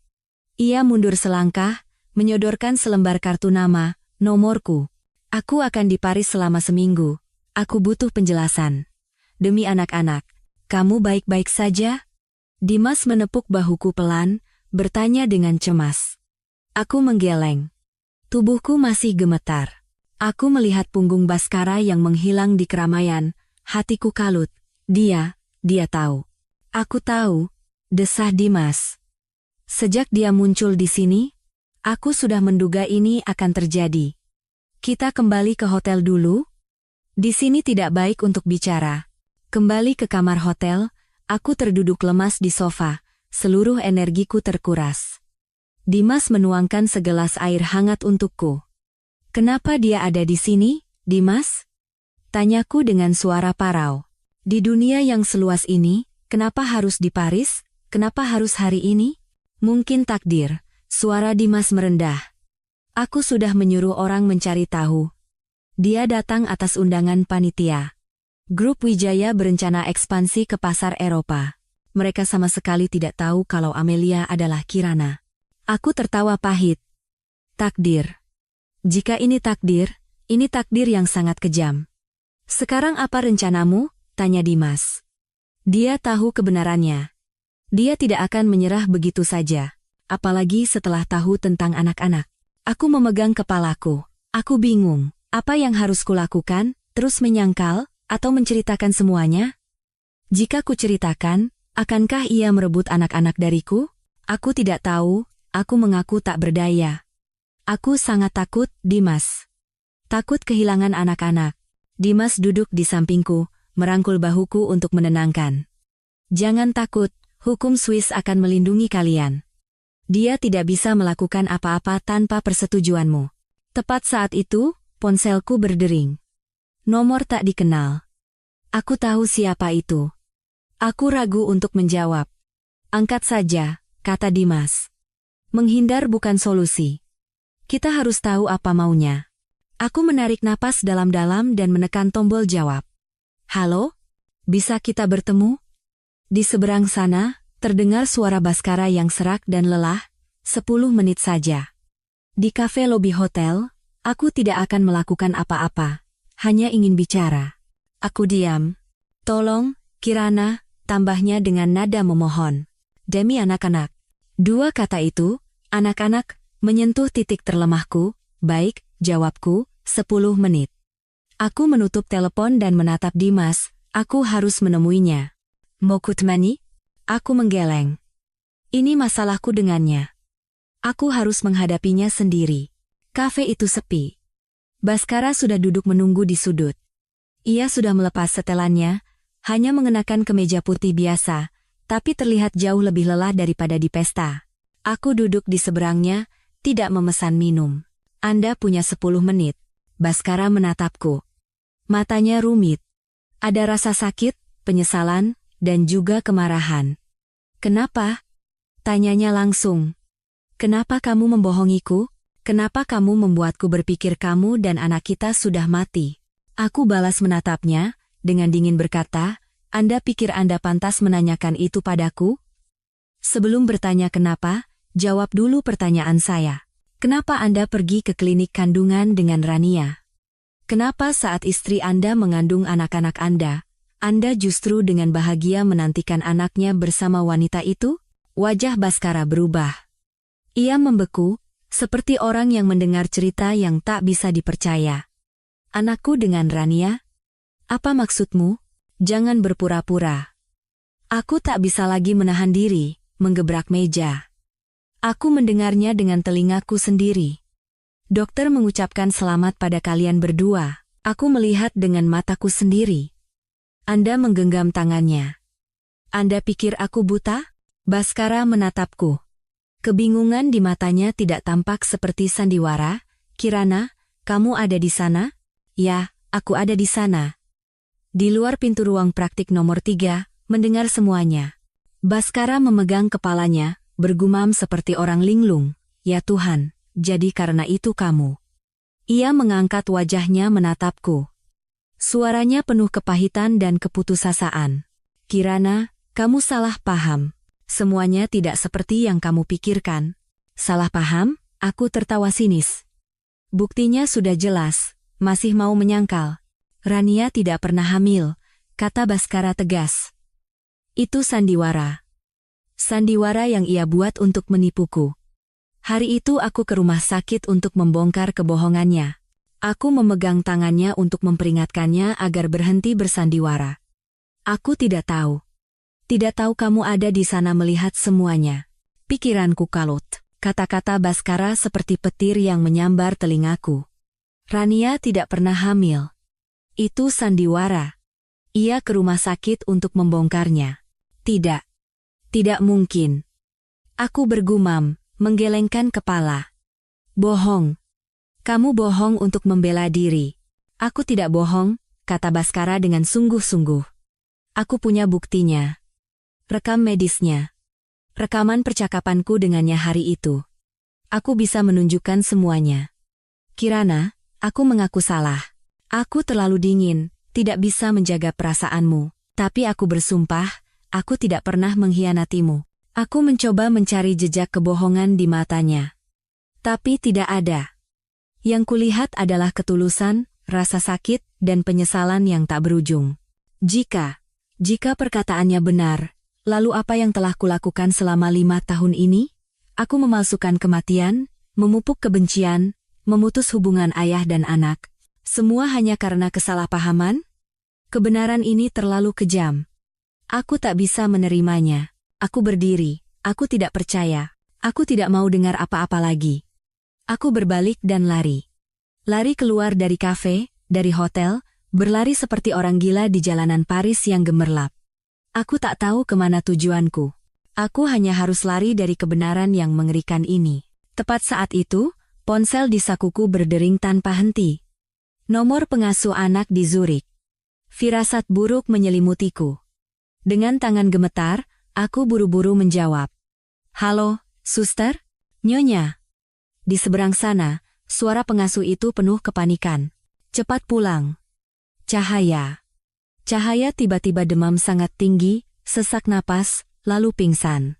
Ia mundur selangkah, menyodorkan selembar kartu nama, nomorku. Aku akan di Paris selama seminggu. Aku butuh penjelasan. Demi anak-anak, kamu baik-baik saja? Dimas menepuk bahuku pelan, bertanya dengan cemas. Aku menggeleng. Tubuhku masih gemetar. Aku melihat punggung Baskara yang menghilang di keramaian, hatiku kalut. Dia tahu. Aku tahu, desah Dimas. Sejak dia muncul di sini, aku sudah menduga ini akan terjadi. Kita kembali ke hotel dulu? Di sini tidak baik untuk bicara. Kembali ke kamar hotel, aku terduduk lemas di sofa, seluruh energiku terkuras. Dimas menuangkan segelas air hangat untukku. Kenapa dia ada di sini, Dimas? Tanyaku dengan suara parau. Di dunia yang seluas ini, kenapa harus di Paris? Kenapa harus hari ini? Mungkin takdir. Suara Dimas merendah. Aku sudah menyuruh orang mencari tahu. Dia datang atas undangan panitia. Grup Wijaya berencana ekspansi ke pasar Eropa. Mereka sama sekali tidak tahu kalau Amelia adalah Kirana. Aku tertawa pahit. Takdir. Jika ini takdir yang sangat kejam. Sekarang apa rencanamu? Tanya Dimas. Dia tahu kebenarannya. Dia tidak akan menyerah begitu saja. Apalagi setelah tahu tentang anak-anak. Aku memegang kepalaku. Aku bingung. Apa yang harus kulakukan? Terus menyangkal? Atau menceritakan semuanya? Jika ku ceritakan, akankah ia merebut anak-anak dariku? Aku tidak tahu. Aku mengaku tak berdaya. Aku sangat takut, Dimas. Takut kehilangan anak-anak. Dimas duduk di sampingku, merangkul bahuku untuk menenangkan. Jangan takut, hukum Swiss akan melindungi kalian. Dia tidak bisa melakukan apa-apa tanpa persetujuanmu. Tepat saat itu, ponselku berdering. Nomor tak dikenal. Aku tahu siapa itu. Aku ragu untuk menjawab. Angkat saja, kata Dimas. Menghindar bukan solusi. Kita harus tahu apa maunya. Aku menarik napas dalam-dalam dan menekan tombol jawab. Halo? Bisa kita bertemu? Di seberang sana, terdengar suara Baskara yang serak dan lelah. 10 menit saja. Di kafe lobi hotel, aku tidak akan melakukan apa-apa. Hanya ingin bicara. Aku diam. Tolong, Kirana, tambahnya dengan nada memohon. Demi anak-anak. 2 kata itu, anak-anak, menyentuh titik terlemahku. Baik, jawabku, 10 menit. Aku menutup telepon dan menatap Dimas. Aku harus menemuinya. Mokutmani? Aku menggeleng. Ini masalahku dengannya. Aku harus menghadapinya sendiri. Kafe itu sepi. Baskara sudah duduk menunggu di sudut. Ia sudah melepas setelannya, hanya mengenakan kemeja putih biasa, tapi terlihat jauh lebih lelah daripada di pesta. Aku duduk di seberangnya, tidak memesan minum. Anda punya 10 menit. Baskara menatapku. Matanya rumit. Ada rasa sakit, penyesalan, dan juga kemarahan. Kenapa? Tanyanya langsung. Kenapa kamu membohongiku? Kenapa kamu membuatku berpikir kamu dan anak kita sudah mati? Aku balas menatapnya, dengan dingin berkata, Anda pikir Anda pantas menanyakan itu padaku? Sebelum bertanya kenapa, jawab dulu pertanyaan saya. Kenapa Anda pergi ke klinik kandungan dengan Rania? Kenapa saat istri Anda mengandung anak-anak Anda justru dengan bahagia menantikan anaknya bersama wanita itu? Wajah Baskara berubah. Ia membeku, seperti orang yang mendengar cerita yang tak bisa dipercaya. Anakku dengan Rania? Apa maksudmu? Jangan berpura-pura. Aku tak bisa lagi menahan diri, menggebrak meja. Aku mendengarnya dengan telingaku sendiri. Dokter mengucapkan selamat pada kalian berdua. Aku melihat dengan mataku sendiri. Anda menggenggam tangannya. Anda pikir aku buta? Baskara menatapku. Kebingungan di matanya tidak tampak seperti sandiwara. Kirana, kamu ada di sana? Ya, aku ada di sana. Di luar pintu ruang praktik nomor 3, mendengar semuanya. Baskara memegang kepalanya, bergumam seperti orang linglung. Ya Tuhan, jadi karena itu kamu. Ia mengangkat wajahnya menatapku. Suaranya penuh kepahitan dan keputusasaan. Kirana, kamu salah paham. Semuanya tidak seperti yang kamu pikirkan. Salah paham? Aku tertawa sinis. Buktinya sudah jelas, masih mau menyangkal. Rania tidak pernah hamil, kata Baskara tegas. Itu sandiwara. Sandiwara yang ia buat untuk menipuku. Hari itu aku ke rumah sakit untuk membongkar kebohongannya. Aku memegang tangannya untuk memperingatkannya agar berhenti bersandiwara. Aku tidak tahu. Tidak tahu kamu ada di sana melihat semuanya. Pikiranku kalut. Kata-kata Baskara seperti petir yang menyambar telingaku. Rania tidak pernah hamil. Itu sandiwara. Ia ke rumah sakit untuk membongkarnya. Tidak. Tidak mungkin. Aku bergumam, menggelengkan kepala. Bohong. Kamu bohong untuk membela diri. Aku tidak bohong, kata Baskara dengan sungguh-sungguh. Aku punya buktinya. Rekam medisnya. Rekaman percakapanku dengannya hari itu. Aku bisa menunjukkan semuanya. Kirana, aku mengaku salah. Aku terlalu dingin, tidak bisa menjaga perasaanmu. Tapi aku bersumpah, aku tidak pernah mengkhianatimu. Aku mencoba mencari jejak kebohongan di matanya. Tapi tidak ada. Yang kulihat adalah ketulusan, rasa sakit, dan penyesalan yang tak berujung. Jika perkataannya benar, lalu apa yang telah kulakukan selama 5 tahun ini? Aku memalsukan kematian, memupuk kebencian, memutus hubungan ayah dan anak. Semua hanya karena kesalahpahaman? Kebenaran ini terlalu kejam. Aku tak bisa menerimanya. Aku berdiri, aku tidak percaya. Aku tidak mau dengar apa-apa lagi. Aku berbalik dan lari. Lari keluar dari kafe, dari hotel, berlari seperti orang gila di jalanan Paris yang gemerlap. Aku tak tahu kemana tujuanku. Aku hanya harus lari dari kebenaran yang mengerikan ini. Tepat saat itu, ponsel di sakuku berdering tanpa henti. Nomor pengasuh anak di Zurich. Firasat buruk menyelimutiku. Dengan tangan gemetar, aku buru-buru menjawab. Halo, suster? Nyonya. Di seberang sana, suara pengasuh itu penuh kepanikan. Cepat pulang. Cahaya. Cahaya tiba-tiba demam sangat tinggi, sesak napas, lalu pingsan.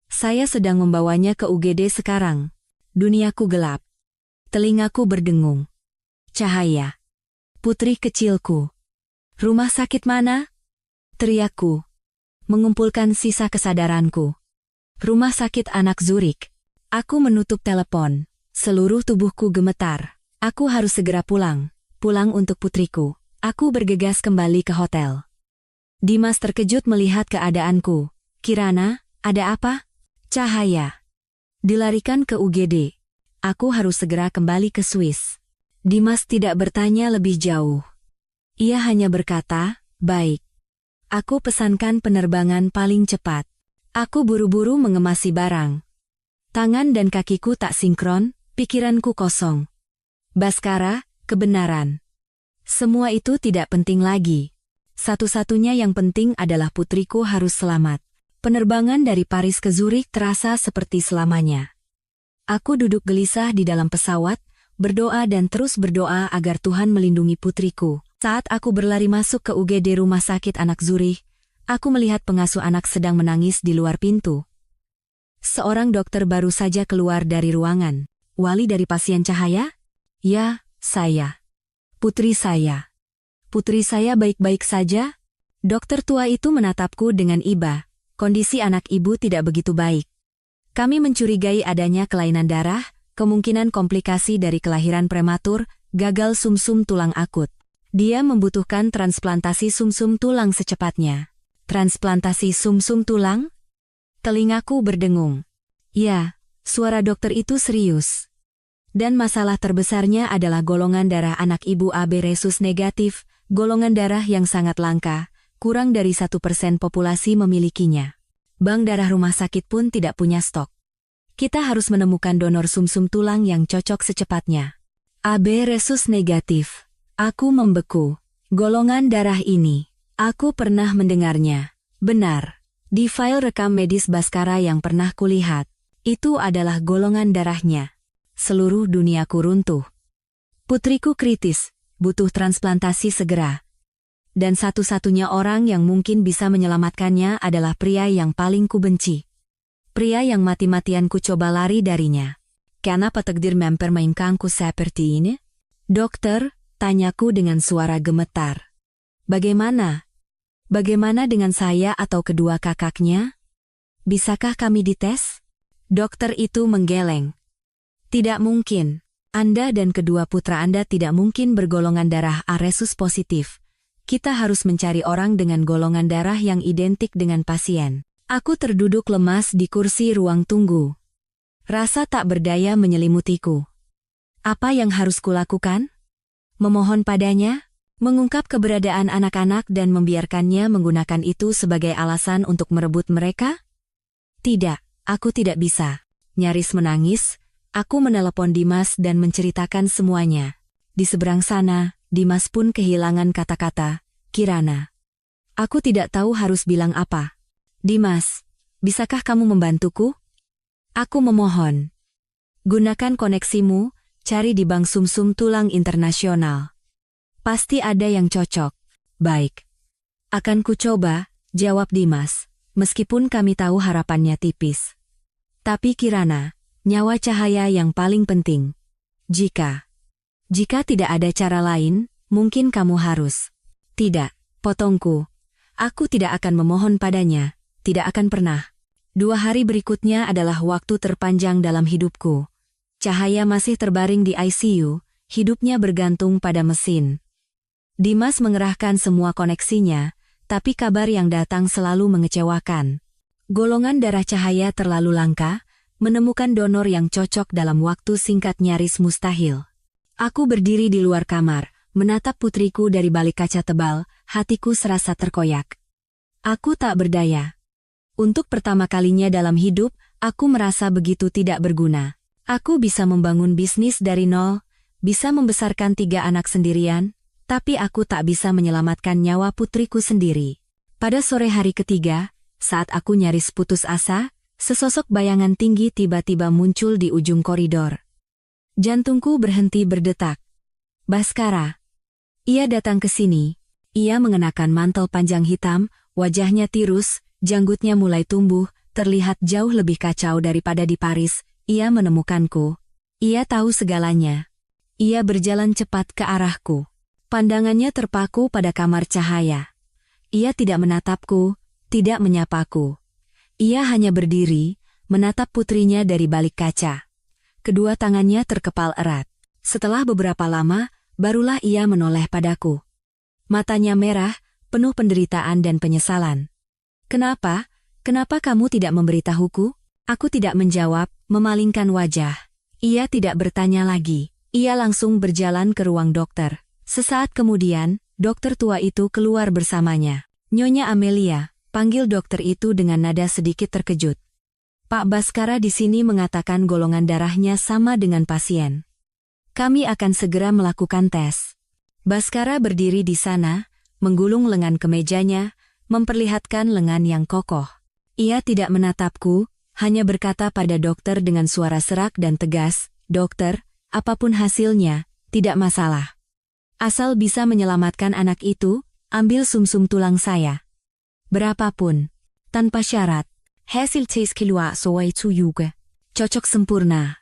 Saya sedang membawanya ke UGD sekarang. Duniaku gelap. Telingaku berdengung. Cahaya. Putri kecilku. Rumah sakit mana? Teriakku. Mengumpulkan sisa kesadaranku. Rumah sakit anak Zurich. Aku menutup telepon. Seluruh tubuhku gemetar. Aku harus segera pulang. Pulang untuk putriku. Aku bergegas kembali ke hotel. Dimas terkejut melihat keadaanku. Kirana, ada apa? Cahaya. Dilarikan ke UGD. Aku harus segera kembali ke Swiss. Dimas tidak bertanya lebih jauh. Ia hanya berkata, baik. Aku pesankan penerbangan paling cepat. Aku buru-buru mengemasi barang. Tangan dan kakiku tak sinkron, pikiranku kosong. Baskara, kebenaran. Semua itu tidak penting lagi. Satu-satunya yang penting adalah putriku harus selamat. Penerbangan dari Paris ke Zurich terasa seperti selamanya. Aku duduk gelisah di dalam pesawat, berdoa dan terus berdoa agar Tuhan melindungi putriku. Saat aku berlari masuk ke UGD Rumah Sakit Anak Zurich, aku melihat pengasuh anak sedang menangis di luar pintu. Seorang dokter baru saja keluar dari ruangan. Wali dari pasien Cahaya? Ya, saya. Putri saya. Putri saya baik-baik saja? Dokter tua itu menatapku dengan iba. Kondisi anak ibu tidak begitu baik. Kami mencurigai adanya kelainan darah, kemungkinan komplikasi dari kelahiran prematur, gagal sumsum tulang akut. Dia membutuhkan transplantasi sumsum tulang secepatnya. Transplantasi sumsum tulang? Telingaku berdengung. Ya, suara dokter itu serius. Dan masalah terbesarnya adalah golongan darah anak ibu AB resus negatif, golongan darah yang sangat langka, kurang dari 1% populasi memilikinya. Bank darah rumah sakit pun tidak punya stok. Kita harus menemukan donor sumsum tulang yang cocok secepatnya. AB resus negatif. Aku membeku. Golongan darah ini, aku pernah mendengarnya. Benar. Di file rekam medis Baskara yang pernah kulihat, itu adalah golongan darahnya. Seluruh duniaku runtuh. Putriku kritis, butuh transplantasi segera. Dan satu-satunya orang yang mungkin bisa menyelamatkannya adalah pria yang paling kubenci. Pria yang mati-matian ku coba lari darinya. Kenapa takdir mempermainkanku seperti ini? Dokter, tanyaku dengan suara gemetar. Bagaimana? Bagaimana dengan saya atau kedua kakaknya? Bisakah kami dites? Dokter itu menggeleng. Tidak mungkin. Anda dan kedua putra Anda tidak mungkin bergolongan darah A resus positif. Kita harus mencari orang dengan golongan darah yang identik dengan pasien. Aku terduduk lemas di kursi ruang tunggu. Rasa tak berdaya menyelimutiku. Apa yang harus kulakukan? Memohon padanya? Mengungkap keberadaan anak-anak dan membiarkannya menggunakan itu sebagai alasan untuk merebut mereka? Tidak, aku tidak bisa. Nyaris menangis, aku menelepon Dimas dan menceritakan semuanya. Di seberang sana, Dimas pun kehilangan kata-kata. Kirana. Aku tidak tahu harus bilang apa. Dimas, bisakah kamu membantuku? Aku memohon. Gunakan koneksimu, cari di Bank Sumsum Tulang Internasional. Pasti ada yang cocok. Baik. Akan ku coba, jawab Dimas, meskipun kami tahu harapannya tipis. Tapi Kirana, nyawa cahaya yang paling penting. Jika tidak ada cara lain, mungkin kamu harus. Tidak, potongku. Aku tidak akan memohon padanya, tidak akan pernah. 2 hari berikutnya adalah waktu terpanjang dalam hidupku. Cahaya masih terbaring di ICU, hidupnya bergantung pada mesin. Dimas mengerahkan semua koneksinya, tapi kabar yang datang selalu mengecewakan. Golongan darah Cahaya terlalu langka, menemukan donor yang cocok dalam waktu singkat nyaris mustahil. Aku berdiri di luar kamar, menatap putriku dari balik kaca tebal, hatiku serasa terkoyak. Aku tak berdaya. Untuk pertama kalinya dalam hidup, aku merasa begitu tidak berguna. Aku bisa membangun bisnis dari nol, bisa membesarkan 3 anak sendirian, tapi aku tak bisa menyelamatkan nyawa putriku sendiri. Pada sore hari ketiga, saat aku nyaris putus asa, sesosok bayangan tinggi tiba-tiba muncul di ujung koridor. Jantungku berhenti berdetak. Baskara. Ia datang ke sini. Ia mengenakan mantel panjang hitam, wajahnya tirus, janggutnya mulai tumbuh, terlihat jauh lebih kacau daripada di Paris. Ia menemukanku. Ia tahu segalanya. Ia berjalan cepat ke arahku. Pandangannya terpaku pada kamar Cahaya. Ia tidak menatapku, tidak menyapaku. Ia hanya berdiri, menatap putrinya dari balik kaca. Kedua tangannya terkepal erat. Setelah beberapa lama, barulah ia menoleh padaku. Matanya merah, penuh penderitaan dan penyesalan. Kenapa? Kenapa kamu tidak memberitahuku? Aku tidak menjawab, memalingkan wajah. Ia tidak bertanya lagi. Ia langsung berjalan ke ruang dokter. Sesaat kemudian, dokter tua itu keluar bersamanya. Nyonya Amelia, panggil dokter itu dengan nada sedikit terkejut. Pak Baskara di sini mengatakan golongan darahnya sama dengan pasien. Kami akan segera melakukan tes. Baskara berdiri di sana, menggulung lengan ke mejanya, memperlihatkan lengan yang kokoh. Ia tidak menatapku, hanya berkata pada dokter dengan suara serak dan tegas, "Dokter, apapun hasilnya, tidak masalah. Asal bisa menyelamatkan anak itu, ambil sumsum tulang saya. Berapapun, tanpa syarat. Hasil tes keluar sesuai juga. Cocok sempurna."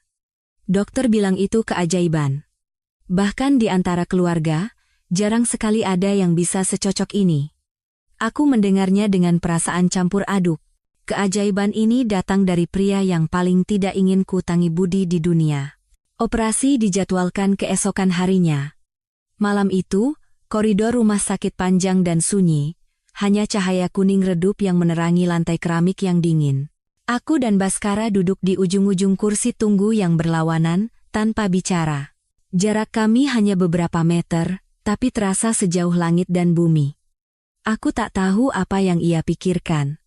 Dokter bilang itu keajaiban. Bahkan di antara keluarga, jarang sekali ada yang bisa secocok ini. Aku mendengarnya dengan perasaan campur aduk. Keajaiban ini datang dari pria yang paling tidak ingin ku tangi budi di dunia. Operasi dijadwalkan keesokan harinya. Malam itu, koridor rumah sakit panjang dan sunyi, hanya cahaya kuning redup yang menerangi lantai keramik yang dingin. Aku dan Baskara duduk di ujung-ujung kursi tunggu yang berlawanan, tanpa bicara. Jarak kami hanya beberapa meter, tapi terasa sejauh langit dan bumi. Aku tak tahu apa yang ia pikirkan.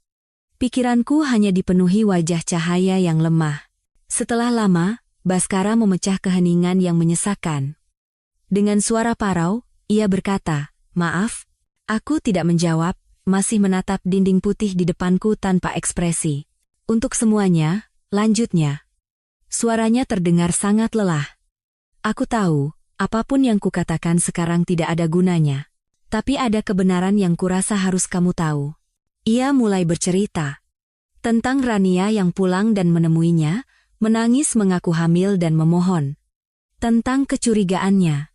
Pikiranku hanya dipenuhi wajah Cahaya yang lemah. Setelah lama, Baskara memecah keheningan yang menyesakan. Dengan suara parau, ia berkata, "Maaf." Aku tidak menjawab, masih menatap dinding putih di depanku tanpa ekspresi. "Untuk semuanya," lanjutnya. Suaranya terdengar sangat lelah. "Aku tahu, apapun yang kukatakan sekarang tidak ada gunanya. Tapi ada kebenaran yang kurasa harus kamu tahu." Ia mulai bercerita tentang Rania yang pulang dan menemuinya, menangis mengaku hamil dan memohon. Tentang kecurigaannya.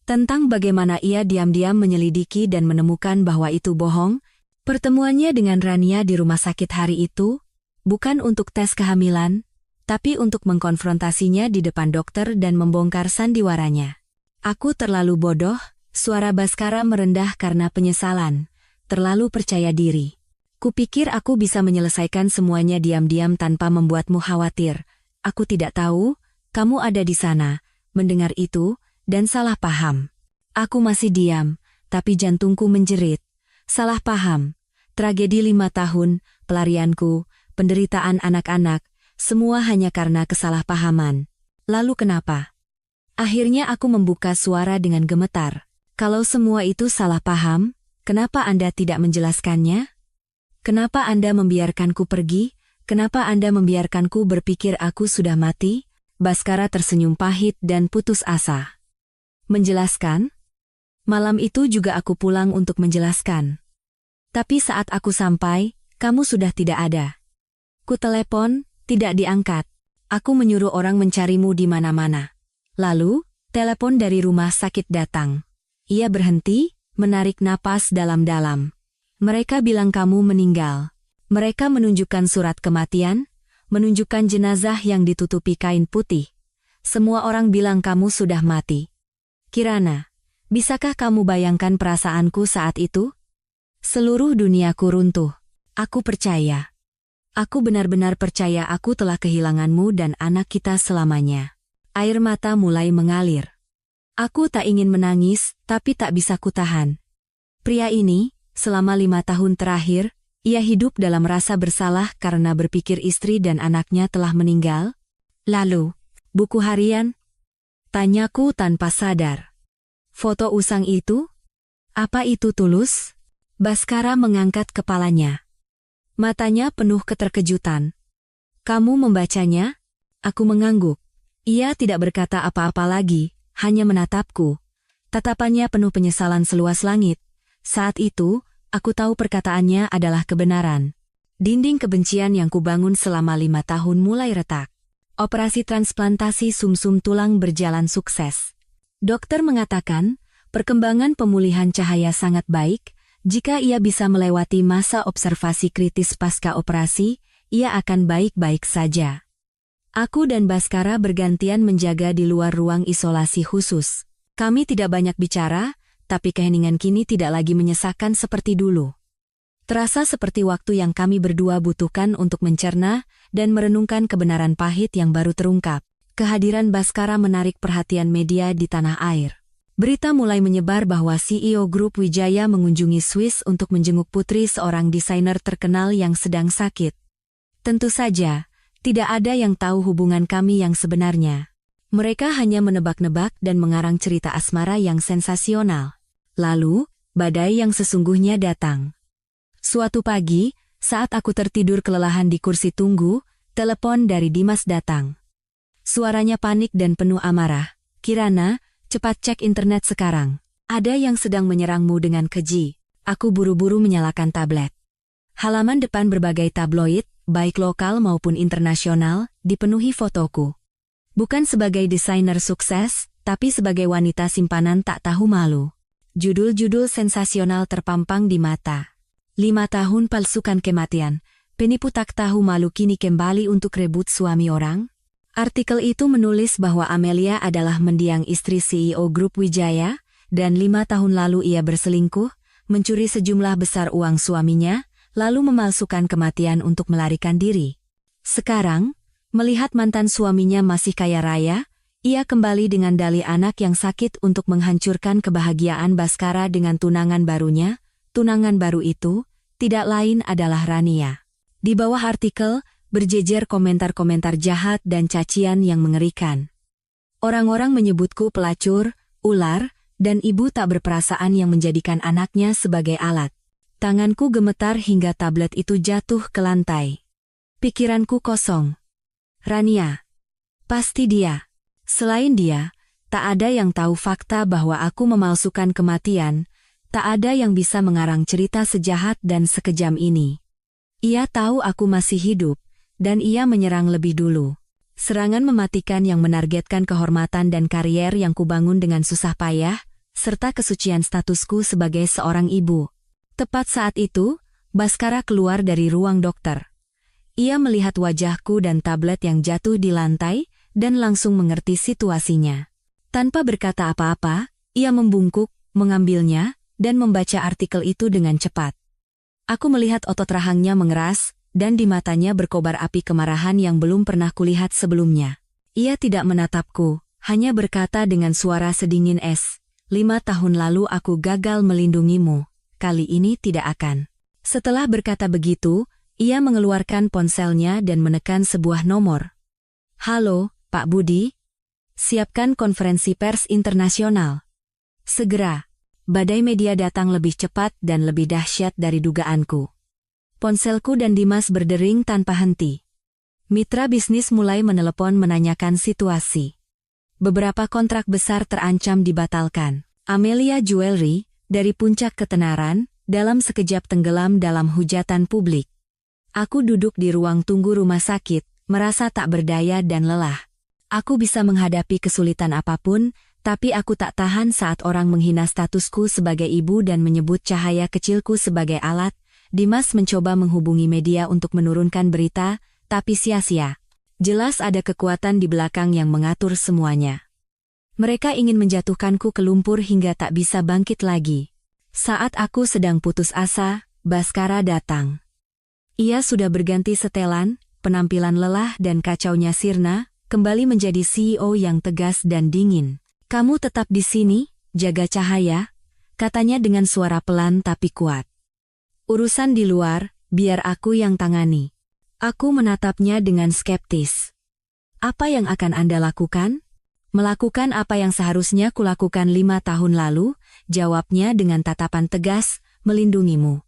Tentang bagaimana ia diam-diam menyelidiki dan menemukan bahwa itu bohong. Pertemuannya dengan Rania di rumah sakit hari itu, bukan untuk tes kehamilan, tapi untuk mengkonfrontasinya di depan dokter dan membongkar sandiwaranya. Aku terlalu bodoh, suara Baskara merendah karena penyesalan, terlalu percaya diri. Kupikir aku bisa menyelesaikan semuanya diam-diam tanpa membuatmu khawatir. Aku tidak tahu, kamu ada di sana, mendengar itu, dan salah paham. Aku masih diam, tapi jantungku menjerit. Salah paham. Tragedi 5 tahun, pelarianku, penderitaan anak-anak, Semua hanya karena kesalahpahaman. Lalu kenapa? Akhirnya aku membuka suara dengan gemetar. Kalau semua itu salah paham, kenapa Anda tidak menjelaskannya? Kenapa Anda membiarkanku pergi? Kenapa Anda membiarkanku berpikir aku sudah mati? Baskara tersenyum pahit dan putus asa. Menjelaskan? Malam itu juga aku pulang untuk menjelaskan. Tapi saat aku sampai, kamu sudah tidak ada. Ku telepon, tidak diangkat. Aku menyuruh orang mencarimu di mana-mana. Lalu, telepon dari rumah sakit datang. Ia berhenti, menarik napas dalam-dalam. Mereka bilang kamu meninggal. Mereka menunjukkan surat kematian, menunjukkan jenazah yang ditutupi kain putih. Semua orang bilang kamu sudah mati. Kirana, bisakah kamu bayangkan perasaanku saat itu? Seluruh duniaku runtuh. Aku percaya. Aku benar-benar percaya aku telah kehilanganmu dan anak kita selamanya. Air mata mulai mengalir. Aku tak ingin menangis, tapi tak bisa kutahan. Pria ini, selama 5 tahun terakhir, ia hidup dalam rasa bersalah karena berpikir istri dan anaknya telah meninggal. Lalu, buku harian? Tanyaku tanpa sadar. Foto usang itu? Apa itu tulus? Baskara mengangkat kepalanya. Matanya penuh keterkejutan. Kamu membacanya? Aku mengangguk. Ia tidak berkata apa-apa lagi, hanya menatapku. Tatapannya penuh penyesalan seluas langit. Saat itu, aku tahu perkataannya adalah kebenaran. Dinding kebencian yang kubangun selama 5 tahun mulai retak. Operasi transplantasi sumsum tulang berjalan sukses. Dokter mengatakan, perkembangan pemulihan cahaya sangat baik. Jika ia bisa melewati masa observasi kritis pasca operasi, ia akan baik-baik saja. Aku dan Baskara bergantian menjaga di luar ruang isolasi khusus. Kami tidak banyak bicara, tapi keheningan kini tidak lagi menyesakkan seperti dulu. Terasa seperti waktu yang kami berdua butuhkan untuk mencerna dan merenungkan kebenaran pahit yang baru terungkap. Kehadiran Baskara menarik perhatian media di tanah air. Berita mulai menyebar bahwa CEO Grup Wijaya mengunjungi Swiss untuk menjenguk putri seorang desainer terkenal yang sedang sakit. Tentu saja, tidak ada yang tahu hubungan kami yang sebenarnya. Mereka hanya menebak-nebak dan mengarang cerita asmara yang sensasional. Lalu, badai yang sesungguhnya datang. Suatu pagi, saat aku tertidur kelelahan di kursi tunggu, telepon dari Dimas datang. Suaranya panik dan penuh amarah. Kirana, cepat cek internet sekarang. Ada yang sedang menyerangmu dengan keji. Aku buru-buru menyalakan tablet. Halaman depan berbagai tabloid, baik lokal maupun internasional, dipenuhi fotoku. Bukan sebagai desainer sukses, tapi sebagai wanita simpanan tak tahu malu. Judul-judul sensasional terpampang di mata. 5 tahun palsukan kematian, penipu tak tahu malu kini kembali untuk rebut suami orang. Artikel itu menulis bahwa Amelia adalah mendiang istri CEO Grup Wijaya, dan 5 tahun lalu ia berselingkuh, mencuri sejumlah besar uang suaminya, lalu memalsukan kematian untuk melarikan diri. Sekarang, melihat mantan suaminya masih kaya raya, ia kembali dengan dalih anak yang sakit untuk menghancurkan kebahagiaan Baskara dengan tunangan barunya. Tunangan baru itu, tidak lain adalah Rania. Di bawah artikel, berjejer komentar-komentar jahat dan cacian yang mengerikan. Orang-orang menyebutku pelacur, ular, dan ibu tak berperasaan yang menjadikan anaknya sebagai alat. Tanganku gemetar hingga tablet itu jatuh ke lantai. Pikiranku kosong. Rania. Pasti dia. Selain dia, tak ada yang tahu fakta bahwa aku memalsukan kematian, tak ada yang bisa mengarang cerita sejahat dan sekejam ini. Ia tahu aku masih hidup, dan ia menyerang lebih dulu. Serangan mematikan yang menargetkan kehormatan dan karier yang kubangun dengan susah payah, serta kesucian statusku sebagai seorang ibu. Tepat saat itu, Baskara keluar dari ruang dokter. Ia melihat wajahku dan tablet yang jatuh di lantai, dan langsung mengerti situasinya. Tanpa berkata apa-apa, ia membungkuk, mengambilnya, dan membaca artikel itu dengan cepat. Aku melihat otot rahangnya mengeras, dan di matanya berkobar api kemarahan yang belum pernah kulihat sebelumnya. Ia tidak menatapku, hanya berkata dengan suara sedingin es, 5 tahun lalu aku gagal melindungimu. Kali ini tidak akan. Setelah berkata begitu, Ia mengeluarkan ponselnya dan menekan sebuah nomor. Halo, Pak Budi. Siapkan konferensi pers internasional. Segera. Badai media datang lebih cepat dan lebih dahsyat dari dugaanku. Ponselku dan Dimas berdering tanpa henti. Mitra bisnis mulai menelepon menanyakan situasi. Beberapa kontrak besar terancam dibatalkan. Amelia Jewelry, dari puncak ketenaran, dalam sekejap tenggelam dalam hujatan publik. Aku duduk di ruang tunggu rumah sakit, merasa tak berdaya dan lelah. Aku bisa menghadapi kesulitan apapun, tapi aku tak tahan saat orang menghina statusku sebagai ibu dan menyebut cahaya kecilku sebagai alat. Dimas mencoba menghubungi media untuk menurunkan berita, tapi sia-sia. Jelas ada kekuatan di belakang yang mengatur semuanya. Mereka ingin menjatuhkanku ke lumpur hingga tak bisa bangkit lagi. Saat aku sedang putus asa, Baskara datang. Ia sudah berganti setelan, penampilan lelah dan kacaunya sirna, kembali menjadi CEO yang tegas dan dingin. Kamu tetap di sini, jaga cahaya, katanya dengan suara pelan tapi kuat. Urusan di luar, biar aku yang tangani. Aku menatapnya dengan skeptis. Apa yang akan Anda lakukan? Melakukan apa yang seharusnya kulakukan 5 tahun lalu, jawabnya dengan tatapan tegas, melindungimu.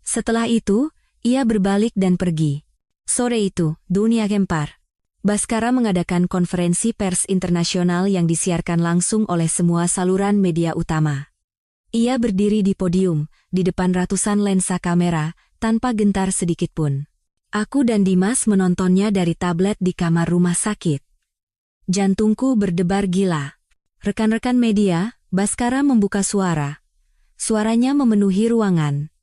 Setelah itu, ia berbalik dan pergi. Sore itu, dunia gempar. Baskara mengadakan konferensi pers internasional yang disiarkan langsung oleh semua saluran media utama. Ia berdiri di podium, di depan ratusan lensa kamera, tanpa gentar sedikitpun. Aku dan Dimas menontonnya dari tablet di kamar rumah sakit. Jantungku berdebar gila. Rekan-rekan media, Baskara membuka suara. Suaranya memenuhi ruangan.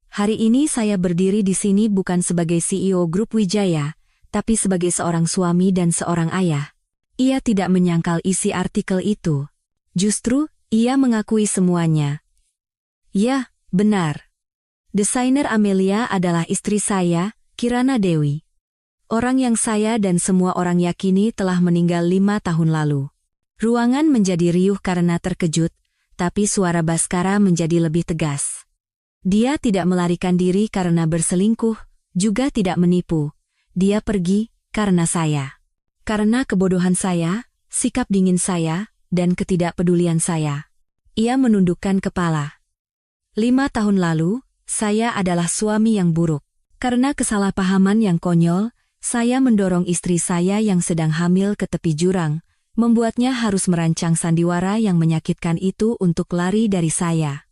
Hari ini saya berdiri di sini bukan sebagai CEO Grup Wijaya, tapi sebagai seorang suami dan seorang ayah. Ia tidak menyangkal isi artikel itu. Justru, ia mengakui semuanya. Ya, benar. Desainer Amelia adalah istri saya, Kirana Dewi. Orang yang saya dan semua orang yakini telah meninggal 5 tahun lalu. Ruangan menjadi riuh karena terkejut, tapi suara Baskara menjadi lebih tegas. Dia tidak melarikan diri karena berselingkuh, juga tidak menipu. Dia pergi karena saya. Karena kebodohan saya, sikap dingin saya, dan ketidakpedulian saya. Ia menundukkan kepala. 5 tahun lalu, saya adalah suami yang buruk. Karena kesalahpahaman yang konyol, saya mendorong istri saya yang sedang hamil ke tepi jurang, membuatnya harus merancang sandiwara yang menyakitkan itu untuk lari dari saya.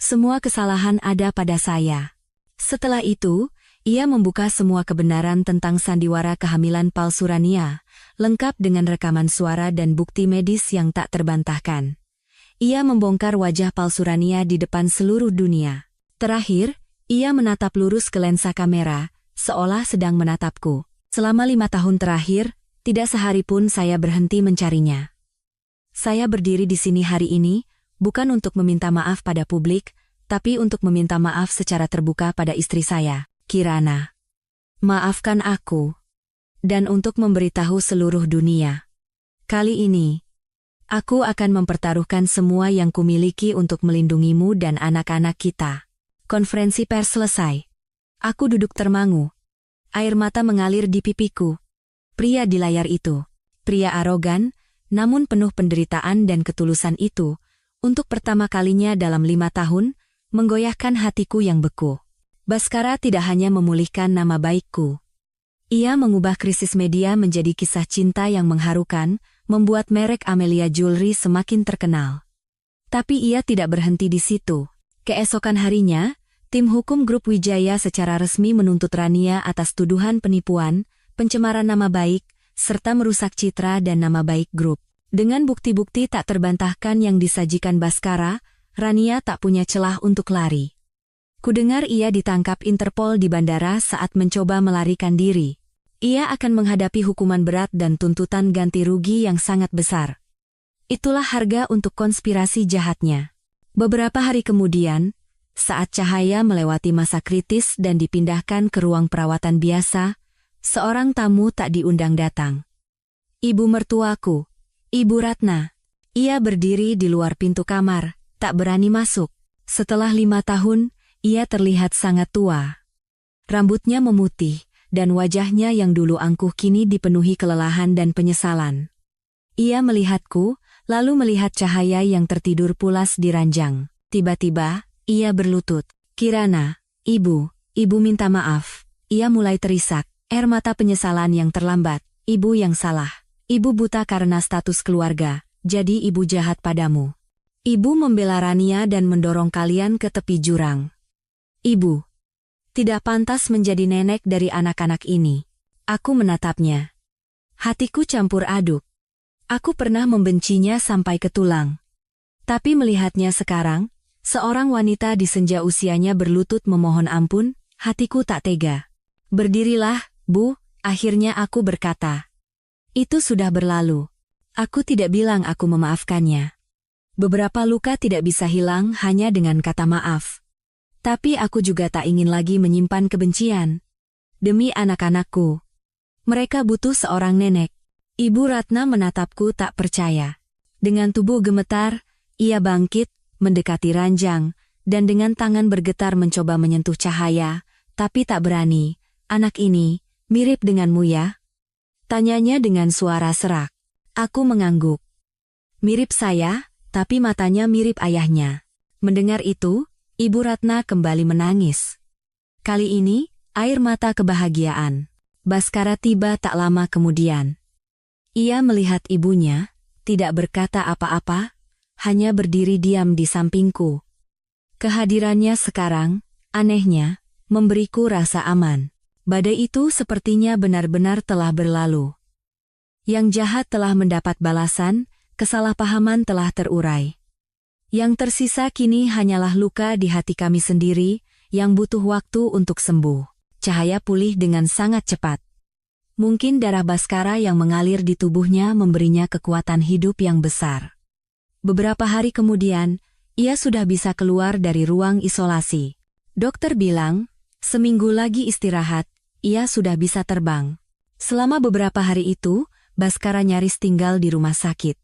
Semua kesalahan ada pada saya. Setelah itu, ia membuka semua kebenaran tentang sandiwara kehamilan palsu Rania, lengkap dengan rekaman suara dan bukti medis yang tak terbantahkan. Ia membongkar wajah palsu Rania di depan seluruh dunia. Terakhir, ia menatap lurus ke lensa kamera, seolah sedang menatapku. Selama 5 tahun terakhir, tidak sehari pun saya berhenti mencarinya. Saya berdiri di sini hari ini, bukan untuk meminta maaf pada publik, tapi untuk meminta maaf secara terbuka pada istri saya, Kirana. Maafkan aku. Dan untuk memberitahu seluruh dunia. Kali ini, aku akan mempertaruhkan semua yang kumiliki untuk melindungimu dan anak-anak kita. Konferensi pers selesai. Aku duduk termangu. Air mata mengalir di pipiku. Pria di layar itu, pria arogan, namun penuh penderitaan dan ketulusan itu, untuk pertama kalinya dalam 5 tahun, menggoyahkan hatiku yang beku. Baskara tidak hanya memulihkan nama baikku. Ia mengubah krisis media menjadi kisah cinta yang mengharukan, membuat merek Amelia Jewelry semakin terkenal. Tapi ia tidak berhenti di situ. Keesokan harinya, tim hukum Grup Wijaya secara resmi menuntut Rania atas tuduhan penipuan, pencemaran nama baik, serta merusak citra dan nama baik grup. Dengan bukti-bukti tak terbantahkan yang disajikan Baskara, Rania tak punya celah untuk lari. Kudengar ia ditangkap Interpol di bandara saat mencoba melarikan diri. Ia akan menghadapi hukuman berat dan tuntutan ganti rugi yang sangat besar. Itulah harga untuk konspirasi jahatnya. Beberapa hari kemudian, saat Cahaya melewati masa kritis dan dipindahkan ke ruang perawatan biasa, seorang tamu tak diundang datang. Ibu mertuaku, Ibu Ratna. Ia berdiri di luar pintu kamar, tak berani masuk. Setelah 5 tahun, ia terlihat sangat tua. Rambutnya memutih, dan wajahnya yang dulu angkuh kini dipenuhi kelelahan dan penyesalan. Ia melihatku, lalu melihat cahaya yang tertidur pulas di ranjang. Tiba-tiba, ia berlutut. "Kirana, ibu minta maaf." Ia mulai terisak, air mata penyesalan yang terlambat. "Ibu yang salah. Ibu buta karena status keluarga, jadi ibu jahat padamu. Ibu membela Rania dan mendorong kalian ke tepi jurang. Ibu tidak pantas menjadi nenek dari anak-anak ini." Aku menatapnya. Hatiku campur aduk. Aku pernah membencinya sampai ke tulang. Tapi melihatnya sekarang, seorang wanita di senja usianya berlutut memohon ampun, hatiku tak tega. "Berdirilah, Bu," akhirnya aku berkata. "Itu sudah berlalu. Aku tidak bilang aku memaafkannya. Beberapa luka tidak bisa hilang hanya dengan kata maaf. Tapi aku juga tak ingin lagi menyimpan kebencian. Demi anak-anakku. Mereka butuh seorang nenek." Ibu Ratna menatapku tak percaya. Dengan tubuh gemetar, ia bangkit, mendekati ranjang, dan dengan tangan bergetar mencoba menyentuh cahaya, tapi tak berani. "Anak ini, mirip denganmu ya?" Tanyanya dengan suara serak. Aku mengangguk. "Mirip saya, tapi matanya mirip ayahnya." Mendengar itu, Ibu Ratna kembali menangis. Kali ini, air mata kebahagiaan. Baskara tiba tak lama kemudian. Ia melihat ibunya, tidak berkata apa-apa, hanya berdiri diam di sampingku. Kehadirannya sekarang, anehnya, memberiku rasa aman. Badai itu sepertinya benar-benar telah berlalu. Yang jahat telah mendapat balasan, kesalahpahaman telah terurai. Yang tersisa kini hanyalah luka di hati kami sendiri, yang butuh waktu untuk sembuh. Cahaya pulih dengan sangat cepat. Mungkin darah Baskara yang mengalir di tubuhnya memberinya kekuatan hidup yang besar. Beberapa hari kemudian, ia sudah bisa keluar dari ruang isolasi. Dokter bilang, seminggu lagi istirahat, ia sudah bisa terbang. Selama beberapa hari itu, Baskara nyaris tinggal di rumah sakit.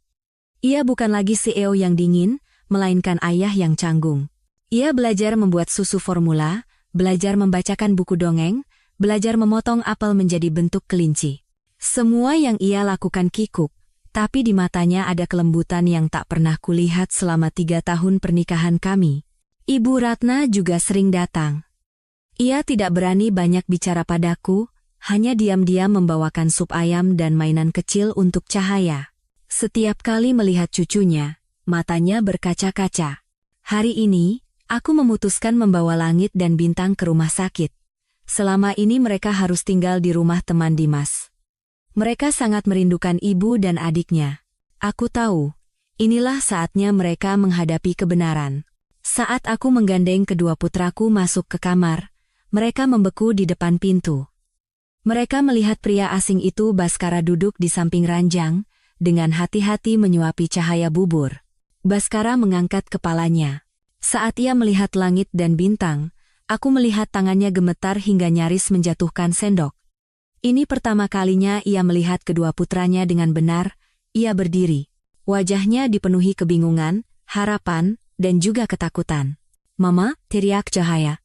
Ia bukan lagi CEO yang dingin, melainkan ayah yang canggung. Ia belajar membuat susu formula, belajar membacakan buku dongeng, belajar memotong apel menjadi bentuk kelinci. Semua yang ia lakukan kikuk, tapi di matanya ada kelembutan yang tak pernah kulihat selama 3 tahun pernikahan kami. Ibu Ratna juga sering datang. Ia tidak berani banyak bicara padaku, hanya diam-diam membawakan sup ayam dan mainan kecil untuk Cahaya. Setiap kali melihat cucunya, matanya berkaca-kaca. Hari ini, aku memutuskan membawa Langit dan Bintang ke rumah sakit. Selama ini mereka harus tinggal di rumah teman Dimas. Mereka sangat merindukan ibu dan adiknya. Aku tahu, inilah saatnya mereka menghadapi kebenaran. Saat aku menggandeng kedua putraku masuk ke kamar, mereka membeku di depan pintu. Mereka melihat pria asing itu Baskara duduk di samping ranjang, dengan hati-hati menyuapi cahaya bubur. Baskara mengangkat kepalanya. Saat ia melihat Langit dan Bintang, aku melihat tangannya gemetar hingga nyaris menjatuhkan sendok. Ini pertama kalinya ia melihat kedua putranya dengan benar. Ia berdiri. Wajahnya dipenuhi kebingungan, harapan, dan juga ketakutan. "Mama," teriak Cahaya.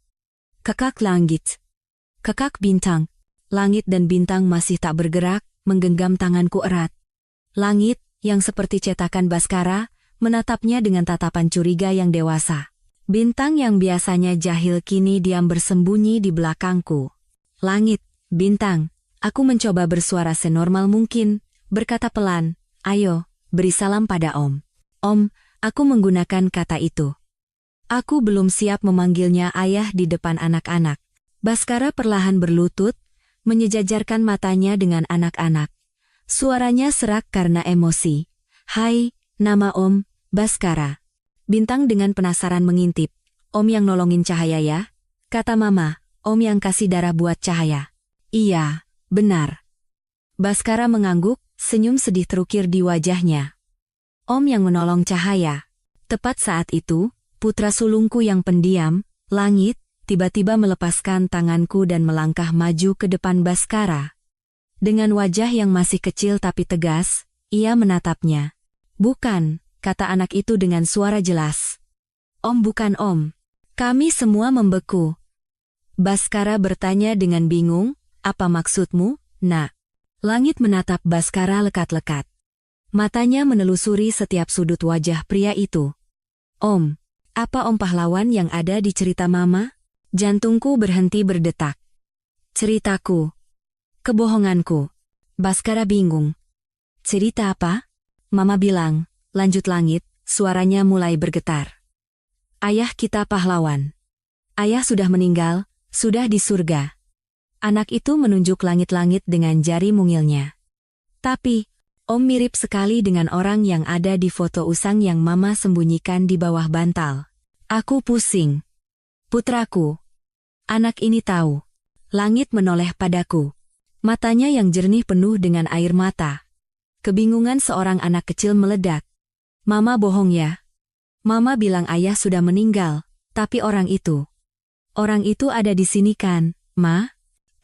"Kakak Langit. Kakak Bintang." Langit dan Bintang masih tak bergerak, menggenggam tanganku erat. Langit, yang seperti cetakan Baskara, menatapnya dengan tatapan curiga yang dewasa. Bintang yang biasanya jahil kini diam bersembunyi di belakangku. "Langit, Bintang," aku mencoba bersuara senormal mungkin, berkata pelan, "Ayo, beri salam pada Om." "Om," aku menggunakan kata itu. Aku belum siap memanggilnya ayah di depan anak-anak. Baskara perlahan berlutut, menyejajarkan matanya dengan anak-anak. Suaranya serak karena emosi. "Hai, nama Om, Baskara." Bintang dengan penasaran mengintip. "Om yang nolongin Cahaya ya?" kata Mama. "Om yang kasih darah buat Cahaya." "Iya, benar." Baskara mengangguk, senyum sedih terukir di wajahnya. "Om yang menolong Cahaya." Tepat saat itu, putra sulungku yang pendiam, Langit, tiba-tiba melepaskan tanganku dan melangkah maju ke depan Baskara. Dengan wajah yang masih kecil tapi tegas, ia menatapnya. "Bukan," kata anak itu dengan suara jelas. "Om bukan Om." Kami semua membeku. Baskara bertanya dengan bingung, apa maksudmu, nak? Langit menatap Baskara lekat-lekat. Matanya menelusuri setiap sudut wajah pria itu. Om, apa om pahlawan yang ada di cerita mama? Jantungku berhenti berdetak. Ceritaku. Kebohonganku. Baskara bingung. Cerita apa? Mama bilang, lanjut Langit, suaranya mulai bergetar. Ayah kita pahlawan. Ayah sudah meninggal, sudah di surga. Anak itu menunjuk langit-langit dengan jari mungilnya. Tapi, om mirip sekali dengan orang yang ada di foto usang yang mama sembunyikan di bawah bantal. Aku pusing. Putraku. Anak ini tahu. Langit menoleh padaku. Matanya yang jernih penuh dengan air mata. Kebingungan seorang anak kecil meledak. Mama bohong ya. Mama bilang ayah sudah meninggal, tapi orang itu ada di sini kan, Ma?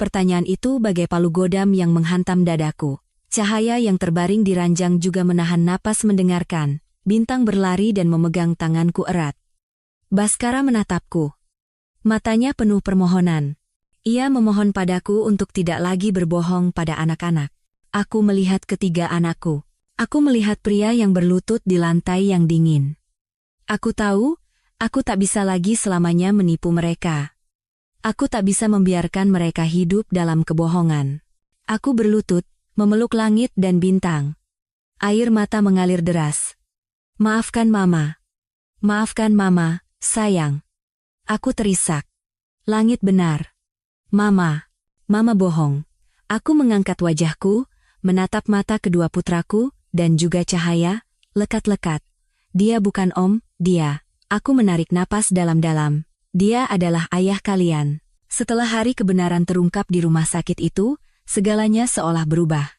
Pertanyaan itu bagai palu godam yang menghantam dadaku. Cahaya yang terbaring di ranjang juga menahan napas mendengarkan. Bintang berlari dan memegang tanganku erat. Baskara menatapku. Matanya penuh permohonan. Ia memohon padaku untuk tidak lagi berbohong pada anak-anak. Aku melihat ketiga anakku. Aku melihat pria yang berlutut di lantai yang dingin. Aku tahu, aku tak bisa lagi selamanya menipu mereka. Aku tak bisa membiarkan mereka hidup dalam kebohongan. Aku berlutut, memeluk langit dan bintang. Air mata mengalir deras. Maafkan Mama. Maafkan Mama, sayang. Aku terisak. Langit benar. Mama. Mama bohong. Aku mengangkat wajahku, menatap mata kedua putraku, dan juga Cahaya, lekat-lekat. Dia bukan om, dia. Aku menarik napas dalam-dalam. Dia adalah ayah kalian. Setelah hari kebenaran terungkap di rumah sakit itu, segalanya seolah berubah.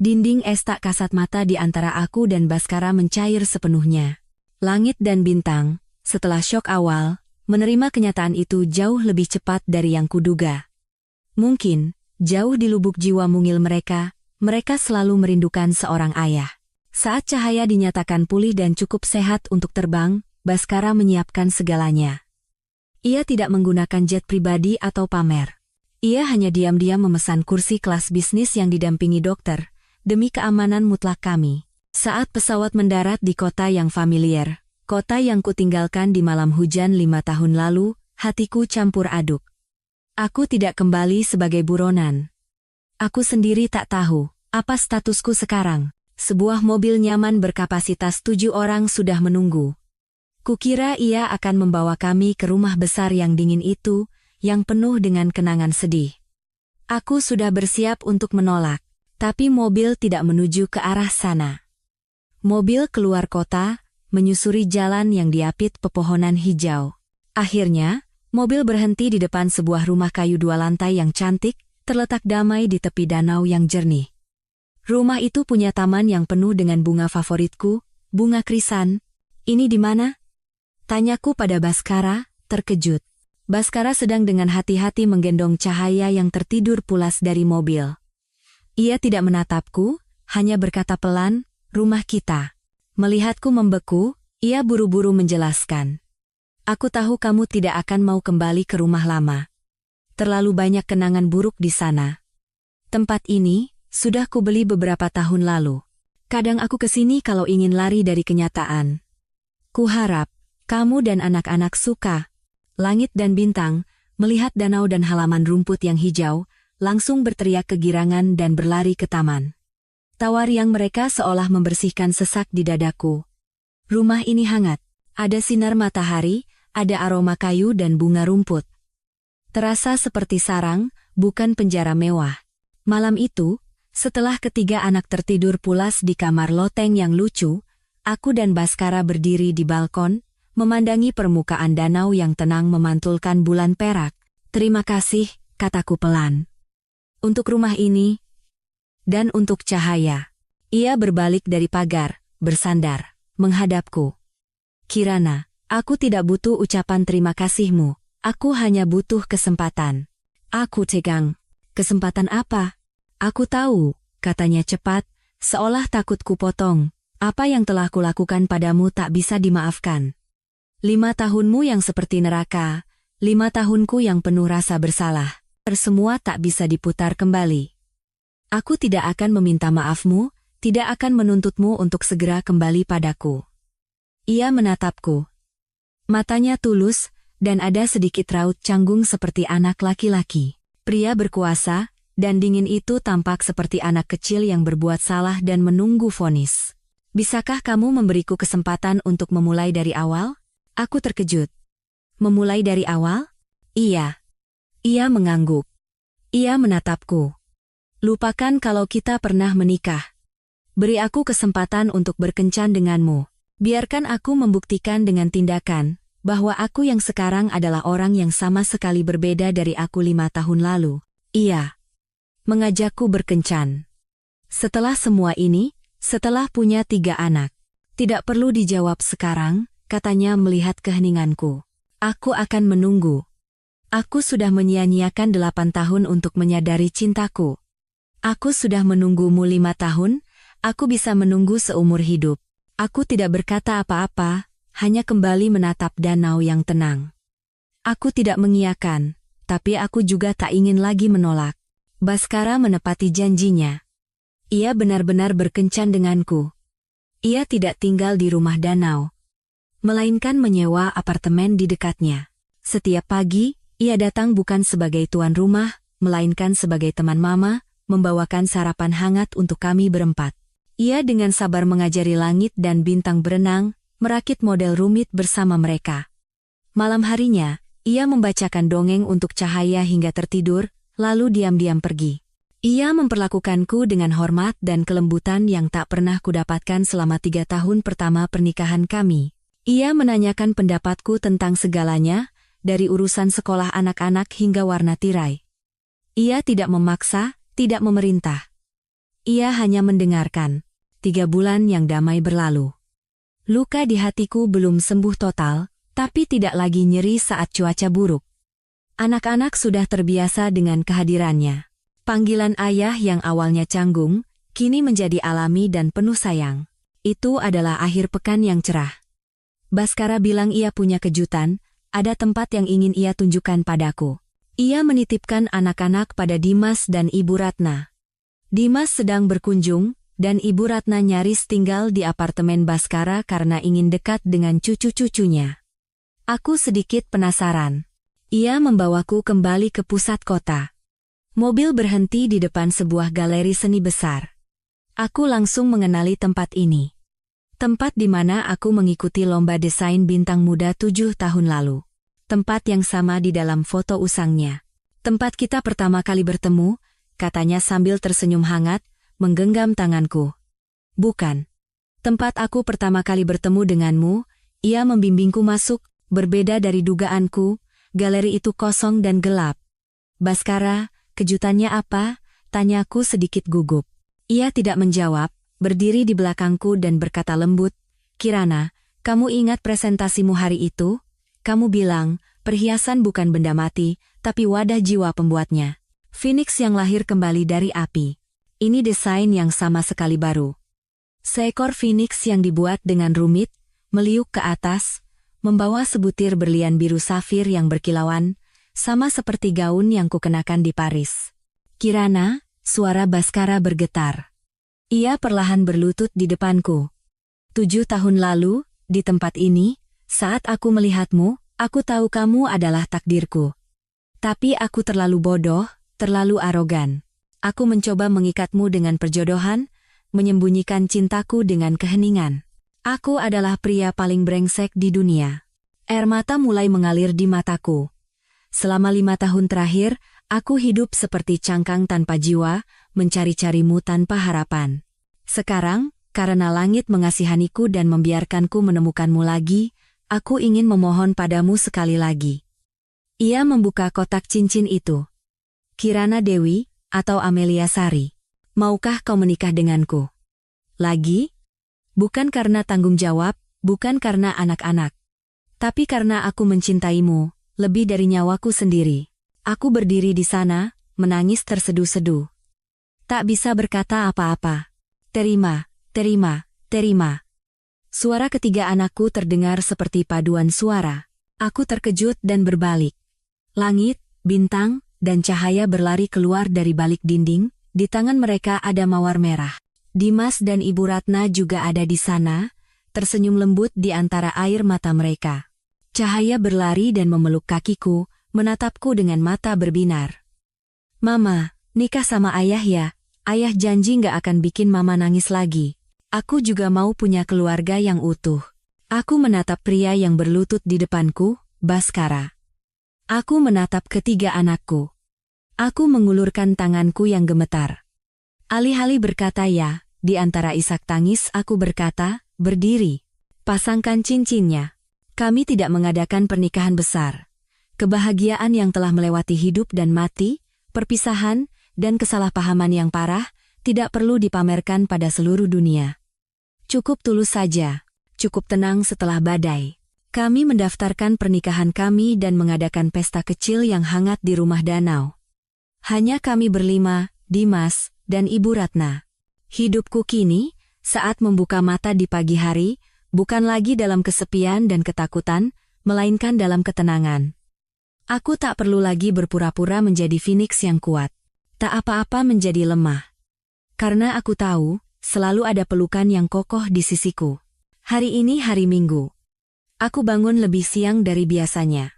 Dinding es tak kasat mata di antara aku dan Baskara mencair sepenuhnya. Langit dan bintang, setelah syok awal, menerima kenyataan itu jauh lebih cepat dari yang kuduga. Mungkin, jauh di lubuk jiwa mungil mereka selalu merindukan seorang ayah. Saat Cahaya dinyatakan pulih dan cukup sehat untuk terbang, Baskara menyiapkan segalanya. Ia tidak menggunakan jet pribadi atau pamer. Ia hanya diam-diam memesan kursi kelas bisnis yang didampingi dokter, demi keamanan mutlak kami. Saat pesawat mendarat di kota yang familiar, kota yang kutinggalkan di malam hujan 5 tahun lalu, hatiku campur aduk. Aku tidak kembali sebagai buronan. Aku sendiri tak tahu, apa statusku sekarang. Sebuah mobil nyaman berkapasitas 7 orang sudah menunggu. Kukira ia akan membawa kami ke rumah besar yang dingin itu, yang penuh dengan kenangan sedih. Aku sudah bersiap untuk menolak, tapi mobil tidak menuju ke arah sana. Mobil keluar kota, menyusuri jalan yang diapit pepohonan hijau. Akhirnya, mobil berhenti di depan sebuah rumah kayu 2 lantai yang cantik, terletak damai di tepi danau yang jernih. Rumah itu punya taman yang penuh dengan bunga favoritku, bunga krisan. Ini di mana? Tanyaku pada Baskara, terkejut. Baskara sedang dengan hati-hati menggendong Cahaya yang tertidur pulas dari mobil. Ia tidak menatapku, hanya berkata pelan, rumah kita. Melihatku membeku, ia buru-buru menjelaskan. Aku tahu kamu tidak akan mau kembali ke rumah lama. Terlalu banyak kenangan buruk di sana. Tempat ini sudah kubeli beberapa tahun lalu. Kadang aku kesini kalau ingin lari dari kenyataan. Kuharap kamu dan anak-anak suka. Langit dan bintang, melihat danau dan halaman rumput yang hijau, langsung berteriak kegirangan dan berlari ke taman. Tawa riang mereka seolah membersihkan sesak di dadaku. Rumah ini hangat. Ada sinar matahari, ada aroma kayu dan bunga rumput. Terasa seperti sarang, bukan penjara mewah. Malam itu, setelah ketiga anak tertidur pulas di kamar loteng yang lucu, aku dan Baskara berdiri di balkon, memandangi permukaan danau yang tenang memantulkan bulan perak. Terima kasih, kataku pelan. Untuk rumah ini, dan untuk Cahaya. Ia berbalik dari pagar, bersandar, menghadapku. Kirana, aku tidak butuh ucapan terima kasihmu, aku hanya butuh kesempatan. Aku tegang. Kesempatan apa? Aku tahu, katanya cepat, seolah takut kupotong. Apa yang telah kulakukan padamu tak bisa dimaafkan. 5 tahunmu yang seperti neraka, 5 tahunku yang penuh rasa bersalah. Semua tak bisa diputar kembali. Aku tidak akan meminta maafmu, tidak akan menuntutmu untuk segera kembali padaku. Ia menatapku. Matanya tulus, dan ada sedikit raut canggung seperti anak laki-laki. Pria berkuasa, dan dingin itu tampak seperti anak kecil yang berbuat salah dan menunggu vonis. Bisakah kamu memberiku kesempatan untuk memulai dari awal? Aku terkejut. Memulai dari awal? Iya. Ia mengangguk. Ia menatapku. Lupakan kalau kita pernah menikah. Beri aku kesempatan untuk berkencan denganmu. Biarkan aku membuktikan dengan tindakan bahwa aku yang sekarang adalah orang yang sama sekali berbeda dari aku 5 tahun lalu. Ia mengajakku berkencan. Setelah semua ini, setelah punya 3 anak. Tidak perlu dijawab sekarang, katanya melihat keheninganku. Aku akan menunggu. Aku sudah menyia-nyiakan 8 tahun untuk menyadari cintaku. Aku sudah menunggumu 5 tahun, aku bisa menunggu seumur hidup. Aku tidak berkata apa-apa, hanya kembali menatap danau yang tenang. Aku tidak mengiyakan, tapi aku juga tak ingin lagi menolak. Baskara menepati janjinya. Ia benar-benar berkencan denganku. Ia tidak tinggal di rumah danau, melainkan menyewa apartemen di dekatnya. Setiap pagi, ia datang bukan sebagai tuan rumah, melainkan sebagai teman mama, membawakan sarapan hangat untuk kami berempat. Ia dengan sabar mengajari langit dan bintang berenang, merakit model rumit bersama mereka. Malam harinya, ia membacakan dongeng untuk Cahaya hingga tertidur, lalu diam-diam pergi. Ia memperlakukanku dengan hormat dan kelembutan yang tak pernah kudapatkan selama 3 tahun pertama pernikahan kami. Ia menanyakan pendapatku tentang segalanya, dari urusan sekolah anak-anak hingga warna tirai. Ia tidak memaksa, tidak memerintah. Ia hanya mendengarkan. 3 bulan yang damai berlalu. Luka di hatiku belum sembuh total, tapi tidak lagi nyeri saat cuaca buruk. Anak-anak sudah terbiasa dengan kehadirannya. Panggilan ayah yang awalnya canggung, kini menjadi alami dan penuh sayang. Itu adalah akhir pekan yang cerah. Baskara bilang ia punya kejutan, ada tempat yang ingin ia tunjukkan padaku. Ia menitipkan anak-anak pada Dimas dan Ibu Ratna. Dimas sedang berkunjung, dan Ibu Ratna nyaris tinggal di apartemen Baskara karena ingin dekat dengan cucu-cucunya. Aku sedikit penasaran. Ia membawaku kembali ke pusat kota. Mobil berhenti di depan sebuah galeri seni besar. Aku langsung mengenali tempat ini. Tempat di mana aku mengikuti lomba desain bintang muda 7 tahun lalu. Tempat yang sama di dalam foto usangnya. Tempat kita pertama kali bertemu, katanya sambil tersenyum hangat, menggenggam tanganku. Bukan. Tempat aku pertama kali bertemu denganmu, ia membimbingku masuk, berbeda dari dugaanku, galeri itu kosong dan gelap. Baskara, kejutannya apa? Tanyaku sedikit gugup. Ia tidak menjawab, berdiri di belakangku dan berkata lembut, Kirana, kamu ingat presentasimu hari itu? Kamu bilang, perhiasan bukan benda mati, tapi wadah jiwa pembuatnya. Phoenix yang lahir kembali dari api. Ini desain yang sama sekali baru. Seekor phoenix yang dibuat dengan rumit, meliuk ke atas, membawa sebutir berlian biru safir yang berkilauan, sama seperti gaun yang kukenakan di Paris. Kirana, suara Baskara bergetar. Ia perlahan berlutut di depanku. 7 tahun lalu, di tempat ini, saat aku melihatmu, aku tahu kamu adalah takdirku. Tapi aku terlalu bodoh, terlalu arogan. Aku mencoba mengikatmu dengan perjodohan, menyembunyikan cintaku dengan keheningan. Aku adalah pria paling brengsek di dunia. Air mata mulai mengalir di mataku. Selama 5 tahun terakhir, aku hidup seperti cangkang tanpa jiwa, mencari-carimu tanpa harapan. Sekarang, karena langit mengasihaniku dan membiarkanku menemukanmu lagi, aku ingin memohon padamu sekali lagi. Ia membuka kotak cincin itu. Kirana Dewi, atau Amelia Sari, maukah kau menikah denganku? Lagi? Bukan karena tanggung jawab, bukan karena anak-anak. Tapi karena aku mencintaimu, lebih dari nyawaku sendiri. Aku berdiri di sana, menangis terseduh-seduh. Tak bisa berkata apa-apa. Terima, terima, terima. Suara ketiga anakku terdengar seperti paduan suara. Aku terkejut dan berbalik. Langit, bintang, dan cahaya berlari keluar dari balik dinding, di tangan mereka ada mawar merah. Dimas dan Ibu Ratna juga ada di sana, tersenyum lembut di antara air mata mereka. Cahaya berlari dan memeluk kakiku, menatapku dengan mata berbinar. Mama, nikah sama ayah ya. Ayah janji nggak akan bikin mama nangis lagi. Aku juga mau punya keluarga yang utuh. Aku menatap pria yang berlutut di depanku, Baskara. Aku menatap ketiga anakku. Aku mengulurkan tanganku yang gemetar. Alih-alih berkata ya, di antara isak tangis aku berkata, berdiri. Pasangkan cincinnya. Kami tidak mengadakan pernikahan besar. Kebahagiaan yang telah melewati hidup dan mati, perpisahan, dan kesalahpahaman yang parah, tidak perlu dipamerkan pada seluruh dunia. Cukup tulus saja, cukup tenang setelah badai. Kami mendaftarkan pernikahan kami dan mengadakan pesta kecil yang hangat di rumah danau. Hanya kami berlima, Dimas, dan Ibu Ratna. Hidupku kini, saat membuka mata di pagi hari, bukan lagi dalam kesepian dan ketakutan, melainkan dalam ketenangan. Aku tak perlu lagi berpura-pura menjadi Phoenix yang kuat. Tak apa-apa menjadi lemah. Karena aku tahu, selalu ada pelukan yang kokoh di sisiku. Hari ini hari Minggu. Aku bangun lebih siang dari biasanya.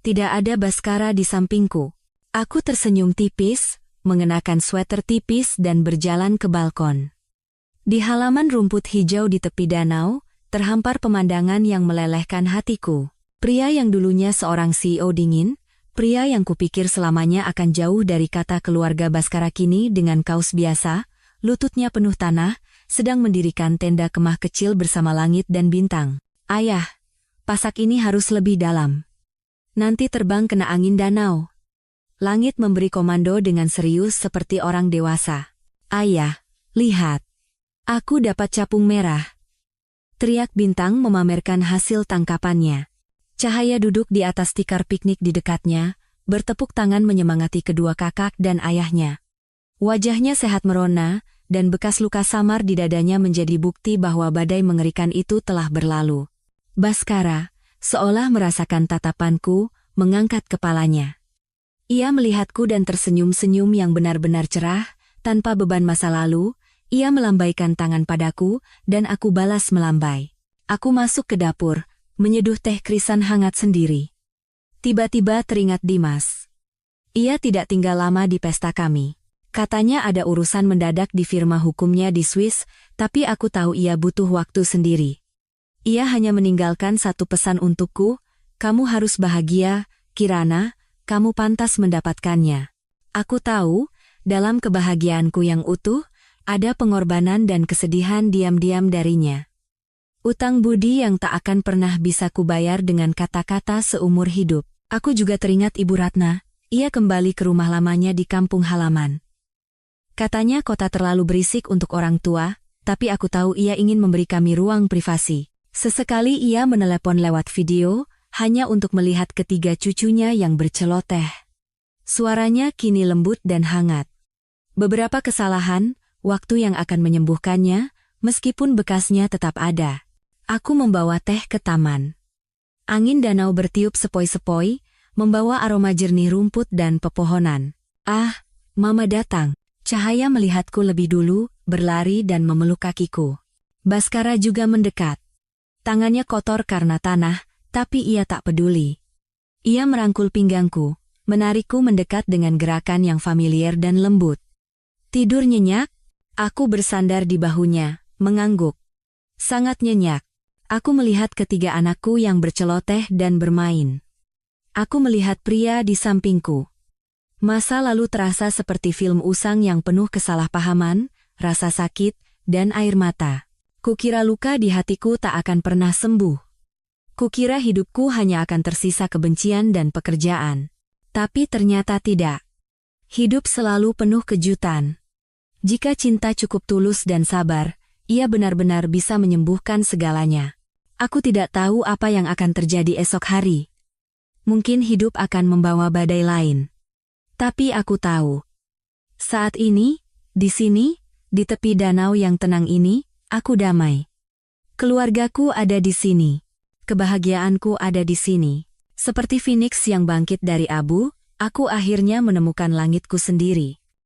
Tidak ada Baskara di sampingku. Aku tersenyum tipis, mengenakan sweater tipis dan berjalan ke balkon. Di halaman rumput hijau di tepi danau, terhampar pemandangan yang melelehkan hatiku. Pria yang dulunya seorang CEO dingin, pria yang kupikir selamanya akan jauh dari kata keluarga Baskara kini dengan kaos biasa, lututnya penuh tanah, sedang mendirikan tenda kemah kecil bersama langit dan bintang. Ayah, pasak ini harus lebih dalam. Nanti terbang kena angin danau. Langit memberi komando dengan serius seperti orang dewasa. Ayah, lihat. Aku dapat capung merah. Teriak bintang memamerkan hasil tangkapannya. Cahaya duduk di atas tikar piknik di dekatnya, bertepuk tangan menyemangati kedua kakak dan ayahnya. Wajahnya sehat merona, dan bekas luka samar di dadanya menjadi bukti bahwa badai mengerikan itu telah berlalu. Baskara, seolah merasakan tatapanku, mengangkat kepalanya. Ia melihatku dan tersenyum-senyum yang benar-benar cerah, tanpa beban masa lalu. Ia melambaikan tangan padaku, dan aku balas melambai. Aku masuk ke dapur, menyeduh teh krisan hangat sendiri. Tiba-tiba teringat Dimas. Ia tidak tinggal lama di pesta kami. Katanya ada urusan mendadak di firma hukumnya di Swiss, tapi aku tahu ia butuh waktu sendiri. Ia hanya meninggalkan satu pesan untukku, kamu harus bahagia, Kirana, kamu pantas mendapatkannya. Aku tahu, dalam kebahagiaanku yang utuh, ada pengorbanan dan kesedihan diam-diam darinya. Utang budi yang tak akan pernah bisa kubayar dengan kata-kata seumur hidup. Aku juga teringat Ibu Ratna, ia kembali ke rumah lamanya di kampung halaman. Katanya kota terlalu berisik untuk orang tua, tapi aku tahu ia ingin memberi kami ruang privasi. Sesekali ia menelepon lewat video, hanya untuk melihat ketiga cucunya yang berceloteh. Suaranya kini lembut dan hangat. Beberapa kesalahan, waktu yang akan menyembuhkannya, meskipun bekasnya tetap ada. Aku membawa teh ke taman. Angin danau bertiup sepoi-sepoi, membawa aroma jernih rumput dan pepohonan. Ah, Mama datang. Cahaya melihatku lebih dulu, berlari dan memeluk kakiku. Baskara juga mendekat. Tangannya kotor karena tanah, tapi ia tak peduli. Ia merangkul pinggangku, menarikku mendekat dengan gerakan yang familiar dan lembut. Tidur nyenyak? Aku bersandar di bahunya, mengangguk. Sangat nyenyak. Aku melihat ketiga anakku yang berceloteh dan bermain. Aku melihat pria di sampingku. Masa lalu terasa seperti film usang yang penuh kesalahpahaman, rasa sakit, dan air mata. Kukira luka di hatiku tak akan pernah sembuh. Kukira hidupku hanya akan tersisa kebencian dan pekerjaan. Tapi ternyata tidak. Hidup selalu penuh kejutan. Jika cinta cukup tulus dan sabar, ia benar-benar bisa menyembuhkan segalanya. Aku tidak tahu apa yang akan terjadi esok hari. Mungkin hidup akan membawa badai lain. Tapi aku tahu. Saat ini, di sini, di tepi danau yang tenang ini, aku damai. Keluargaku ada di sini. Kebahagiaanku ada di sini. Seperti Phoenix yang bangkit dari abu, aku akhirnya menemukan langitku sendiri.